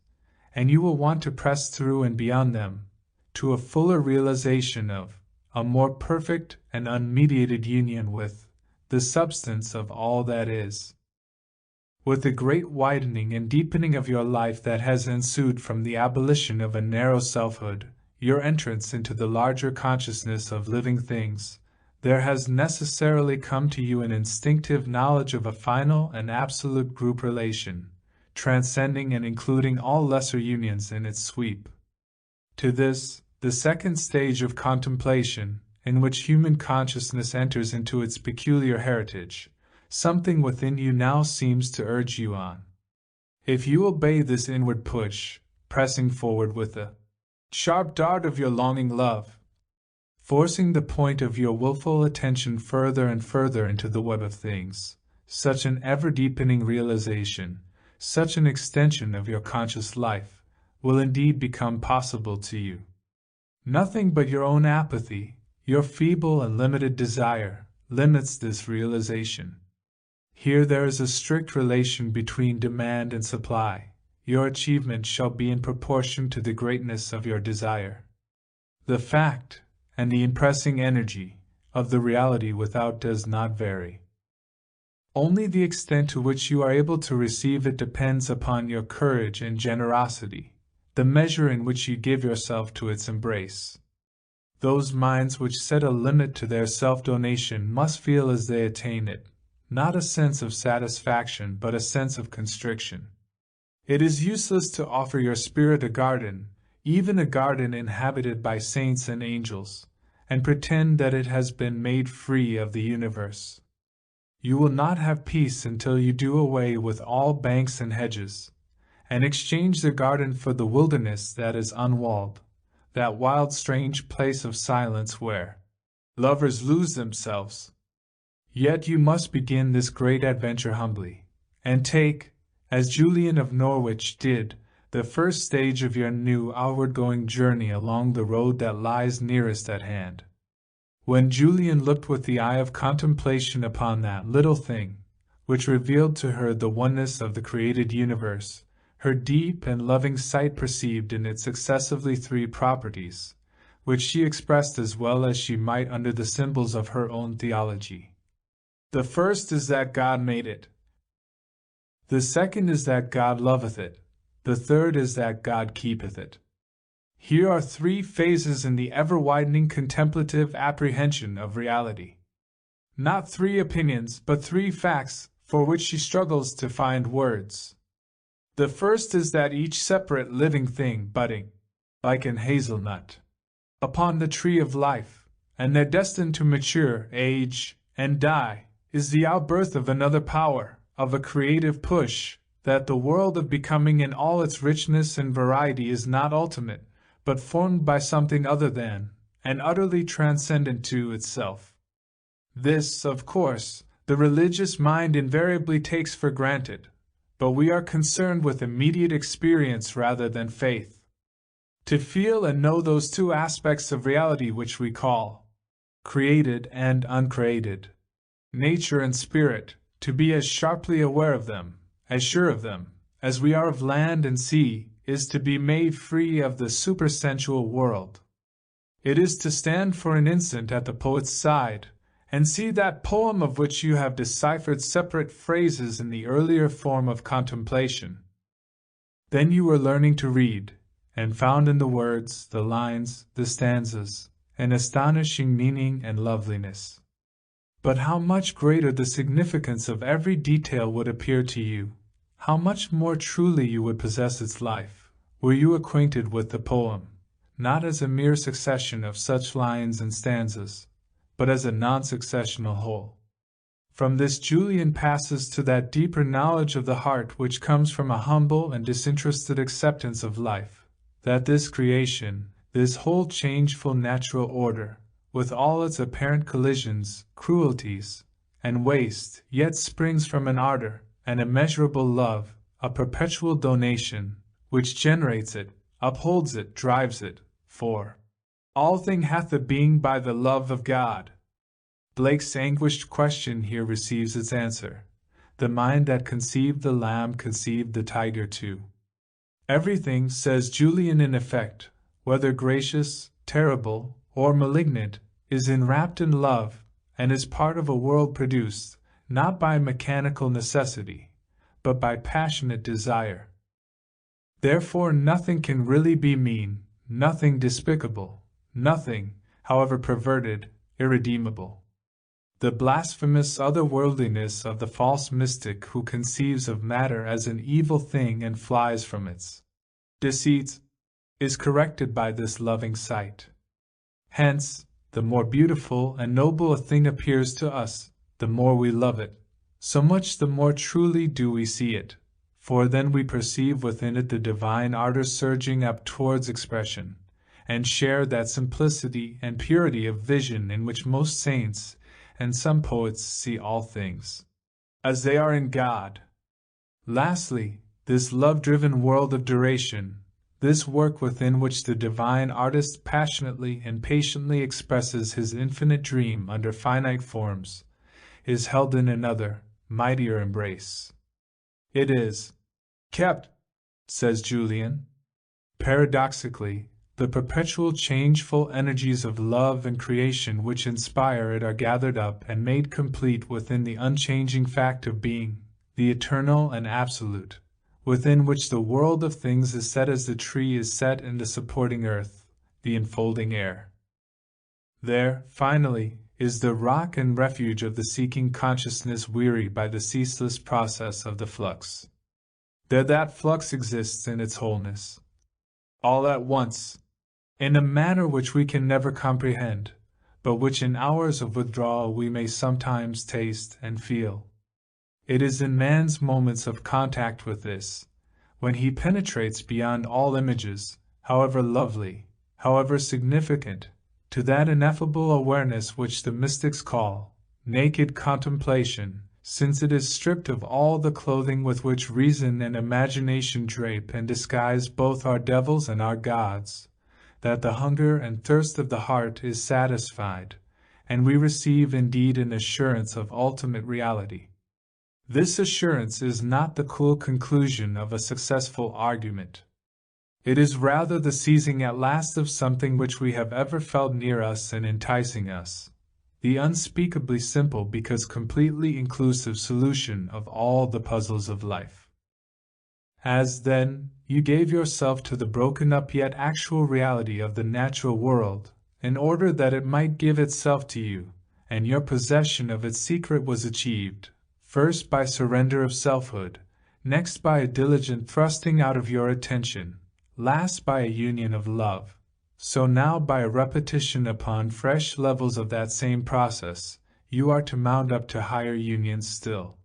and you will want to press through and beyond them, to a fuller realization of, a more perfect and unmediated union with, the substance of all that is. With the great widening and deepening of your life that has ensued from the abolition of a narrow selfhood, your entrance into the larger consciousness of living things, there has necessarily come to you an instinctive knowledge of a final and absolute group relation, transcending and including all lesser unions in its sweep. To this, the second stage of contemplation, in which human consciousness enters into its peculiar heritage, something within you now seems to urge you on. If you obey this inward push, pressing forward with the sharp dart of your longing love, forcing the point of your willful attention further and further into the web of things, such an ever-deepening realization, such an extension of your conscious life, will indeed become possible to you. Nothing but your own apathy, your feeble and limited desire, limits this realization. Here there is a strict relation between demand and supply. Your achievement shall be in proportion to the greatness of your desire. The fact, and the impressing energy, of the reality without does not vary. Only the extent to which you are able to receive it depends upon your courage and generosity, the measure in which you give yourself to its embrace. Those minds which set a limit to their self-donation must feel as they attain it, not a sense of satisfaction but a sense of constriction. It is useless to offer your spirit a garden, even a garden inhabited by saints and angels, and pretend that it has been made free of the universe. You will not have peace until you do away with all banks and hedges, and exchange the garden for the wilderness that is unwalled, that wild strange place of silence where lovers lose themselves. Yet you must begin this great adventure humbly, and take, as Julian of Norwich did, the first stage of your new outward-going journey along the road that lies nearest at hand. When Julian looked with the eye of contemplation upon that little thing, which revealed to her the oneness of the created universe, her deep and loving sight perceived in its successively three properties, which she expressed as well as she might under the symbols of her own theology. The first is that God made it. The second is that God loveth it. The third is that God keepeth it. Here are three phases in the ever-widening contemplative apprehension of reality. Not three opinions, but three facts, for which she struggles to find words. The first is that each separate living thing budding, like an hazelnut, upon the tree of life, and they're destined to mature, age, and die, is the outbirth of another power, of a creative push, that the world of becoming in all its richness and variety is not ultimate, but formed by something other than, and utterly transcendent to itself. This, of course, the religious mind invariably takes for granted, but we are concerned with immediate experience rather than faith. To feel and know those two aspects of reality which we call created and uncreated, nature and spirit, to be as sharply aware of them, as sure of them, as we are of land and sea, is to be made free of the supersensual world. It is to stand for an instant at the poet's side, and see that poem of which you have deciphered separate phrases in the earlier form of contemplation. Then you were learning to read, and found in the words, the lines, the stanzas, an astonishing meaning and loveliness. But how much greater the significance of every detail would appear to you, how much more truly you would possess its life, were you acquainted with the poem, not as a mere succession of such lines and stanzas, but as a non-successional whole. From this Julian passes to that deeper knowledge of the heart which comes from a humble and disinterested acceptance of life, that this creation, this whole changeful natural order, with all its apparent collisions, cruelties, and waste, yet springs from an ardor, an immeasurable love, a perpetual donation, which generates it, upholds it, drives it, for all thing hath a being by the love of God. Blake's anguished question here receives its answer. The mind that conceived the lamb conceived the tiger too. Everything, says Julian in effect, whether gracious, terrible, or malignant, is enwrapped in love, and is part of a world produced, not by mechanical necessity, but by passionate desire. Therefore nothing can really be mean, nothing despicable, nothing, however perverted, irredeemable. The blasphemous otherworldliness of the false mystic who conceives of matter as an evil thing and flies from its deceits is corrected by this loving sight. Hence, the more beautiful and noble a thing appears to us, the more we love it, so much the more truly do we see it, for then we perceive within it the divine ardor surging up towards expression, and share that simplicity and purity of vision in which most saints and some poets see all things as they are in God. Lastly, this love-driven world of duration, this work within which the divine artist passionately and patiently expresses his infinite dream under finite forms, is held in another, mightier embrace. It is kept, says Julian. Paradoxically, the perpetual changeful energies of love and creation which inspire it are gathered up and made complete within the unchanging fact of being, the eternal and absolute, within which the world of things is set as the tree is set in the supporting earth, the enfolding air. There, finally, is the rock and refuge of the seeking consciousness weary by the ceaseless process of the flux. There that flux exists in its wholeness, all at once, in a manner which we can never comprehend, but which in hours of withdrawal we may sometimes taste and feel. It is in man's moments of contact with this, when he penetrates beyond all images, however lovely, however significant, to that ineffable awareness which the mystics call naked contemplation, since it is stripped of all the clothing with which reason and imagination drape and disguise both our devils and our gods, that the hunger and thirst of the heart is satisfied, and we receive indeed an assurance of ultimate reality. This assurance is not the cool conclusion of a successful argument. It is rather the seizing at last of something which we have ever felt near us and enticing us, the unspeakably simple because completely inclusive solution of all the puzzles of life. As, then, you gave yourself to the broken up yet actual reality of the natural world, in order that it might give itself to you, and your possession of its secret was achieved, first by surrender of selfhood, next by a diligent thrusting out of your attention, last by a union of love. So now by a repetition upon fresh levels of that same process, you are to mount up to higher unions still.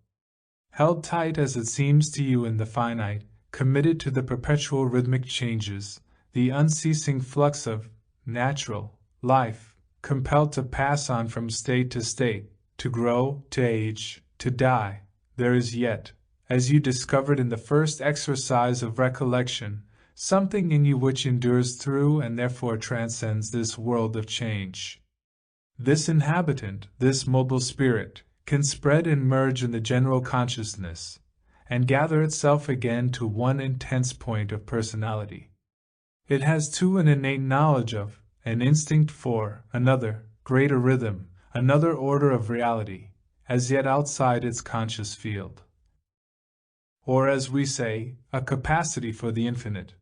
Held tight as it seems to you in the finite, committed to the perpetual rhythmic changes, the unceasing flux of natural life, compelled to pass on from state to state, to grow, to age, to die, there is yet, as you discovered in the first exercise of recollection, something in you which endures through and therefore transcends this world of change. This inhabitant, this mobile spirit, can spread and merge in the general consciousness, and gather itself again to one intense point of personality. It has too an innate knowledge of, an instinct for, another, greater rhythm, another order of reality, as yet outside its conscious field. Or, as we say, a capacity for the infinite.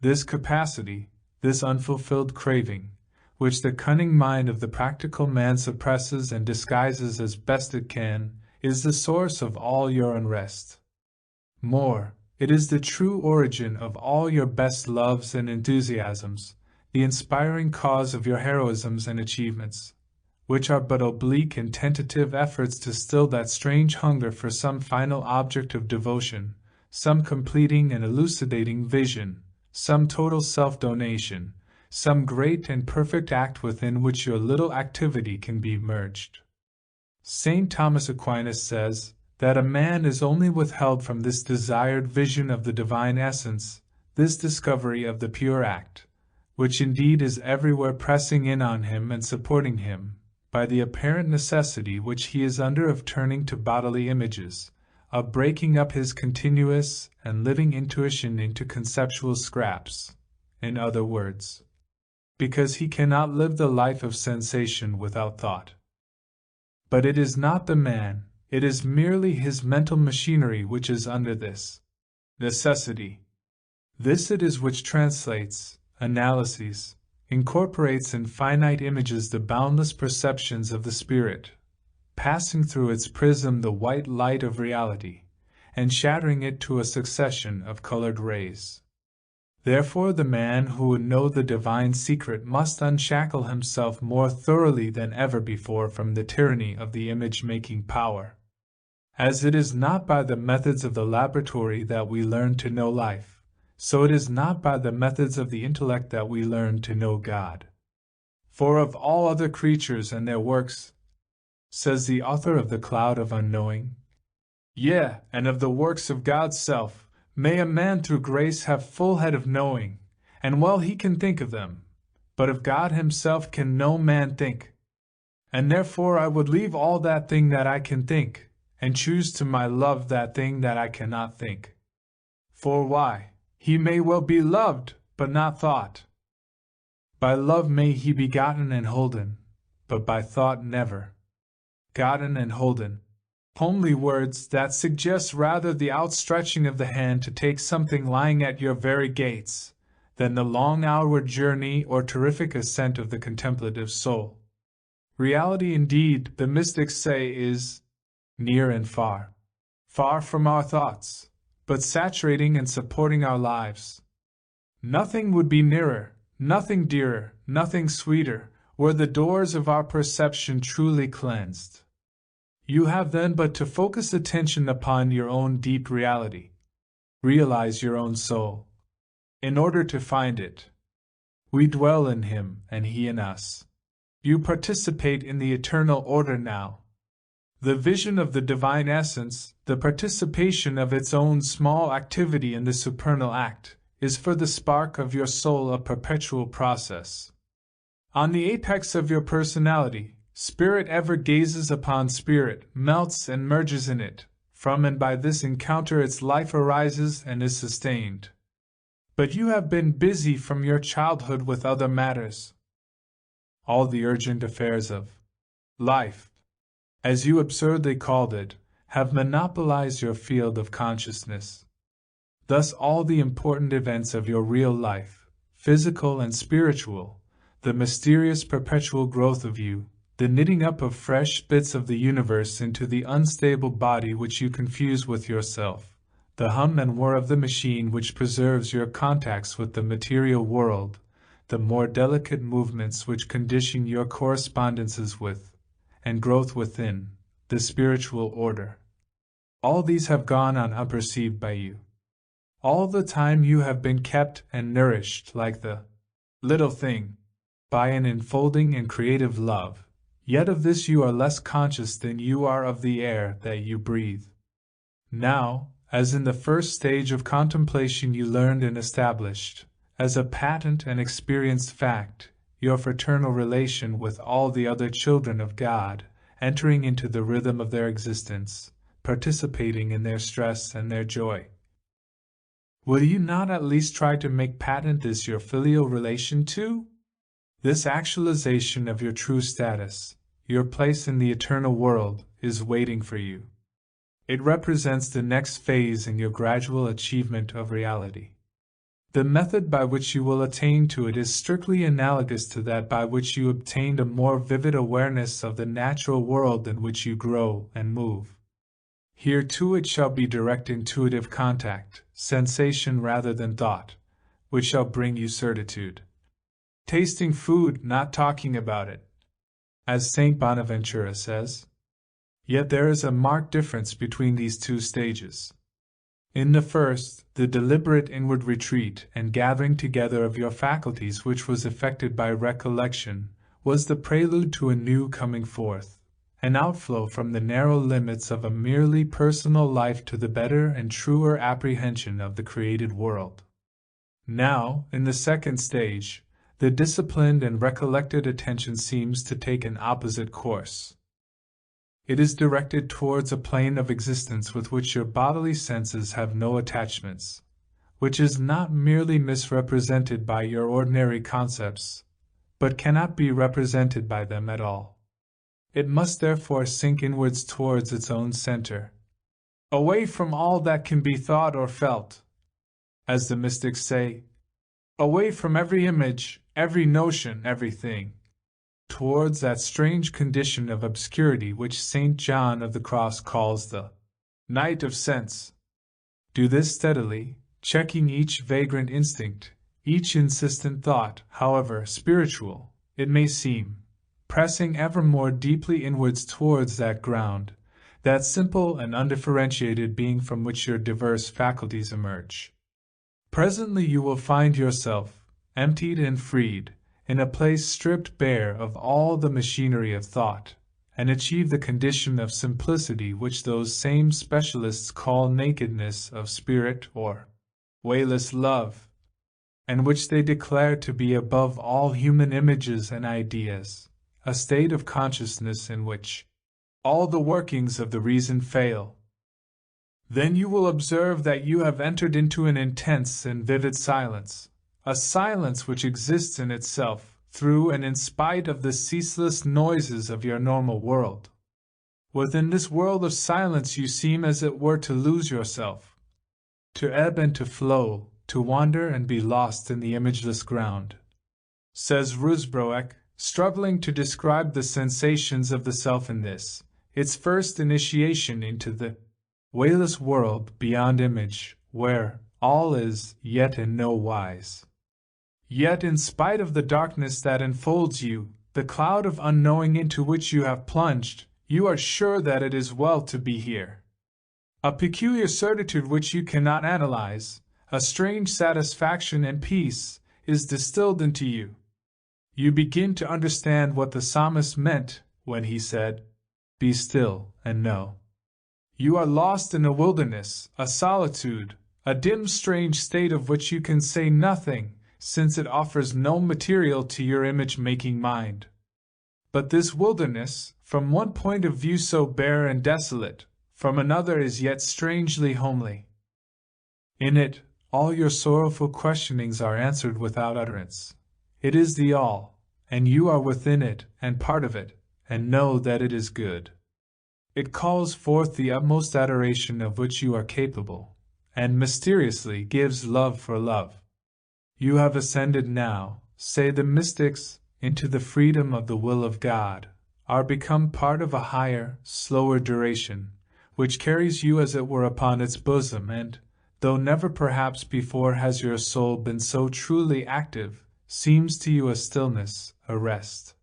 This capacity, this unfulfilled craving, which the cunning mind of the practical man suppresses and disguises as best it can, is the source of all your unrest. More, it is the true origin of all your best loves and enthusiasms, the inspiring cause of your heroisms and achievements, which are but oblique and tentative efforts to still that strange hunger for some final object of devotion, some completing and elucidating vision, some total self-donation, some great and perfect act within which your little activity can be merged. St. Thomas Aquinas says that a man is only withheld from this desired vision of the divine essence, this discovery of the pure act, which indeed is everywhere pressing in on him and supporting him, by the apparent necessity which he is under of turning to bodily images, of breaking up his continuous and living intuition into conceptual scraps, in other words, because he cannot live the life of sensation without thought. But it is not the man, it is merely his mental machinery which is under this necessity. This it is which translates, analyses, incorporates in finite images the boundless perceptions of the spirit, passing through its prism the white light of reality, and shattering it to a succession of colored rays. Therefore the man who would know the divine secret must unshackle himself more thoroughly than ever before from the tyranny of the image-making power. As it is not by the methods of the laboratory that we learn to know life, so it is not by the methods of the intellect that we learn to know God. For of all other creatures and their works, says the author of The Cloud of Unknowing, yea, and of the works of God's self, may a man through grace have full head of knowing, and well he can think of them, but of God himself can no man think. And therefore I would leave all that thing that I can think, and choose to my love that thing that I cannot think. For why? He may well be loved, but not thought. By love may he be gotten and holden, but by thought never. Gotten and holden. Homely words that suggest rather the outstretching of the hand to take something lying at your very gates, than the long outward journey or terrific ascent of the contemplative soul. Reality indeed, the mystics say, is near and far, far from our thoughts, but saturating and supporting our lives. Nothing would be nearer, nothing dearer, nothing sweeter, were the doors of our perception truly cleansed. You have then but to focus attention upon your own deep reality. Realize your own soul. In order to find it, we dwell in him and he in us. You participate in the eternal order now. The vision of the divine essence, the participation of its own small activity in the supernal act, is for the spark of your soul a perpetual process. On the apex of your personality, spirit ever gazes upon spirit, melts and merges in it. From and by this encounter its life arises and is sustained. But you have been busy from your childhood with other matters. All the urgent affairs of life, as you absurdly called it, have monopolized your field of consciousness. Thus all the important events of your real life, physical and spiritual, the mysterious perpetual growth of you, the knitting up of fresh bits of the universe into the unstable body which you confuse with yourself, the hum and whir of the machine which preserves your contacts with the material world, the more delicate movements which condition your correspondences with, and growth within, the spiritual order. All these have gone on unperceived by you. All the time you have been kept and nourished like the little thing, by an enfolding and creative love, yet of this you are less conscious than you are of the air that you breathe. Now, as in the first stage of contemplation you learned and established, as a patent and experienced fact, your fraternal relation with all the other children of God, entering into the rhythm of their existence, participating in their stress and their joy. Will you not at least try to make patent this your filial relation too? This actualization of your true status, your place in the eternal world, is waiting for you. It represents the next phase in your gradual achievement of reality. The method by which you will attain to it is strictly analogous to that by which you obtained a more vivid awareness of the natural world in which you grow and move. Here too it shall be direct intuitive contact, sensation rather than thought, which shall bring you certitude. Tasting food, not talking about it, as Saint Bonaventura says. Yet there is a marked difference between these two stages. In the first, the deliberate inward retreat and gathering together of your faculties which was effected by recollection, was the prelude to a new coming forth, an outflow from the narrow limits of a merely personal life to the better and truer apprehension of the created world. Now, in the second stage, the disciplined and recollected attention seems to take an opposite course. It is directed towards a plane of existence with which your bodily senses have no attachments, which is not merely misrepresented by your ordinary concepts, but cannot be represented by them at all. It must therefore sink inwards towards its own center, away from all that can be thought or felt, as the mystics say, away from every image, every notion, everything, towards that strange condition of obscurity which St. John of the Cross calls the night of sense. Do this steadily, checking each vagrant instinct, each insistent thought, however spiritual it may seem, pressing ever more deeply inwards towards that ground, that simple and undifferentiated being from which your diverse faculties emerge. Presently you will find yourself, emptied and freed, in a place stripped bare of all the machinery of thought, and achieve the condition of simplicity which those same specialists call nakedness of spirit or wayless love, and which they declare to be above all human images and ideas, a state of consciousness in which all the workings of the reason fail. Then you will observe that you have entered into an intense and vivid silence, a silence which exists in itself, through and in spite of the ceaseless noises of your normal world. Within this world of silence you seem as it were to lose yourself, to ebb and to flow, to wander and be lost in the imageless ground. Says Rusbroek, struggling to describe the sensations of the self in this, its first initiation into the wayless world beyond image, where all is yet in no wise. Yet in spite of the darkness that enfolds you, the cloud of unknowing into which you have plunged, you are sure that it is well to be here. A peculiar certitude which you cannot analyze, a strange satisfaction and peace, is distilled into you. You begin to understand what the psalmist meant when he said, "Be still and know." You are lost in a wilderness, a solitude, a dim strange state of which you can say nothing, since it offers no material to your image-making mind. But this wilderness, from one point of view so bare and desolate, from another is yet strangely homely. In it, all your sorrowful questionings are answered without utterance. It is the all, and you are within it and part of it, and know that it is good. It calls forth the utmost adoration of which you are capable, and mysteriously gives love for love. You have ascended now, say the mystics, into the freedom of the will of God, are become part of a higher, slower duration, which carries you as it were upon its bosom, and, though never perhaps before has your soul been so truly active, seems to you a stillness, a rest.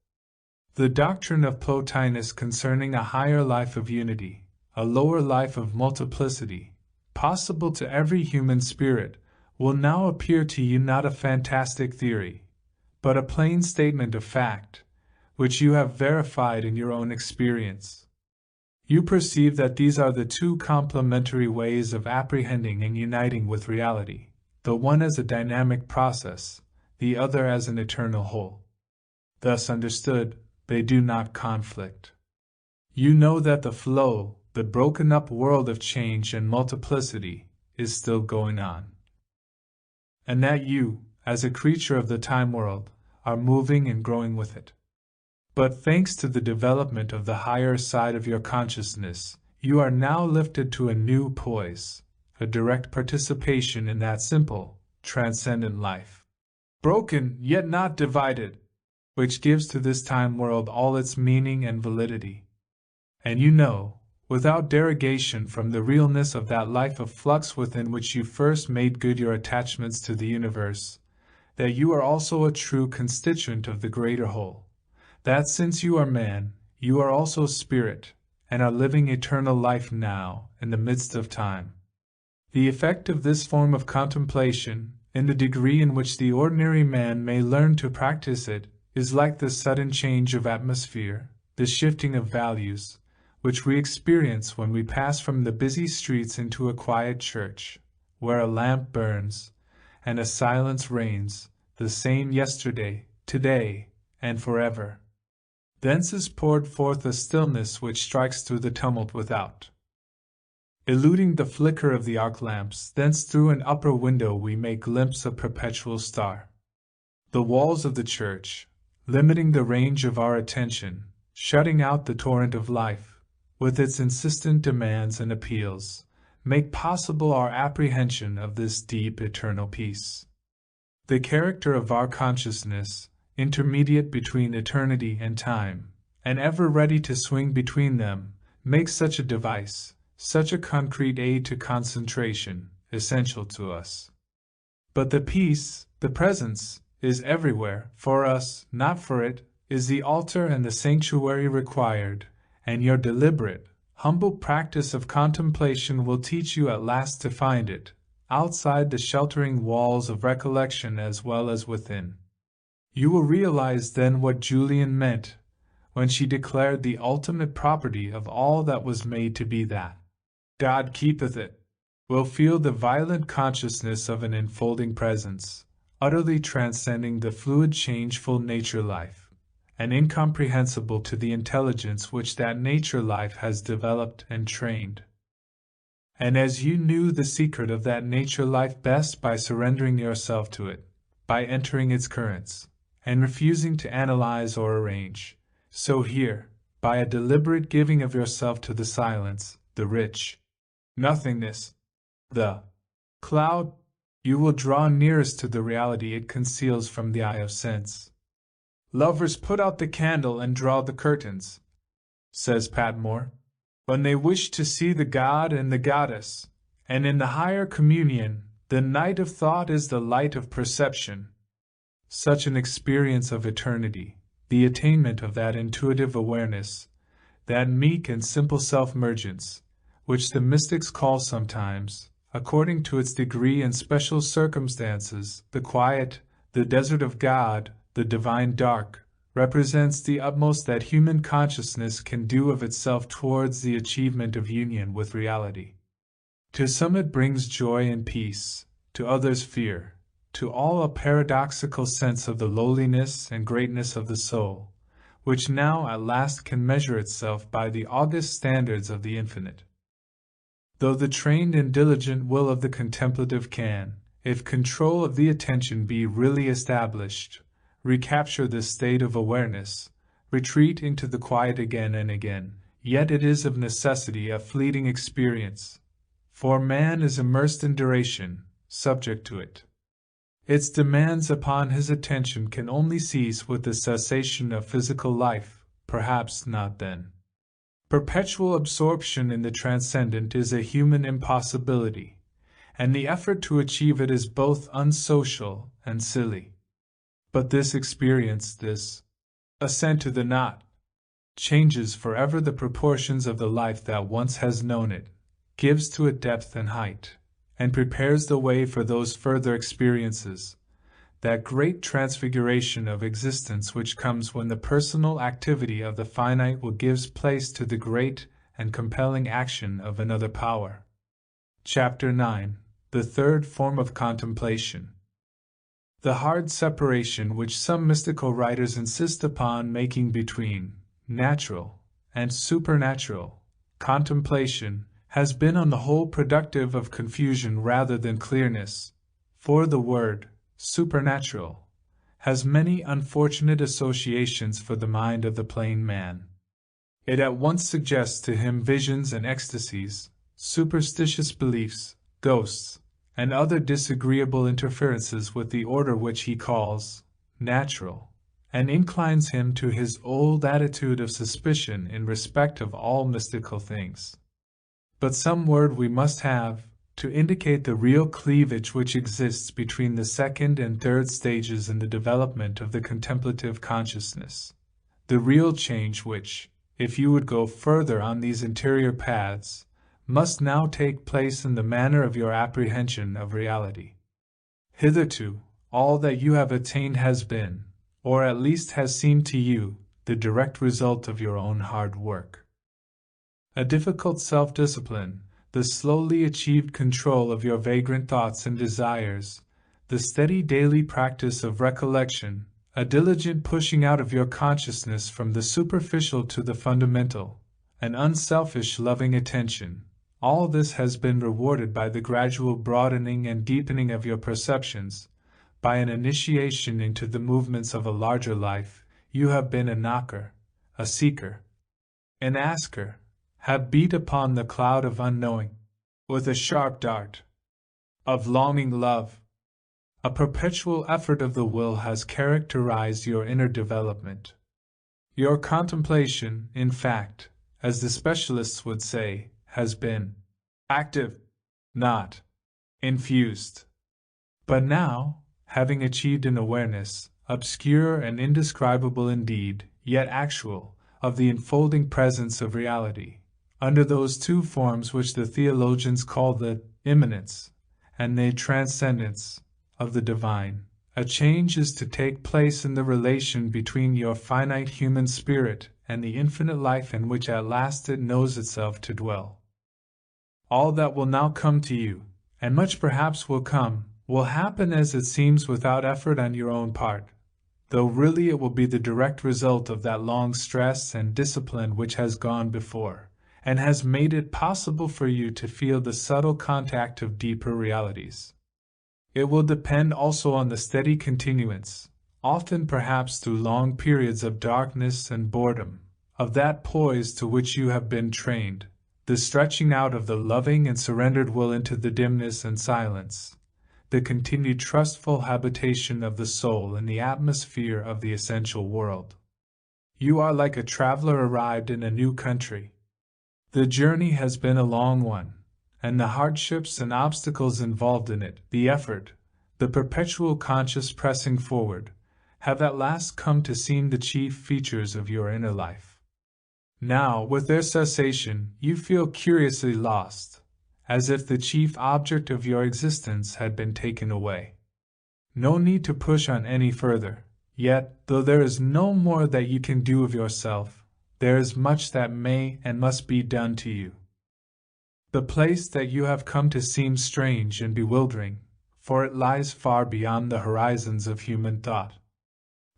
The doctrine of Plotinus concerning a higher life of unity, a lower life of multiplicity, possible to every human spirit, will now appear to you not a fantastic theory, but a plain statement of fact, which you have verified in your own experience. You perceive that these are the two complementary ways of apprehending and uniting with reality, the one as a dynamic process, the other as an eternal whole. Thus understood, they do not conflict. You know that the flow, the broken up world of change and multiplicity, is still going on, and that you, as a creature of the time world, are moving and growing with it. But thanks to the development of the higher side of your consciousness, you are now lifted to a new poise, a direct participation in that simple, transcendent life. Broken, yet not divided, which gives to this time world all its meaning and validity. And you know, without derogation from the realness of that life of flux within which you first made good your attachments to the universe, that you are also a true constituent of the greater whole, that since you are man, you are also spirit, and are living eternal life now, in the midst of time. The effect of this form of contemplation, in the degree in which the ordinary man may learn to practice it, is like the sudden change of atmosphere, the shifting of values, which we experience when we pass from the busy streets into a quiet church, where a lamp burns, and a silence reigns, the same yesterday, today, and forever. Thence is poured forth a stillness which strikes through the tumult without. Eluding the flicker of the arc lamps, thence through an upper window we may glimpse a perpetual star. The walls of the church, limiting the range of our attention, shutting out the torrent of life, with its insistent demands and appeals, make possible our apprehension of this deep eternal peace. The character of our consciousness, intermediate between eternity and time, and ever ready to swing between them, makes such a device, such a concrete aid to concentration, essential to us. But the peace, the presence, is everywhere, for us, not for it, is the altar and the sanctuary required, and your deliberate, humble practice of contemplation will teach you at last to find it, outside the sheltering walls of recollection as well as within. You will realize then what Julian meant when she declared the ultimate property of all that was made to be that God keepeth it, will feel the violent consciousness of an enfolding presence, utterly transcending the fluid changeful nature life, and incomprehensible to the intelligence which that nature life has developed and trained. And as you knew the secret of that nature life best by surrendering yourself to it, by entering its currents, and refusing to analyze or arrange, so here, by a deliberate giving of yourself to the silence, the rich nothingness, the cloud, you will draw nearest to the reality it conceals from the eye of sense. Lovers put out the candle and draw the curtains, says Patmore, when they wish to see the god and the goddess, and in the higher communion, the night of thought is the light of perception. Such an experience of eternity, the attainment of that intuitive awareness, that meek and simple self-mergence, which the mystics call sometimes, according to its degree and special circumstances, the quiet, the desert of God, the divine dark, represents the utmost that human consciousness can do of itself towards the achievement of union with reality. To some it brings joy and peace, to others fear, to all a paradoxical sense of the lowliness and greatness of the soul, which now at last can measure itself by the august standards of the infinite. Though the trained and diligent will of the contemplative can, if control of the attention be really established, recapture this state of awareness, retreat into the quiet again and again, yet it is of necessity a fleeting experience, for man is immersed in duration, subject to it. Its demands upon his attention can only cease with the cessation of physical life, perhaps not then. Perpetual absorption in the transcendent is a human impossibility, and the effort to achieve it is both unsocial and silly. But this experience, this ascent to the not, changes forever the proportions of the life that once has known it, gives to it depth and height, and prepares the way for those further experiences, that great transfiguration of existence which comes when the personal activity of the finite will gives place to the great and compelling action of another power. Chapter 9. The third form of contemplation. The hard separation which some mystical writers insist upon making between natural and supernatural contemplation has been on the whole productive of confusion rather than clearness, for the word supernatural has many unfortunate associations for the mind of the plain man. It at once suggests to him visions and ecstasies, superstitious beliefs, ghosts, and other disagreeable interferences with the order which he calls natural, and inclines him to his old attitude of suspicion in respect of all mystical things. But some word we must have to indicate the real cleavage which exists between the second and third stages in the development of the contemplative consciousness, the real change which, if you would go further on these interior paths, must now take place in the manner of your apprehension of reality. Hitherto, all that you have attained has been, or at least has seemed to you, the direct result of your own hard work. A difficult self-discipline, the slowly achieved control of your vagrant thoughts and desires, the steady daily practice of recollection, a diligent pushing out of your consciousness from the superficial to the fundamental, an unselfish loving attention, all this has been rewarded by the gradual broadening and deepening of your perceptions, by an initiation into the movements of a larger life. You have been a knocker, a seeker, an asker, have beat upon the cloud of unknowing, with a sharp dart of longing love. A perpetual effort of the will has characterized your inner development. Your contemplation, in fact, as the specialists would say, has been active, not infused. But now, having achieved an awareness, obscure and indescribable indeed, yet actual, of the enfolding presence of reality, under those two forms which the theologians call the immanence and the transcendence of the divine, a change is to take place in the relation between your finite human spirit and the infinite life in which at last it knows itself to dwell. All that will now come to you, and much perhaps will come, will happen as it seems without effort on your own part, though really it will be the direct result of that long stress and discipline which has gone before, and has made it possible for you to feel the subtle contact of deeper realities. It will depend also on the steady continuance, often perhaps through long periods of darkness and boredom, of that poise to which you have been trained, the stretching out of the loving and surrendered will into the dimness and silence, the continued trustful habitation of the soul in the atmosphere of the essential world. You are like a traveler arrived in a new country. The journey has been a long one, and the hardships and obstacles involved in it, the effort, the perpetual conscious pressing forward, have at last come to seem the chief features of your inner life. Now, with their cessation, you feel curiously lost, as if the chief object of your existence had been taken away. No need to push on any further, yet, though there is no more that you can do of yourself, there is much that may and must be done to you. The place that you have come to seems strange and bewildering, for it lies far beyond the horizons of human thought.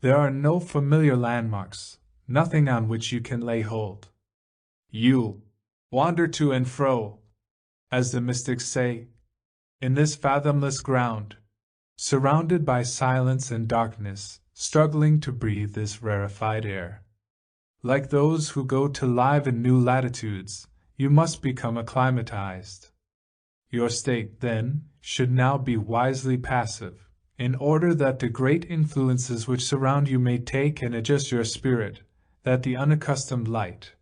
There are no familiar landmarks, nothing on which you can lay hold. You wander to and fro, as the mystics say, in this fathomless ground, surrounded by silence and darkness, struggling to breathe this rarefied air. Like those who go to live in new latitudes, you must become acclimatized. Your state, then, should now be wisely passive, in order that the great influences which surround you may take and adjust your spirit, that the unaccustomed light,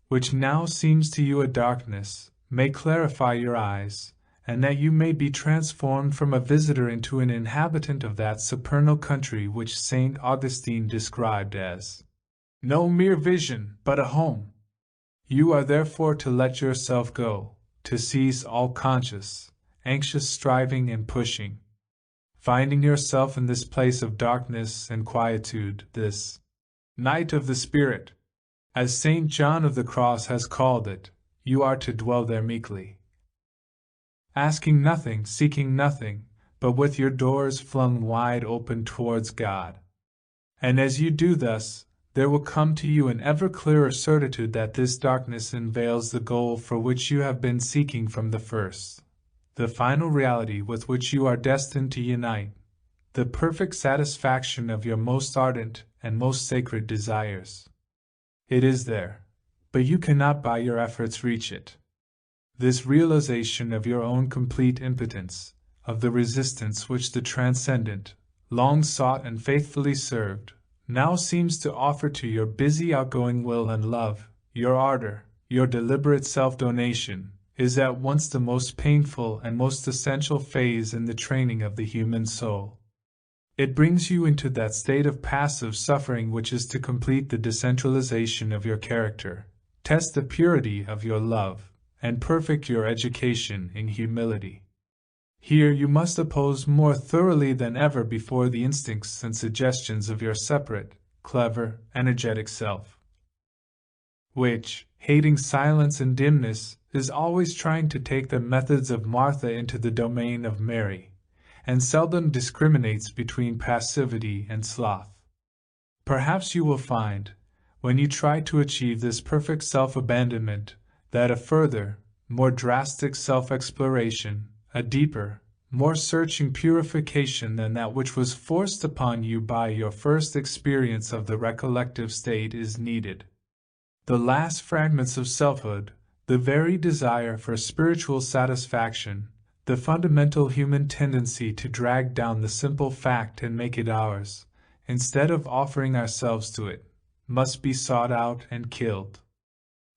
which now seems to you a darkness, may clarify your eyes, and that you may be transformed from a visitor into an inhabitant of that supernal country which St. Augustine described as no mere vision, but a home. You are therefore to let yourself go, to cease all conscious, anxious striving and pushing, finding yourself in this place of darkness and quietude, this night of the Spirit, as St. John of the Cross has called it. You are to dwell there meekly, asking nothing, seeking nothing, but with your doors flung wide open towards God. And as you do thus, there will come to you an ever clearer certitude that this darkness unveils the goal for which you have been seeking from the first, the final reality with which you are destined to unite, the perfect satisfaction of your most ardent and most sacred desires. It is there, but you cannot by your efforts reach it. This realization of your own complete impotence, of the resistance which the Transcendent, long sought and faithfully served, now seems to offer to your busy outgoing will and love, your ardor, your deliberate self-donation, is at once the most painful and most essential phase in the training of the human soul. It brings you into that state of passive suffering which is to complete the decentralization of your character, test the purity of your love, and perfect your education in humility. Here you must oppose more thoroughly than ever before the instincts and suggestions of your separate, clever, energetic self, which, hating silence and dimness, is always trying to take the methods of Martha into the domain of Mary, and seldom discriminates between passivity and sloth. Perhaps you will find, when you try to achieve this perfect self-abandonment, that a further, more drastic self-exploration, a deeper, more searching purification than that which was forced upon you by your first experience of the recollective state is needed. The last fragments of selfhood, the very desire for spiritual satisfaction, the fundamental human tendency to drag down the simple fact and make it ours, instead of offering ourselves to it, must be sought out and killed.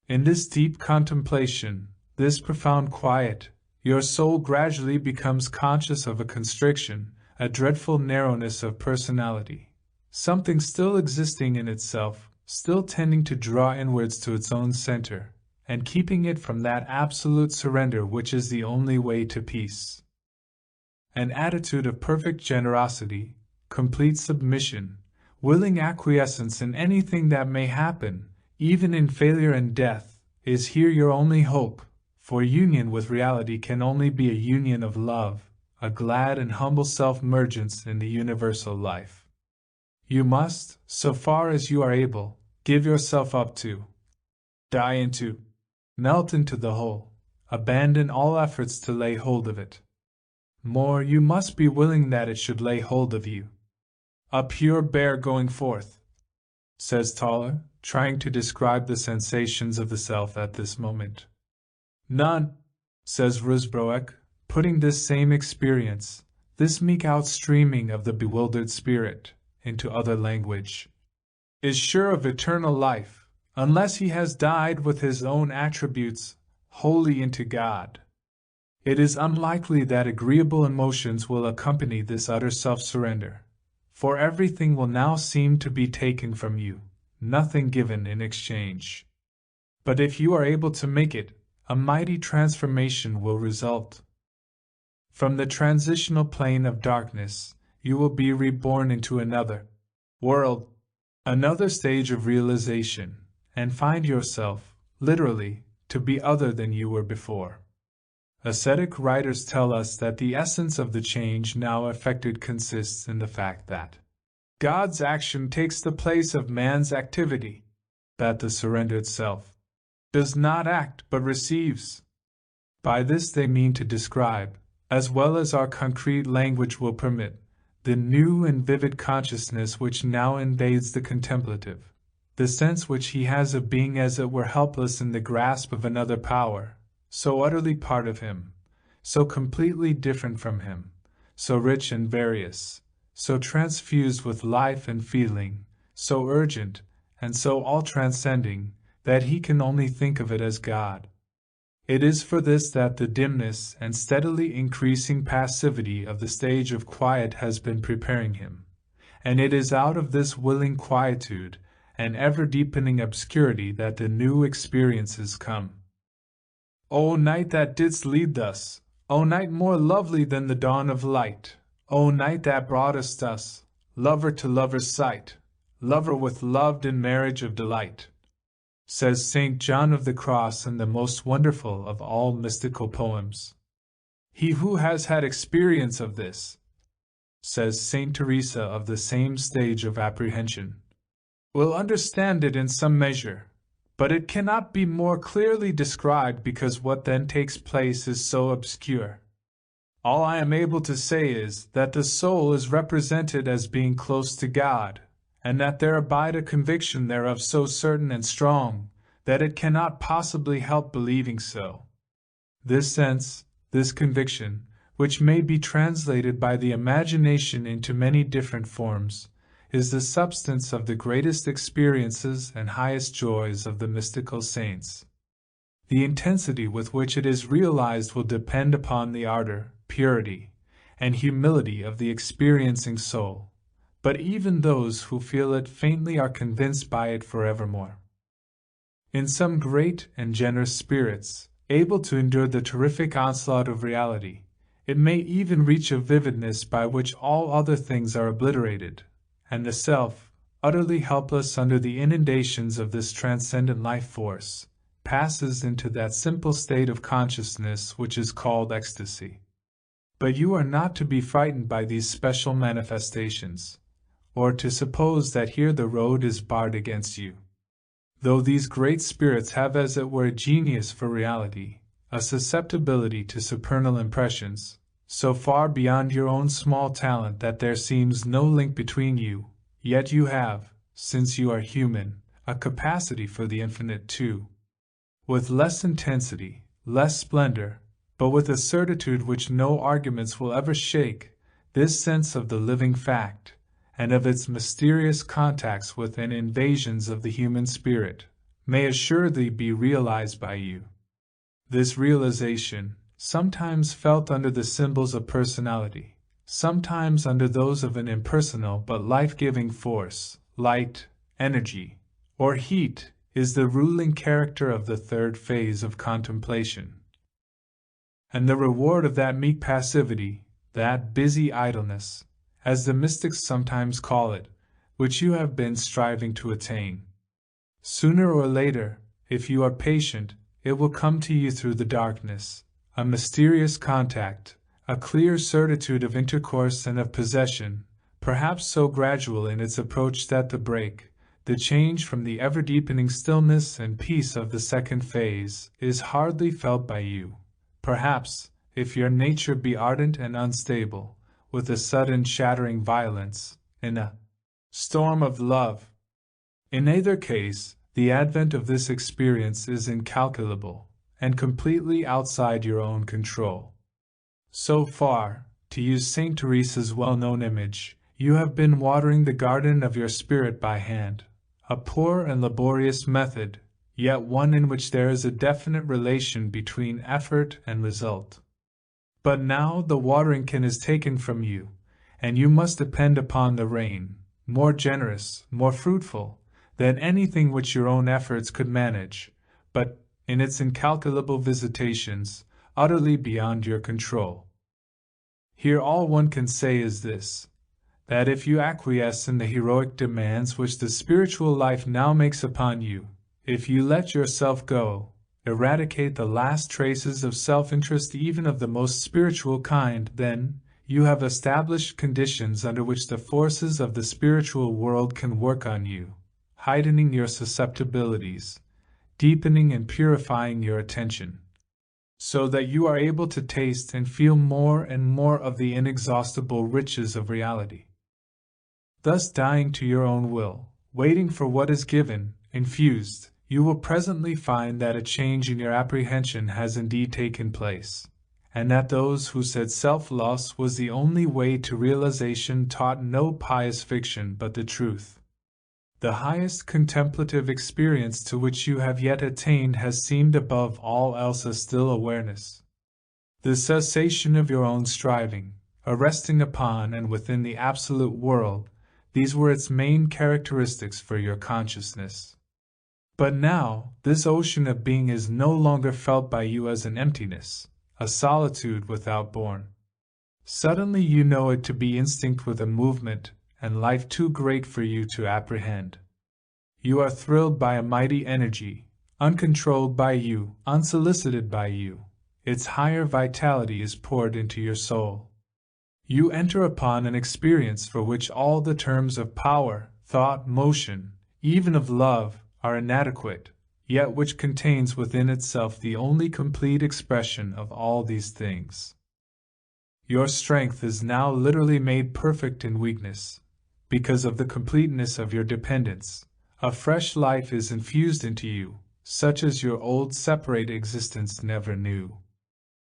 In this deep contemplation, this profound quiet, your soul gradually becomes conscious of a constriction, a dreadful narrowness of personality, something still existing in itself, still tending to draw inwards to its own center, and keeping it from that absolute surrender which is the only way to peace. An attitude of perfect generosity, complete submission, willing acquiescence in anything that may happen, even in failure and death, is here your only hope, for union with reality can only be a union of love, a glad and humble self-mergence in the universal life. You must, so far as you are able, give yourself up to, die into, melt into the whole, abandon all efforts to lay hold of it. More, you must be willing that it should lay hold of you. A pure bear going forth, says Toller, trying to describe the sensations of the self at this moment. None, says Rusbroek, putting this same experience, this meek outstreaming of the bewildered spirit, into other language, is sure of eternal life, unless he has died with his own attributes wholly into God. It is unlikely that agreeable emotions will accompany this utter self-surrender, for everything will now seem to be taken from you, nothing given in exchange. But if you are able to make it, a mighty transformation will result. From the transitional plane of darkness, you will be reborn into another world, another stage of realization, and find yourself, literally, to be other than you were before. Ascetic writers tell us that the essence of the change now effected consists in the fact that God's action takes the place of man's activity, that the surrendered self does not act but receives. By this they mean to describe, as well as our concrete language will permit, the new and vivid consciousness which now invades the contemplative, the sense which he has of being as it were helpless in the grasp of another power, so utterly part of him, so completely different from him, so rich and various, so transfused with life and feeling, so urgent, and so all-transcending, that he can only think of it as God. It is for this that the dimness and steadily increasing passivity of the stage of quiet has been preparing him, and it is out of this willing quietude and ever-deepening obscurity that the new experiences come. O night that didst lead thus! O night more lovely than the dawn of light! O night that broughtest us, lover to lover's sight, lover with loved in marriage of delight! Says St. John of the Cross in the most wonderful of all mystical poems. He who has had experience of this, says St. Teresa of the same stage of apprehension, will understand it in some measure, but it cannot be more clearly described because what then takes place is so obscure. All I am able to say is that the soul is represented as being close to God, and that there abide a conviction thereof so certain and strong, that it cannot possibly help believing so. This sense, this conviction, which may be translated by the imagination into many different forms, is the substance of the greatest experiences and highest joys of the mystical saints. The intensity with which it is realized will depend upon the ardor, purity, and humility of the experiencing soul, but even those who feel it faintly are convinced by it forevermore. In some great and generous spirits, able to endure the terrific onslaught of reality, it may even reach a vividness by which all other things are obliterated, and the self, utterly helpless under the inundations of this transcendent life force, passes into that simple state of consciousness which is called ecstasy. But you are not to be frightened by these special manifestations, or to suppose that here the road is barred against you. Though these great spirits have as it were a genius for reality, a susceptibility to supernal impressions, so far beyond your own small talent that there seems no link between you, yet you have, since you are human, a capacity for the infinite too. With less intensity, less splendor, but with a certitude which no arguments will ever shake, this sense of the living fact, and of its mysterious contacts with and invasions of the human spirit, may assuredly be realized by you. This realization, sometimes felt under the symbols of personality, sometimes under those of an impersonal but life-giving force, light, energy, or heat, is the ruling character of the third phase of contemplation. And the reward of that meek passivity, that busy idleness, as the mystics sometimes call it, which you have been striving to attain. Sooner or later, if you are patient, it will come to you through the darkness, a mysterious contact, a clear certitude of intercourse and of possession, perhaps so gradual in its approach that the break, the change from the ever-deepening stillness and peace of the second phase, is hardly felt by you. Perhaps, if your nature be ardent and unstable, with a sudden shattering violence, in a storm of love. In either case, the advent of this experience is incalculable, and completely outside your own control. So far, to use St. Teresa's well-known image, you have been watering the garden of your spirit by hand, a poor and laborious method, yet one in which there is a definite relation between effort and result. But now the watering can is taken from you, and you must depend upon the rain, more generous, more fruitful, than anything which your own efforts could manage, but, in its incalculable visitations, utterly beyond your control. Here all one can say is this, that if you acquiesce in the heroic demands which the spiritual life now makes upon you, if you let yourself go, eradicate the last traces of self-interest even of the most spiritual kind, then you have established conditions under which the forces of the spiritual world can work on you, heightening your susceptibilities, deepening and purifying your attention, so that you are able to taste and feel more and more of the inexhaustible riches of reality. Thus dying to your own will, waiting for what is given, infused, you will presently find that a change in your apprehension has indeed taken place, and that those who said self-loss was the only way to realization taught no pious fiction but the truth. The highest contemplative experience to which you have yet attained has seemed above all else a still awareness. The cessation of your own striving, a resting upon and within the absolute world, these were its main characteristics for your consciousness. But now, this ocean of being is no longer felt by you as an emptiness, a solitude without bourne. Suddenly you know it to be instinct with a movement and life too great for you to apprehend. You are thrilled by a mighty energy, uncontrolled by you, unsolicited by you. Its higher vitality is poured into your soul. You enter upon an experience for which all the terms of power, thought, motion, even of love, are inadequate, yet which contains within itself the only complete expression of all these things. Your strength is now literally made perfect in weakness. Because of the completeness of your dependence, a fresh life is infused into you, such as your old separate existence never knew.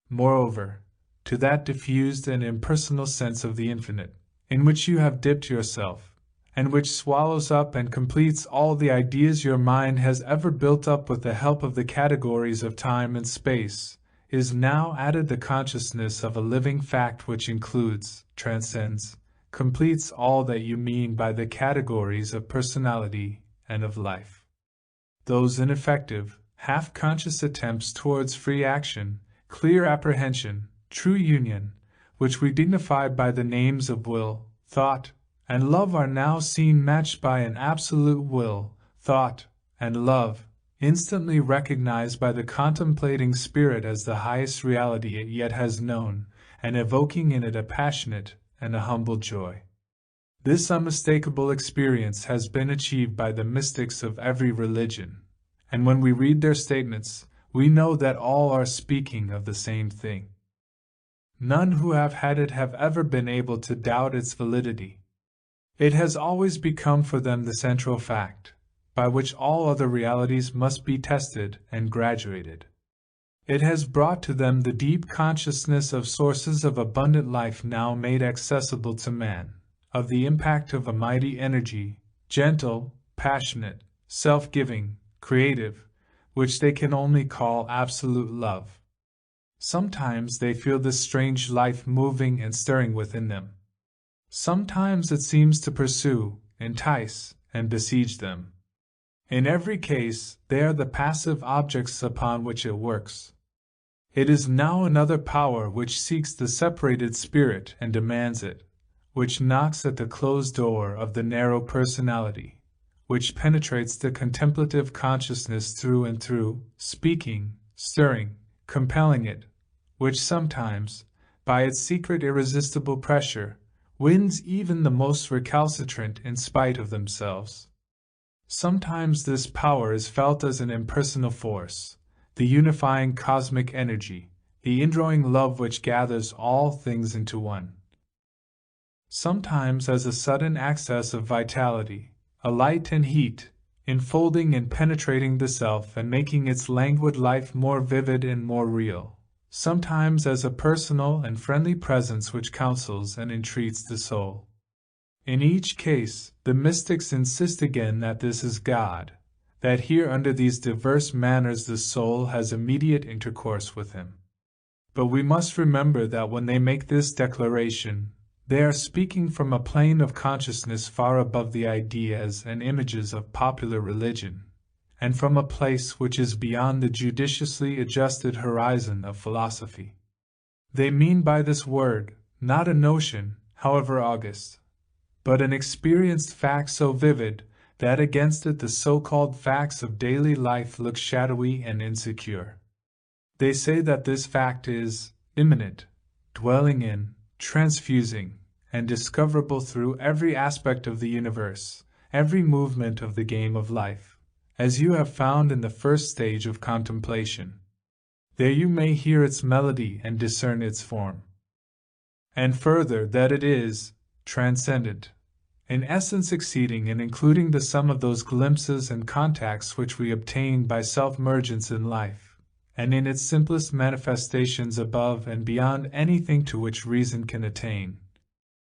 Moreover, to that diffused and impersonal sense of the infinite, in which you have dipped yourself, and which swallows up and completes all the ideas your mind has ever built up with the help of the categories of time and space, is now added the consciousness of a living fact which includes, transcends, completes all that you mean by the categories of personality and of life. Those ineffective, half-conscious attempts towards free action, clear apprehension, true union, which we dignify by the names of will, thought, and love are now seen matched by an absolute will, thought, and love, instantly recognized by the contemplating spirit as the highest reality it yet has known, and evoking in it a passionate and a humble joy. This unmistakable experience has been achieved by the mystics of every religion, and when we read their statements, we know that all are speaking of the same thing. None who have had it have ever been able to doubt its validity. It has always become for them the central fact, by which all other realities must be tested and graduated. It has brought to them the deep consciousness of sources of abundant life now made accessible to man, of the impact of a mighty energy, gentle, passionate, self-giving, creative, which they can only call absolute love. Sometimes they feel this strange life moving and stirring within them. Sometimes it seems to pursue, entice, and besiege them. In every case, they are the passive objects upon which it works. It is now another power which seeks the separated spirit and demands it, which knocks at the closed door of the narrow personality, which penetrates the contemplative consciousness through and through, speaking, stirring, compelling it, which sometimes, by its secret irresistible pressure, wins even the most recalcitrant in spite of themselves. Sometimes this power is felt as an impersonal force, the unifying cosmic energy, the indwelling love which gathers all things into one. Sometimes as a sudden access of vitality, a light and heat, enfolding and penetrating the self and making its languid life more vivid and more real. Sometimes as a personal and friendly presence which counsels and entreats the soul. In each case, the mystics insist again that this is God, that here under these diverse manners the soul has immediate intercourse with Him. But we must remember that when they make this declaration, they are speaking from a plane of consciousness far above the ideas and images of popular religion, and from a place which is beyond the judiciously adjusted horizon of philosophy. They mean by this word, not a notion, however august, but an experienced fact so vivid that against it the so-called facts of daily life look shadowy and insecure. They say that this fact is immanent, dwelling in, transfusing, and discoverable through every aspect of the universe, every movement of the game of life, as you have found in the first stage of contemplation. There you may hear its melody and discern its form. And further, that it is transcendent, in essence exceeding and including the sum of those glimpses and contacts which we obtain by self-mergence in life, and in its simplest manifestations above and beyond anything to which reason can attain.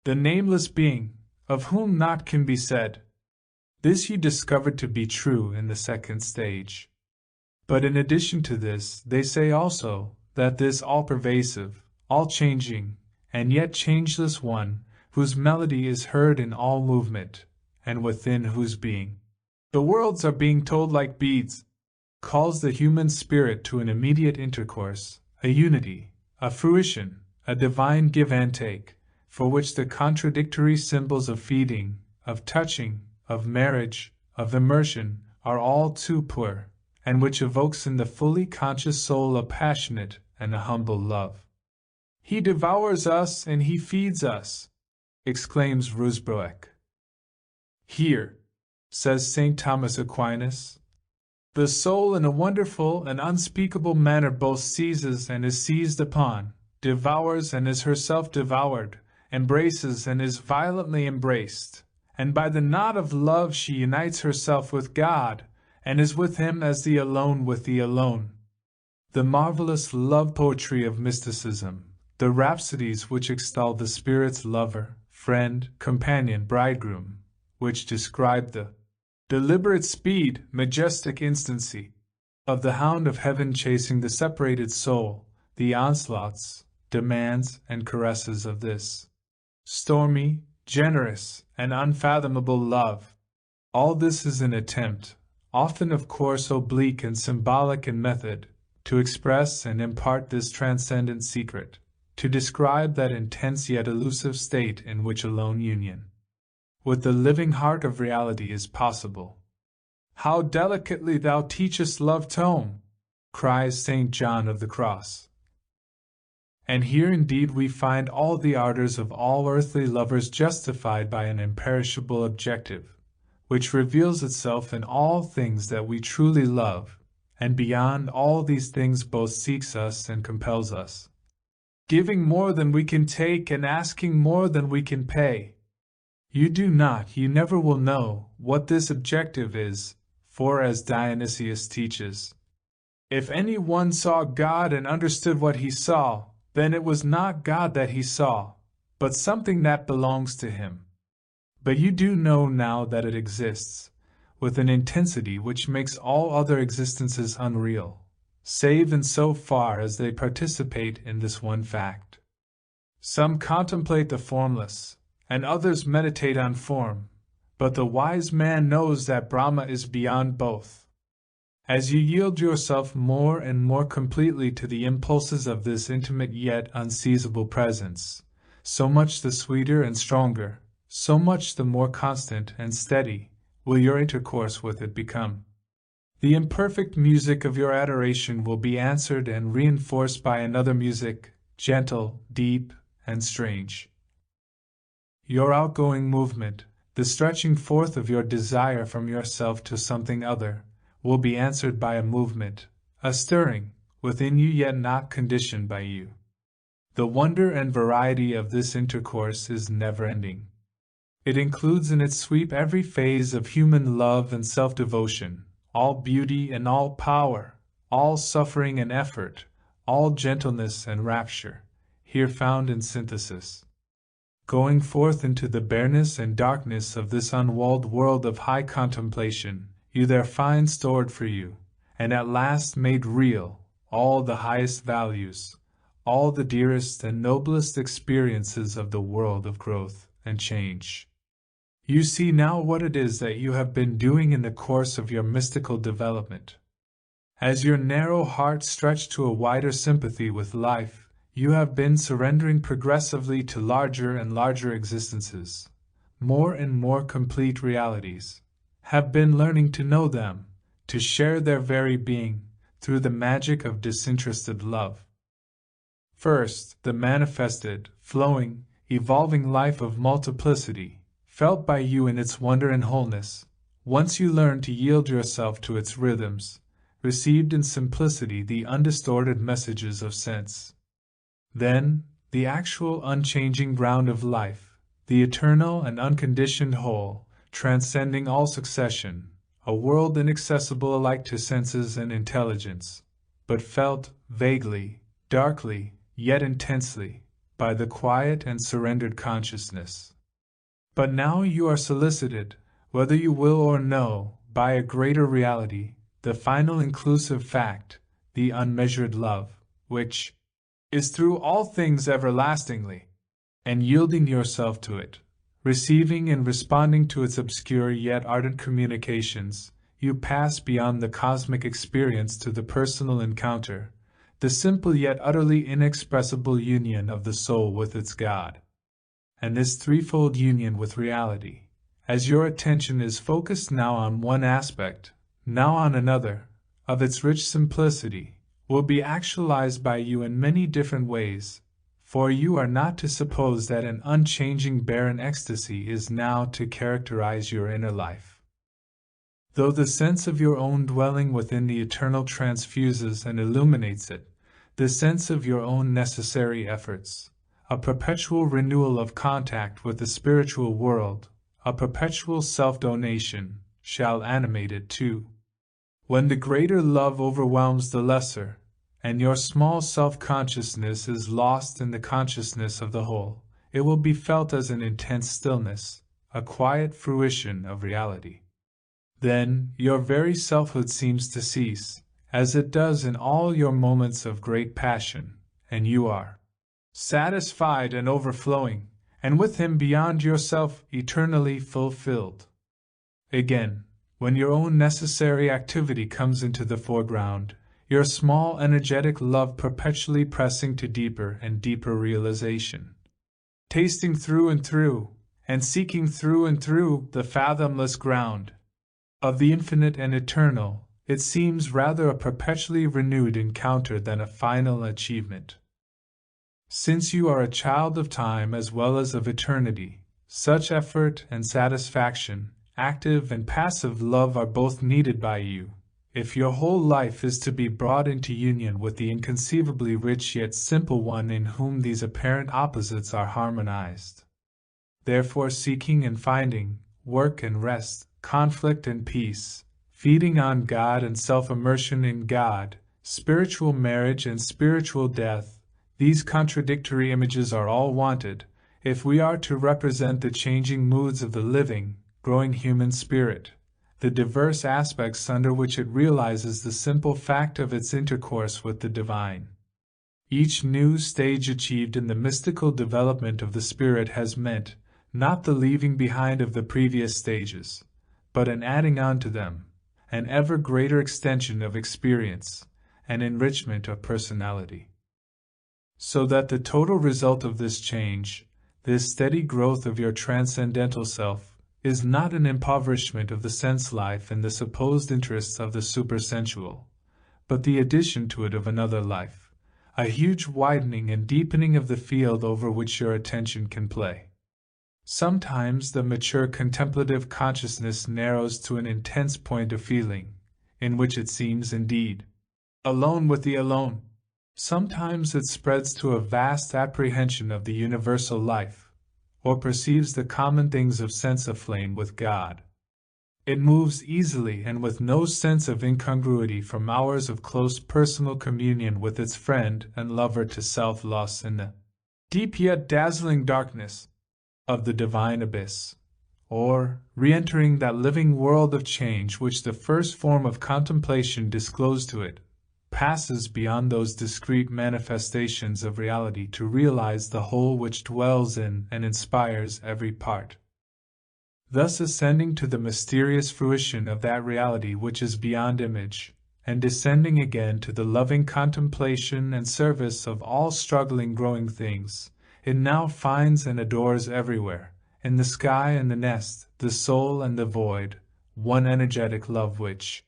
The nameless being, of whom naught can be said. This you discovered to be true in the second stage. But in addition to this, they say also that this all-pervasive, all-changing, and yet changeless one, whose melody is heard in all movement, and within whose being the worlds are being told like beads, calls the human spirit to an immediate intercourse, a unity, a fruition, a divine give and take, for which the contradictory symbols of feeding, of touching, of marriage, of immersion, are all too poor, and which evokes in the fully conscious soul a passionate and a humble love. He devours us and he feeds us, exclaims Rusbroek. Here, says St. Thomas Aquinas, the soul in a wonderful and unspeakable manner both seizes and is seized upon, devours and is herself devoured, embraces and is violently embraced, and by the knot of love she unites herself with God, and is with Him as the alone with the alone. The marvelous love poetry of mysticism, the rhapsodies which extol the Spirit's lover, friend, companion, bridegroom, which describe the deliberate speed, majestic instancy of the hound of heaven chasing the separated soul, the onslaughts, demands, and caresses of this stormy, generous, and unfathomable love. All this is an attempt, often of course oblique and symbolic in method, to express and impart this transcendent secret, to describe that intense yet elusive state in which alone union with the living heart of reality is possible. How delicately thou teachest love tone, cries St. John of the Cross. And here indeed we find all the ardors of all earthly lovers justified by an imperishable objective, which reveals itself in all things that we truly love, and beyond all these things both seeks us and compels us, giving more than we can take and asking more than we can pay. You do not, you never will know, what this objective is, for as Dionysius teaches, if any one saw God and understood what he saw, then it was not God that he saw, but something that belongs to him. But you do know now that it exists, with an intensity which makes all other existences unreal, save in so far as they participate in this one fact. Some contemplate the formless, and others meditate on form, but the wise man knows that Brahma is beyond both. As you yield yourself more and more completely to the impulses of this intimate yet unseizable presence, so much the sweeter and stronger, so much the more constant and steady, will your intercourse with it become. The imperfect music of your adoration will be answered and reinforced by another music, gentle, deep, and strange. Your outgoing movement, the stretching forth of your desire from yourself to something other, will be answered by a movement, a stirring, within you yet not conditioned by you. The wonder and variety of this intercourse is never-ending. It includes in its sweep every phase of human love and self-devotion, all beauty and all power, all suffering and effort, all gentleness and rapture, here found in synthesis. Going forth into the bareness and darkness of this unwalled world of high contemplation, you there find stored for you, and at last made real, all the highest values, all the dearest and noblest experiences of the world of growth and change. You see now what it is that you have been doing in the course of your mystical development. As your narrow heart stretched to a wider sympathy with life, you have been surrendering progressively to larger and larger existences, more and more complete realities, have been learning to know them, to share their very being, through the magic of disinterested love. First, the manifested, flowing, evolving life of multiplicity, felt by you in its wonder and wholeness, once you learn to yield yourself to its rhythms, received in simplicity the undistorted messages of sense. Then, the actual unchanging ground of life, the eternal and unconditioned whole, transcending all succession, a world inaccessible alike to senses and intelligence, but felt vaguely, darkly, yet intensely, by the quiet and surrendered consciousness. But now you are solicited, whether you will or no, by a greater reality, the final inclusive fact, the unmeasured love, which is through all things everlastingly, and yielding yourself to it, receiving and responding to its obscure yet ardent communications, you pass beyond the cosmic experience to the personal encounter, the simple yet utterly inexpressible union of the soul with its God. And this threefold union with reality, as your attention is focused now on one aspect, now on another, of its rich simplicity, will be actualized by you in many different ways, for you are not to suppose that an unchanging barren ecstasy is now to characterize your inner life. Though the sense of your own dwelling within the eternal transfuses and illuminates it, the sense of your own necessary efforts, a perpetual renewal of contact with the spiritual world, a perpetual self-donation, shall animate it too. When the greater love overwhelms the lesser, and your small self-consciousness is lost in the consciousness of the whole, it will be felt as an intense stillness, a quiet fruition of reality. Then your very selfhood seems to cease, as it does in all your moments of great passion, and you are satisfied and overflowing, and with him beyond yourself eternally fulfilled. Again, when your own necessary activity comes into the foreground, your small energetic love perpetually pressing to deeper and deeper realization, tasting through and seeking through and through the fathomless ground of the infinite and eternal, it seems rather a perpetually renewed encounter than a final achievement. Since you are a child of time as well as of eternity, such effort and satisfaction, active and passive love are both needed by you, if your whole life is to be brought into union with the inconceivably rich yet simple one in whom these apparent opposites are harmonized. Therefore, seeking and finding, work and rest, conflict and peace, feeding on God and self-immersion in God, spiritual marriage and spiritual death, these contradictory images are all wanted, if we are to represent the changing moods of the living, growing human spirit, the diverse aspects under which it realizes the simple fact of its intercourse with the divine. Each new stage achieved in the mystical development of the spirit has meant, not the leaving behind of the previous stages, but an adding on to them, an ever greater extension of experience, an enrichment of personality. So that the total result of this change, this steady growth of your transcendental self, is not an impoverishment of the sense life in the supposed interests of the supersensual, but the addition to it of another life, a huge widening and deepening of the field over which your attention can play. Sometimes the mature contemplative consciousness narrows to an intense point of feeling, in which it seems indeed alone with the alone. Sometimes it spreads to a vast apprehension of the universal life, or perceives the common things of sense aflame with God. It moves easily and with no sense of incongruity from hours of close personal communion with its friend and lover to self-loss in the deep yet dazzling darkness of the divine abyss, or, re-entering that living world of change which the first form of contemplation disclosed to it, passes beyond those discrete manifestations of reality to realize the whole which dwells in and inspires every part. Thus ascending to the mysterious fruition of that reality which is beyond image, and descending again to the loving contemplation and service of all struggling growing things, it now finds and adores everywhere, in the sky and the nest, the soul and the void, one energetic love which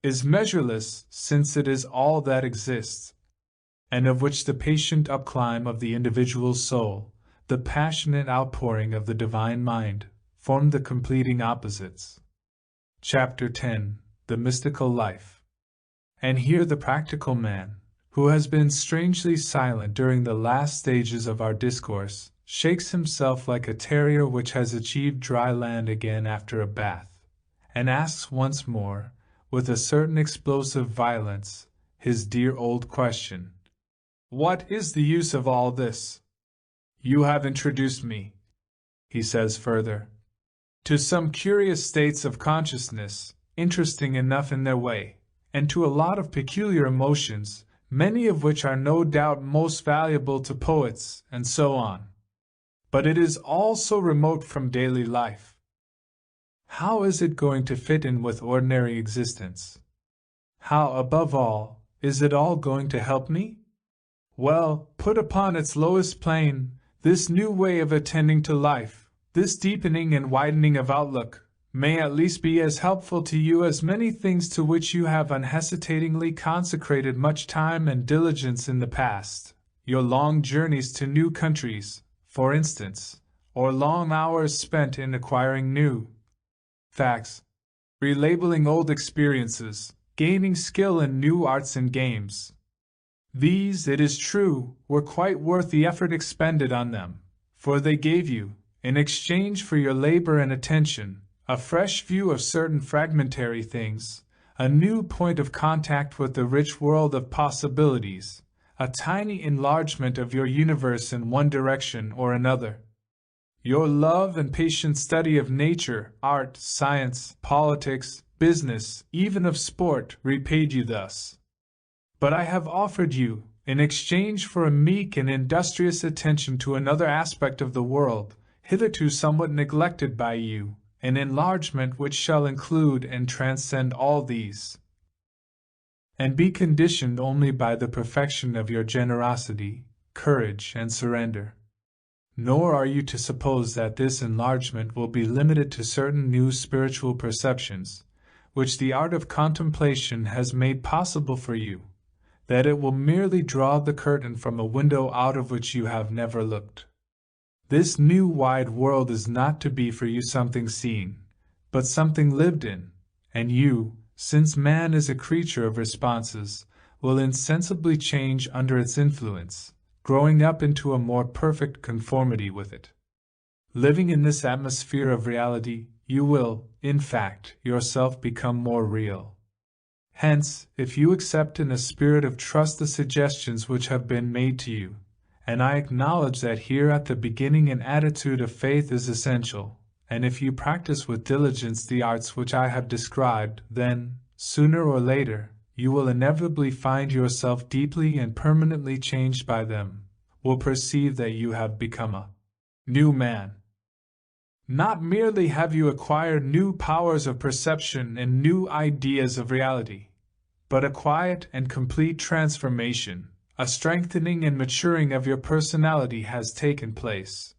is measureless, since it is all that exists, and of which the patient upclimb of the individual soul, the passionate outpouring of the divine mind, form the completing opposites. Chapter 10. The Mystical Life. And here the practical man, who has been strangely silent during the last stages of our discourse, shakes himself like a terrier which has achieved dry land again after a bath, and asks once more, with a certain explosive violence, his dear old question. What is the use of all this? You have introduced me, he says further, to some curious states of consciousness, interesting enough in their way, and to a lot of peculiar emotions, many of which are no doubt most valuable to poets, and so on. But it is all so remote from daily life. How is it going to fit in with ordinary existence? How, above all, is it all going to help me? Well, put upon its lowest plane, this new way of attending to life, this deepening and widening of outlook, may at least be as helpful to you as many things to which you have unhesitatingly consecrated much time and diligence in the past, your long journeys to new countries, for instance, or long hours spent in acquiring new facts, relabeling old experiences, gaining skill in new arts and games. These, it is true, were quite worth the effort expended on them, for they gave you, in exchange for your labor and attention, a fresh view of certain fragmentary things, a new point of contact with the rich world of possibilities, a tiny enlargement of your universe in one direction or another. Your love and patient study of nature, art, science, politics, business, even of sport, repaid you thus. But I have offered you, in exchange for a meek and industrious attention to another aspect of the world, hitherto somewhat neglected by you, an enlargement which shall include and transcend all these, and be conditioned only by the perfection of your generosity, courage, and surrender. Nor are you to suppose that this enlargement will be limited to certain new spiritual perceptions, which the art of contemplation has made possible for you, that it will merely draw the curtain from a window out of which you have never looked. This new wide world is not to be for you something seen, but something lived in, and you, since man is a creature of responses, will insensibly change under its influence, growing up into a more perfect conformity with it. Living in this atmosphere of reality, you will, in fact, yourself become more real. Hence, if you accept in a spirit of trust the suggestions which have been made to you, and I acknowledge that here at the beginning an attitude of faith is essential, and if you practice with diligence the arts which I have described, then, sooner or later, you will inevitably find yourself deeply and permanently changed by them, will perceive that you have become a new man. Not merely have you acquired new powers of perception and new ideas of reality, but a quiet and complete transformation, a strengthening and maturing of your personality has taken place.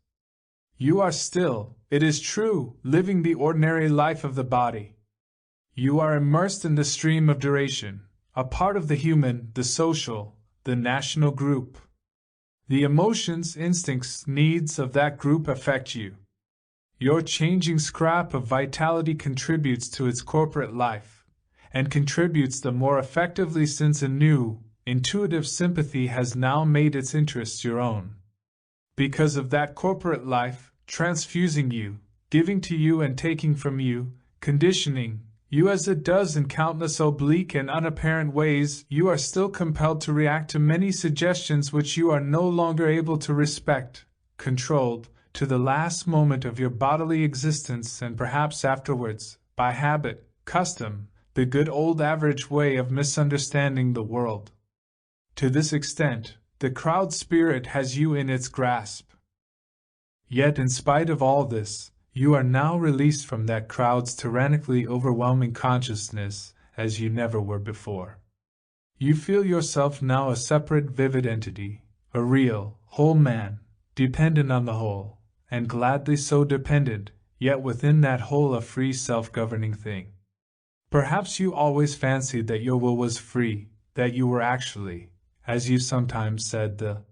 You are still, it is true, living the ordinary life of the body. You are immersed in the stream of duration, a part of the human, the social, the national group. The emotions, instincts, needs of that group affect you. Your changing scrap of vitality contributes to its corporate life, and contributes the more effectively since a new, intuitive sympathy has now made its interests your own. Because of that corporate life, transfusing you, giving to you and taking from you, conditioning you as it does in countless oblique and unapparent ways, you are still compelled to react to many suggestions which you are no longer able to respect, controlled, to the last moment of your bodily existence and perhaps afterwards, by habit, custom, the good old average way of misunderstanding the world. To this extent, the crowd spirit has you in its grasp. Yet in spite of all this, you are now released from that crowd's tyrannically overwhelming consciousness as you never were before. You feel yourself now a separate vivid entity, a real, whole man, dependent on the whole, and gladly so dependent, yet within that whole a free self-governing thing. Perhaps you always fancied that your will was free, that you were actually, as you sometimes said, the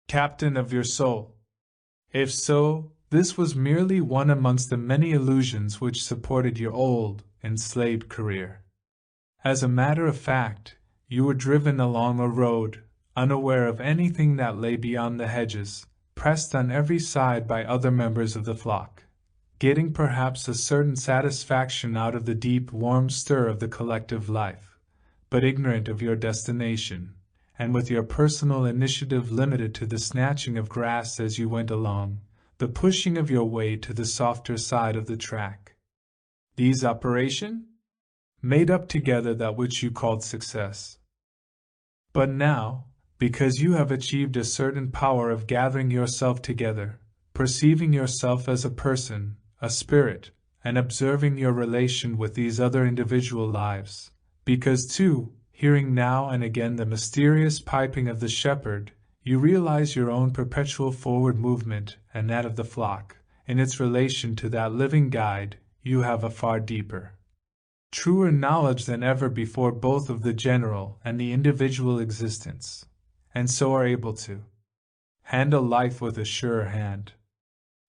captain of your soul. If so, this was merely one amongst the many illusions which supported your old, enslaved career. As a matter of fact, you were driven along a road, unaware of anything that lay beyond the hedges, pressed on every side by other members of the flock, getting perhaps a certain satisfaction out of the deep, warm stir of the collective life, but ignorant of your destination, and with your personal initiative limited to the snatching of grass as you went along, the pushing of your way to the softer side of the track. These operations made up together that which you called success. But now, because you have achieved a certain power of gathering yourself together, perceiving yourself as a person, a spirit, and observing your relation with these other individual lives, because too, hearing now and again the mysterious piping of the shepherd, you realize your own perpetual forward movement and that of the flock, in its relation to that living guide, you have a far deeper, truer knowledge than ever before both of the general and the individual existence, and so are able to handle life with a surer hand.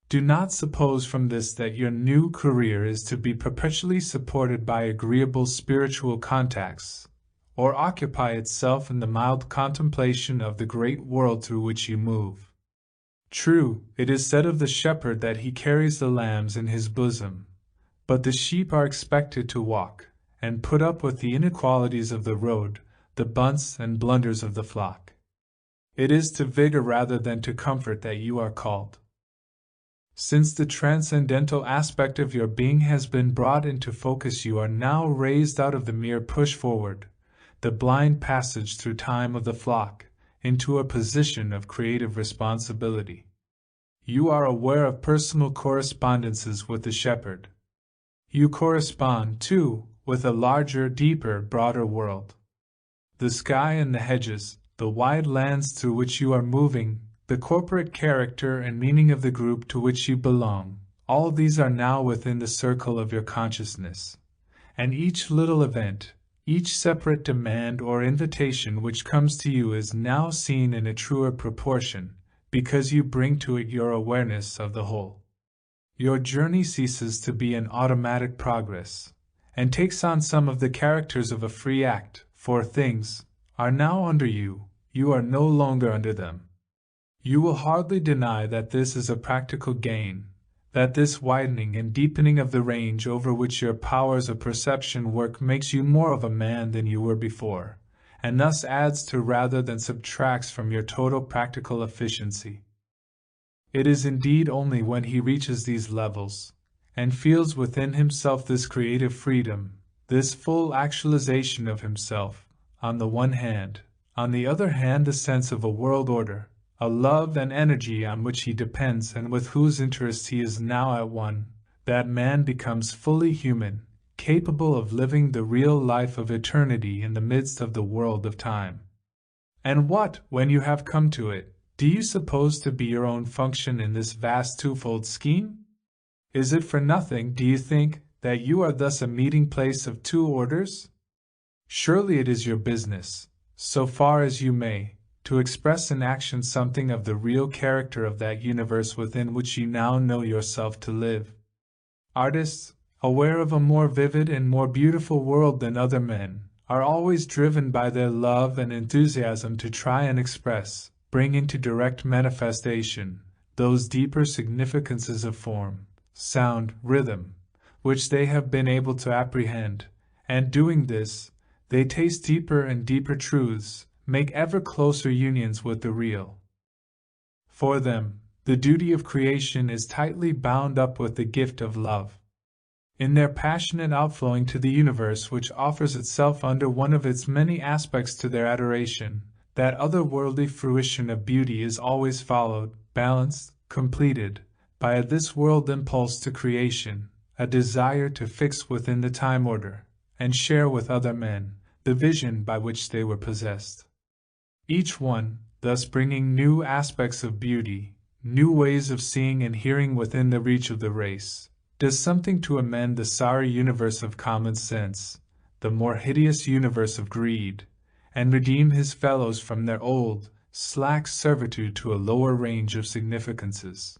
Do not suppose from this that your new career is to be perpetually supported by agreeable spiritual contacts, or occupy itself in the mild contemplation of the great world through which you move. True, it is said of the shepherd that he carries the lambs in his bosom, but the sheep are expected to walk, and put up with the inequalities of the road, the bunts and blunders of the flock. It is to vigor rather than to comfort that you are called. Since the transcendental aspect of your being has been brought into focus, you are now raised out of the mere push forward, the blind passage through time of the flock, into a position of creative responsibility. You are aware of personal correspondences with the shepherd. You correspond, too, with a larger, deeper, broader world. The sky and the hedges, the wide lands through which you are moving, the corporate character and meaning of the group to which you belong, all these are now within the circle of your consciousness, and each little event, each separate demand or invitation which comes to you is now seen in a truer proportion, because you bring to it your awareness of the whole. Your journey ceases to be an automatic progress, and takes on some of the characters of a free act, for things are now under you, you are no longer under them. You will hardly deny that this is a practical gain, that this widening and deepening of the range over which your powers of perception work makes you more of a man than you were before, and thus adds to rather than subtracts from your total practical efficiency. It is indeed only when he reaches these levels, and feels within himself this creative freedom, this full actualization of himself, on the one hand, on the other hand the sense of a world order, a love and energy on which he depends and with whose interests he is now at one, that man becomes fully human, capable of living the real life of eternity in the midst of the world of time. And what, when you have come to it, do you suppose to be your own function in this vast twofold scheme? Is it for nothing, do you think, that you are thus a meeting place of two orders? Surely it is your business, so far as you may, to express in action something of the real character of that universe within which you now know yourself to live. Artists, aware of a more vivid and more beautiful world than other men, are always driven by their love and enthusiasm to try and express, bring into direct manifestation, those deeper significances of form, sound, rhythm, which they have been able to apprehend, and doing this, they taste deeper and deeper truths, make ever closer unions with the real. For them, the duty of creation is tightly bound up with the gift of love. In their passionate outflowing to the universe which offers itself under one of its many aspects to their adoration, that otherworldly fruition of beauty is always followed, balanced, completed, by a this-world impulse to creation, a desire to fix within the time order, and share with other men, the vision by which they were possessed. Each one, thus bringing new aspects of beauty, new ways of seeing and hearing within the reach of the race, does something to amend the sorry universe of common sense, the more hideous universe of greed, and redeem his fellows from their old, slack servitude to a lower range of significances.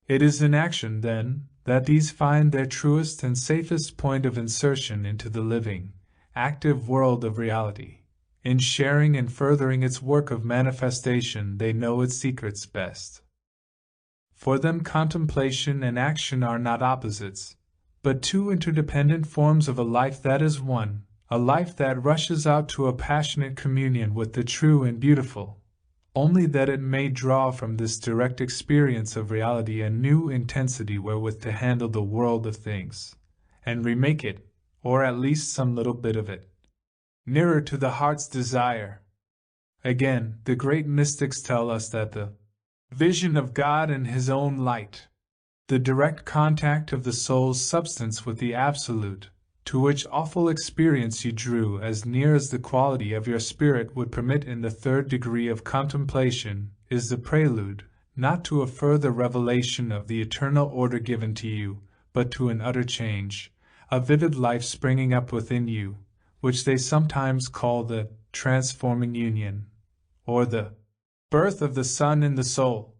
It is in action, then, that these find their truest and safest point of insertion into the living, active world of reality. In sharing and furthering its work of manifestation, they know its secrets best. For them, contemplation and action are not opposites, but two interdependent forms of a life that is one, a life that rushes out to a passionate communion with the true and beautiful, only that it may draw from this direct experience of reality a new intensity wherewith to handle the world of things, and remake it, or at least some little bit of it, nearer to the heart's desire. Again, the great mystics tell us that the vision of God in His own light, the direct contact of the soul's substance with the Absolute, to which awful experience you drew as near as the quality of your spirit would permit in the third degree of contemplation, is the prelude, not to a further revelation of the eternal order given to you, but to an utter change, a vivid life springing up within you, which they sometimes call the transforming union, or the birth of the sun in the soul.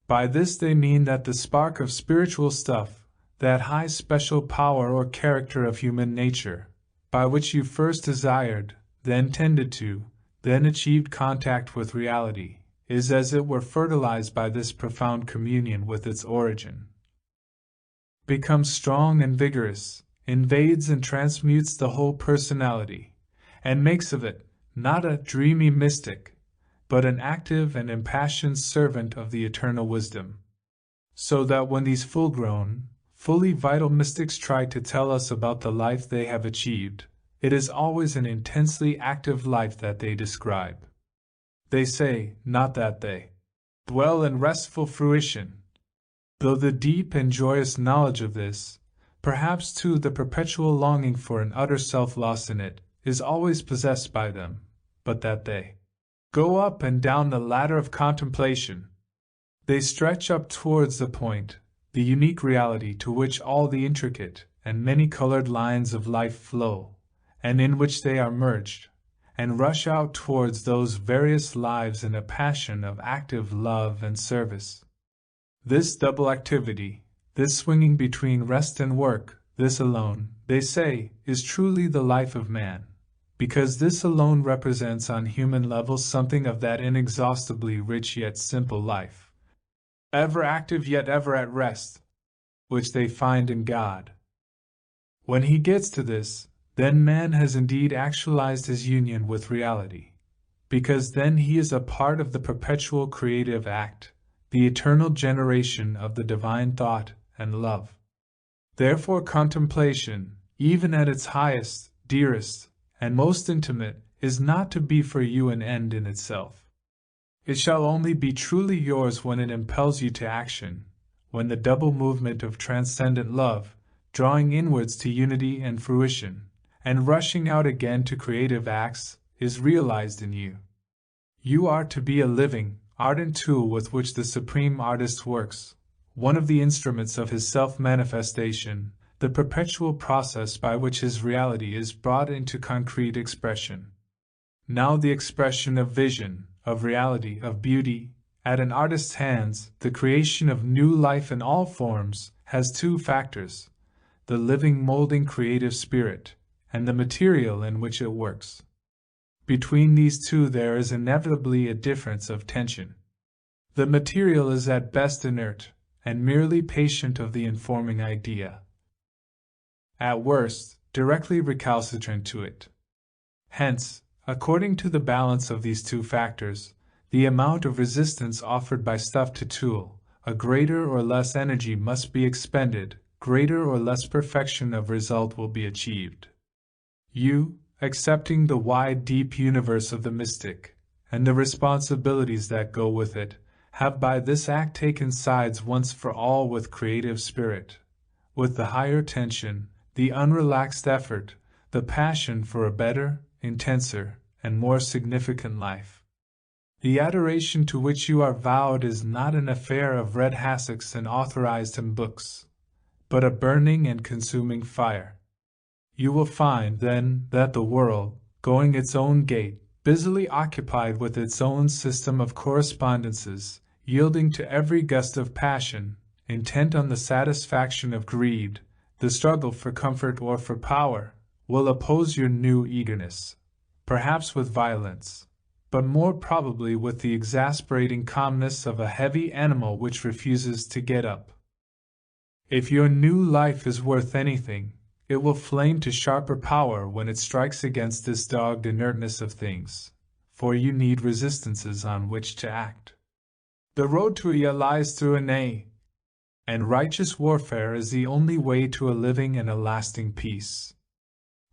By this they mean that the spark of spiritual stuff, that high special power or character of human nature, by which you first desired, then tended to, then achieved contact with reality, is as it were fertilized by this profound communion with its origin, becomes strong and vigorous, invades and transmutes the whole personality, and makes of it, not a dreamy mystic, but an active and impassioned servant of the eternal wisdom. So that when these full-grown, fully vital mystics try to tell us about the life they have achieved, it is always an intensely active life that they describe. They say, not that they dwell in restful fruition, though the deep and joyous knowledge of this, perhaps too the perpetual longing for an utter self-loss in it, is always possessed by them, but that they go up and down the ladder of contemplation. They stretch up towards the point, the unique reality to which all the intricate and many-colored lines of life flow, and in which they are merged, and rush out towards those various lives in a passion of active love and service. This double activity, this swinging between rest and work, this alone, they say, is truly the life of man, because this alone represents on human level something of that inexhaustibly rich yet simple life, ever active yet ever at rest, which they find in God. When he gets to this, then man has indeed actualized his union with reality, because then he is a part of the perpetual creative act, the eternal generation of the divine thought and love. Therefore contemplation, even at its highest, dearest, and most intimate, is not to be for you an end in itself. It shall only be truly yours when it impels you to action, when the double movement of transcendent love, drawing inwards to unity and fruition, and rushing out again to creative acts, is realized in you. You are to be a living, ardent tool with which the Supreme Artist works, one of the instruments of his self-manifestation, the perpetual process by which his reality is brought into concrete expression. Now the expression of vision, of reality, of beauty, at an artist's hands, the creation of new life in all forms, has two factors: the living molding creative spirit, and the material in which it works. Between these two there is inevitably a difference of tension. The material is at best inert, and merely patient of the informing idea. At worst, directly recalcitrant to it. Hence, according to the balance of these two factors, the amount of resistance offered by stuff to tool, a greater or less energy must be expended, greater or less perfection of result will be achieved. You, accepting the wide, deep universe of the mystic, and the responsibilities that go with it, have by this act taken sides once for all with creative spirit, with the higher tension, the unrelaxed effort, the passion for a better, intenser, and more significant life. The adoration to which you are vowed is not an affair of red hassocks and authorized hymn books, but a burning and consuming fire. You will find, then, that the world, going its own gait, busily occupied with its own system of correspondences, yielding to every gust of passion, intent on the satisfaction of greed, the struggle for comfort or for power, will oppose your new eagerness, perhaps with violence, but more probably with the exasperating calmness of a heavy animal which refuses to get up. If your new life is worth anything, It will flame to sharper power when it strikes against this dogged inertness of things, for you need resistances on which to act. The road to Ia lies through an A, and righteous warfare is the only way to a living and a lasting peace.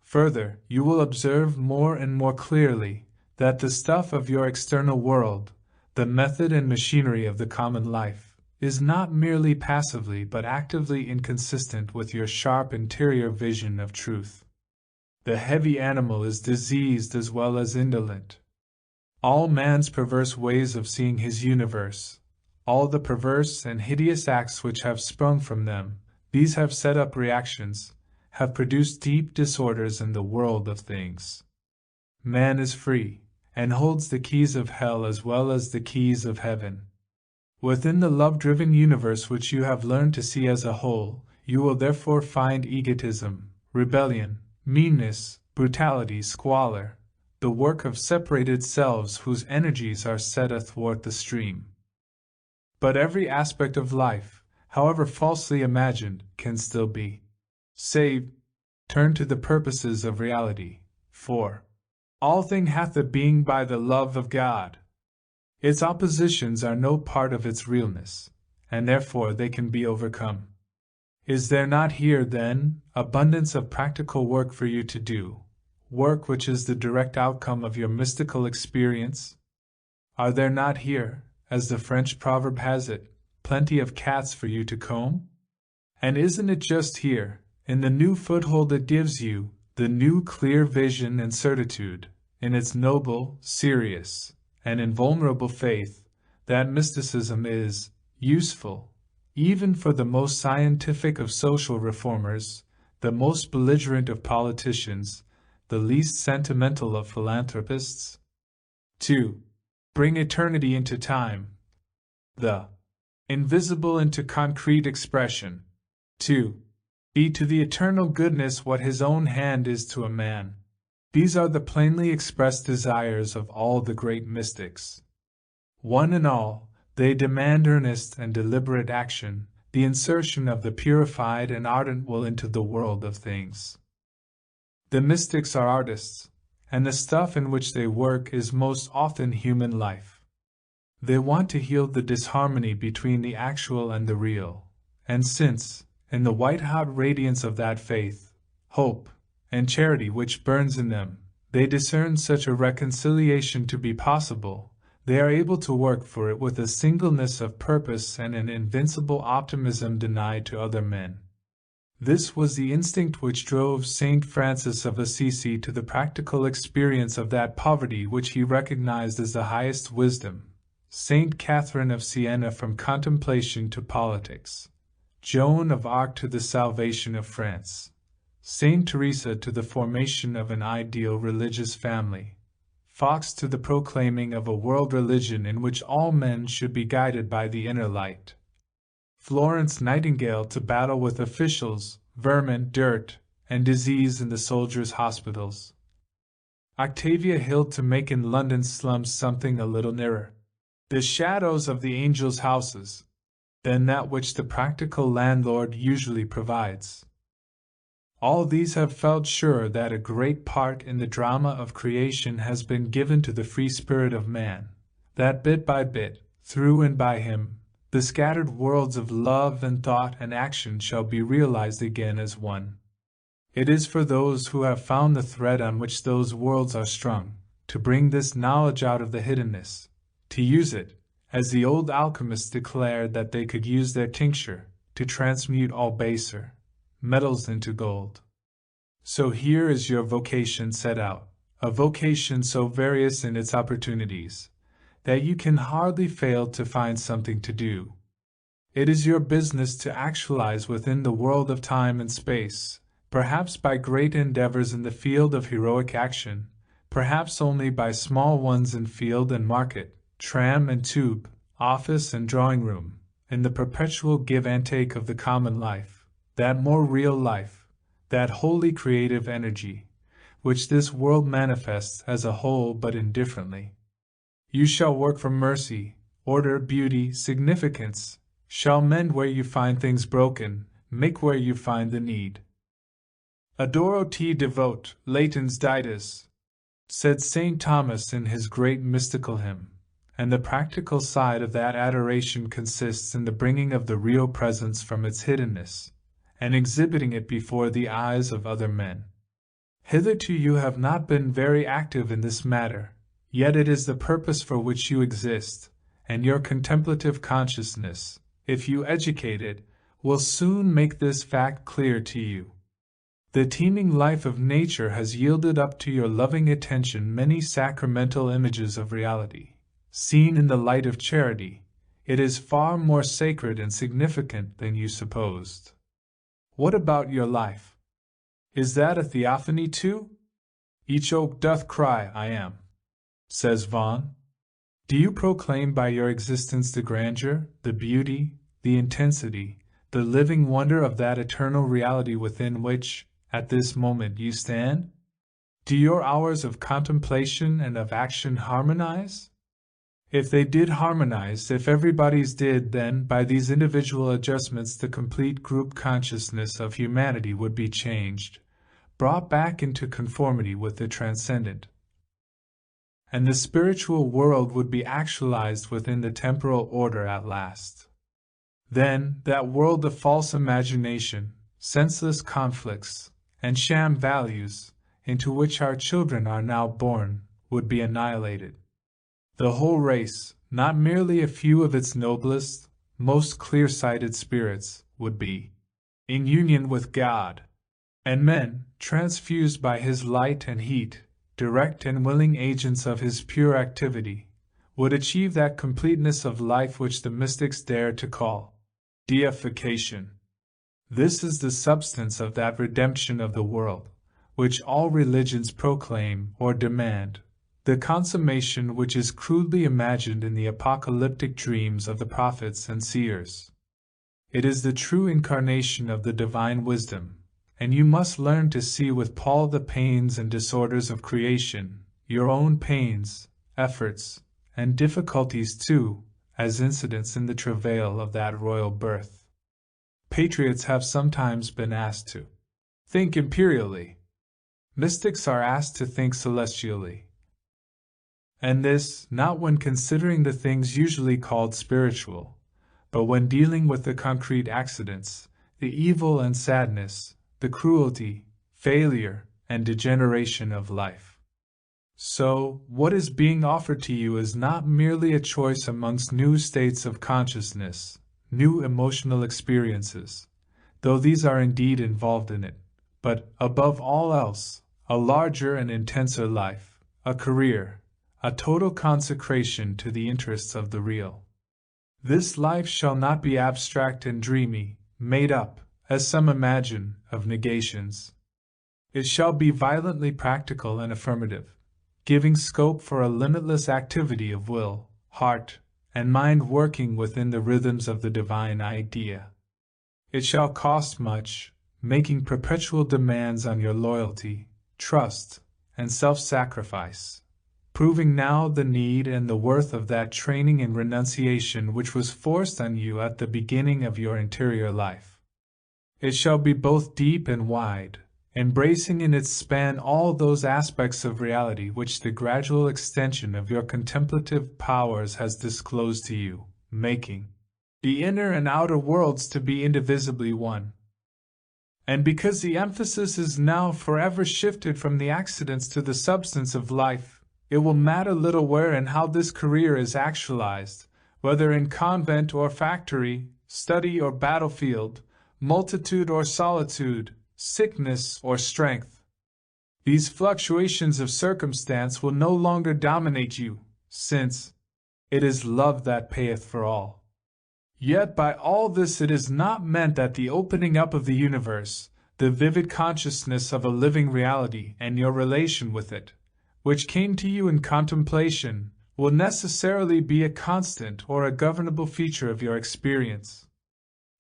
Further, you will observe more and more clearly that the stuff of your external world, the method and machinery of the common life, is not merely passively but actively inconsistent with your sharp interior vision of truth. The heavy animal is diseased as well as indolent. All man's perverse ways of seeing his universe, all the perverse and hideous acts which have sprung from them, these have set up reactions, have produced deep disorders in the world of things. Man is free, and holds the keys of hell as well as the keys of heaven. Within the love-driven universe which you have learned to see as a whole, you will therefore find egotism, rebellion, meanness, brutality, squalor, the work of separated selves whose energies are set athwart the stream. But every aspect of life, however falsely imagined, can still be saved. Turn to the purposes of reality, for all thing hath a being by the love of God. Its oppositions are no part of its realness, and therefore they can be overcome. Is there not here, then, abundance of practical work for you to do, work which is the direct outcome of your mystical experience? Are there not here, as the French proverb has it, plenty of cats for you to comb? And isn't it just here, in the new foothold it gives you, the new clear vision and certitude, in its noble, serious, and invulnerable faith, that mysticism is useful, even for the most scientific of social reformers, the most belligerent of politicians, the least sentimental of philanthropists? 2. Bring eternity into time, the invisible into concrete expression. 2. Be to the eternal goodness what his own hand is to a man. These are the plainly expressed desires of all the great mystics. One and all, they demand earnest and deliberate action, the insertion of the purified and ardent will into the world of things. The mystics are artists, and the stuff in which they work is most often human life. They want to heal the disharmony between the actual and the real, and since, in the white-hot radiance of that faith, hope, and charity which burns in them, they discern such a reconciliation to be possible, they are able to work for it with a singleness of purpose and an invincible optimism denied to other men. This was the instinct which drove Saint Francis of Assisi to the practical experience of that poverty which he recognized as the highest wisdom, Saint Catherine of Siena from contemplation to politics, Joan of Arc to the salvation of France, Saint Teresa to the formation of an ideal religious family, Fox to the proclaiming of a world religion in which all men should be guided by the inner light, Florence Nightingale to battle with officials, vermin, dirt, and disease in the soldiers' hospitals, Octavia Hill to make in London's slums something a little nearer the shadows of the angels' houses than that which the practical landlord usually provides. All these have felt sure that a great part in the drama of creation has been given to the free spirit of man, that bit by bit, through and by him, the scattered worlds of love and thought and action shall be realized again as one. It is for those who have found the thread on which those worlds are strung, to bring this knowledge out of the hiddenness, to use it, as the old alchemists declared that they could use their tincture, to transmute all baser metals into gold. So here is your vocation set out, a vocation so various in its opportunities, that you can hardly fail to find something to do. It is your business to actualize within the world of time and space, perhaps by great endeavors in the field of heroic action, perhaps only by small ones in field and market, tram and tube, office and drawing room, in the perpetual give and take of the common life, that more real life, that wholly creative energy, which this world manifests as a whole but indifferently. You shall work for mercy, order, beauty, significance, shall mend where you find things broken, make where you find the need. Adoro te devote, latens ditus, said St. Thomas in his great mystical hymn, and the practical side of that adoration consists in the bringing of the real presence from its hiddenness, and exhibiting it before the eyes of other men. Hitherto you have not been very active in this matter, yet it is the purpose for which you exist, and your contemplative consciousness, if you educate it, will soon make this fact clear to you. The teeming life of nature has yielded up to your loving attention many sacramental images of reality. Seen in the light of charity, it is far more sacred and significant than you supposed. What about your life? Is that a theophany too? Each oak doth cry, I am, says Vaughan. Do you proclaim by your existence the grandeur, the beauty, the intensity, the living wonder of that eternal reality within which, at this moment, you stand? Do your hours of contemplation and of action harmonize? If they did harmonize, if everybody's did, then by these individual adjustments the complete group consciousness of humanity would be changed, brought back into conformity with the transcendent. And the spiritual world would be actualized within the temporal order at last. Then, that world of false imagination, senseless conflicts, and sham values, into which our children are now born, would be annihilated. The whole race, not merely a few of its noblest, most clear-sighted spirits, would be in union with God, and men, transfused by His light and heat, direct and willing agents of His pure activity, would achieve that completeness of life which the mystics dare to call deification. This is the substance of that redemption of the world, which all religions proclaim or demand, the consummation which is crudely imagined in the apocalyptic dreams of the prophets and seers. It is the true incarnation of the divine wisdom, and you must learn to see with Paul the pains and disorders of creation, your own pains, efforts, and difficulties too, as incidents in the travail of that royal birth. Patriots have sometimes been asked to think imperially. Mystics are asked to think celestially. And this, not when considering the things usually called spiritual, but when dealing with the concrete accidents, the evil and sadness, the cruelty, failure, and degeneration of life. So, what is being offered to you is not merely a choice amongst new states of consciousness, new emotional experiences, though these are indeed involved in it, but, above all else, a larger and intenser life, a career, a total consecration to the interests of the real. This life shall not be abstract and dreamy, made up, as some imagine, of negations. It shall be violently practical and affirmative, giving scope for a limitless activity of will, heart, and mind working within the rhythms of the divine idea. It shall cost much, making perpetual demands on your loyalty, trust, and self-sacrifice, proving now the need and the worth of that training in renunciation which was forced on you at the beginning of your interior life. It shall be both deep and wide, embracing in its span all those aspects of reality which the gradual extension of your contemplative powers has disclosed to you, making the inner and outer worlds to be indivisibly one. And because the emphasis is now forever shifted from the accidents to the substance of life, it will matter little where and how this career is actualized, whether in convent or factory, study or battlefield, multitude or solitude, sickness or strength. These fluctuations of circumstance will no longer dominate you, since it is love that payeth for all. Yet by all this it is not meant that the opening up of the universe, the vivid consciousness of a living reality and your relation with it, which came to you in contemplation, will necessarily be a constant or a governable feature of your experience.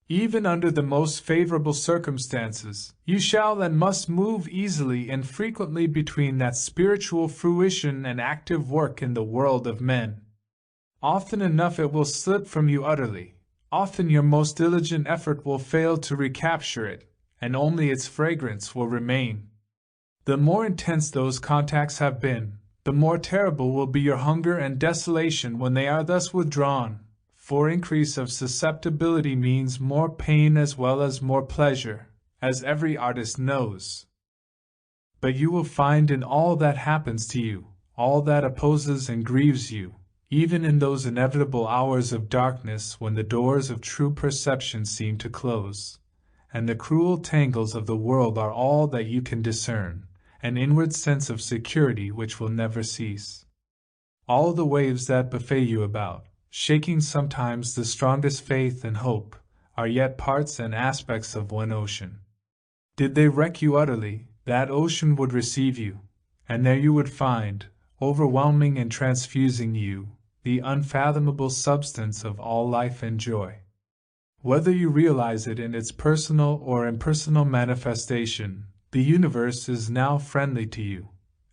Even under the most favorable circumstances, you shall and must move easily and frequently between that spiritual fruition and active work in the world of men. Often enough it will slip from you utterly, often your most diligent effort will fail to recapture it, and only its fragrance will remain. The more intense those contacts have been, the more terrible will be your hunger and desolation when they are thus withdrawn, for increase of susceptibility means more pain as well as more pleasure, as every artist knows. But you will find in all that happens to you, all that opposes and grieves you, even in those inevitable hours of darkness when the doors of true perception seem to close, and the cruel tangles of the world are all that you can discern, an inward sense of security which will never cease. All the waves that buffet you about, shaking sometimes the strongest faith and hope, are yet parts and aspects of one ocean. Did they wreck you utterly, that ocean would receive you, and there you would find, overwhelming and transfusing you, the unfathomable substance of all life and joy. Whether you realize it in its personal or impersonal manifestation, the universe is now friendly to you,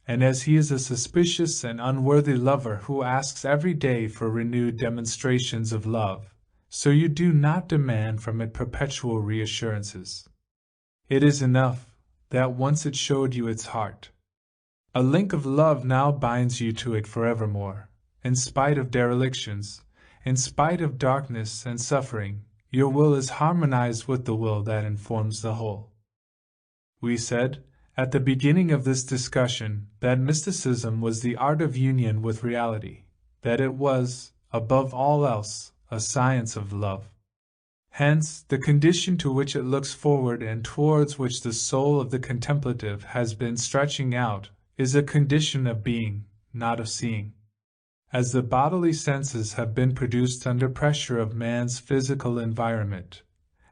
and as he is a suspicious and unworthy lover who asks every day for renewed demonstrations of love, so you do not demand from it perpetual reassurances. It is enough that once it showed you its heart. A link of love now binds you to it forevermore. In spite of derelictions, in spite of darkness and suffering, your will is harmonized with the will that informs the whole. We said, at the beginning of this discussion, that mysticism was the art of union with reality, that it was, above all else, a science of love. Hence, the condition to which it looks forward and towards which the soul of the contemplative has been stretching out, is a condition of being, not of seeing. As the bodily senses have been produced under pressure of man's physical environment,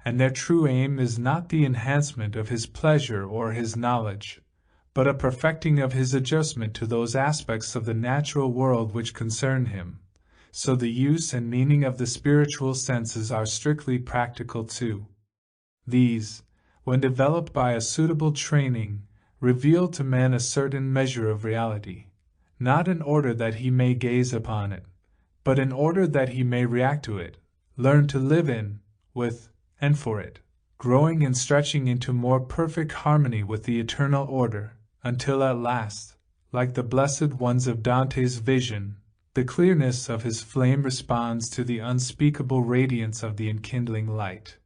and their true aim is not the enhancement of his pleasure or his knowledge, but a perfecting of his adjustment to those aspects of the natural world which concern him, so the use and meaning of the spiritual senses are strictly practical too. These, when developed by a suitable training, reveal to man a certain measure of reality, not in order that he may gaze upon it, but in order that he may react to it, learn to live in, with, and for it, growing and stretching into more perfect harmony with the eternal order, until at last, like the blessed ones of Dante's vision, the clearness of his flame responds to the unspeakable radiance of the enkindling light.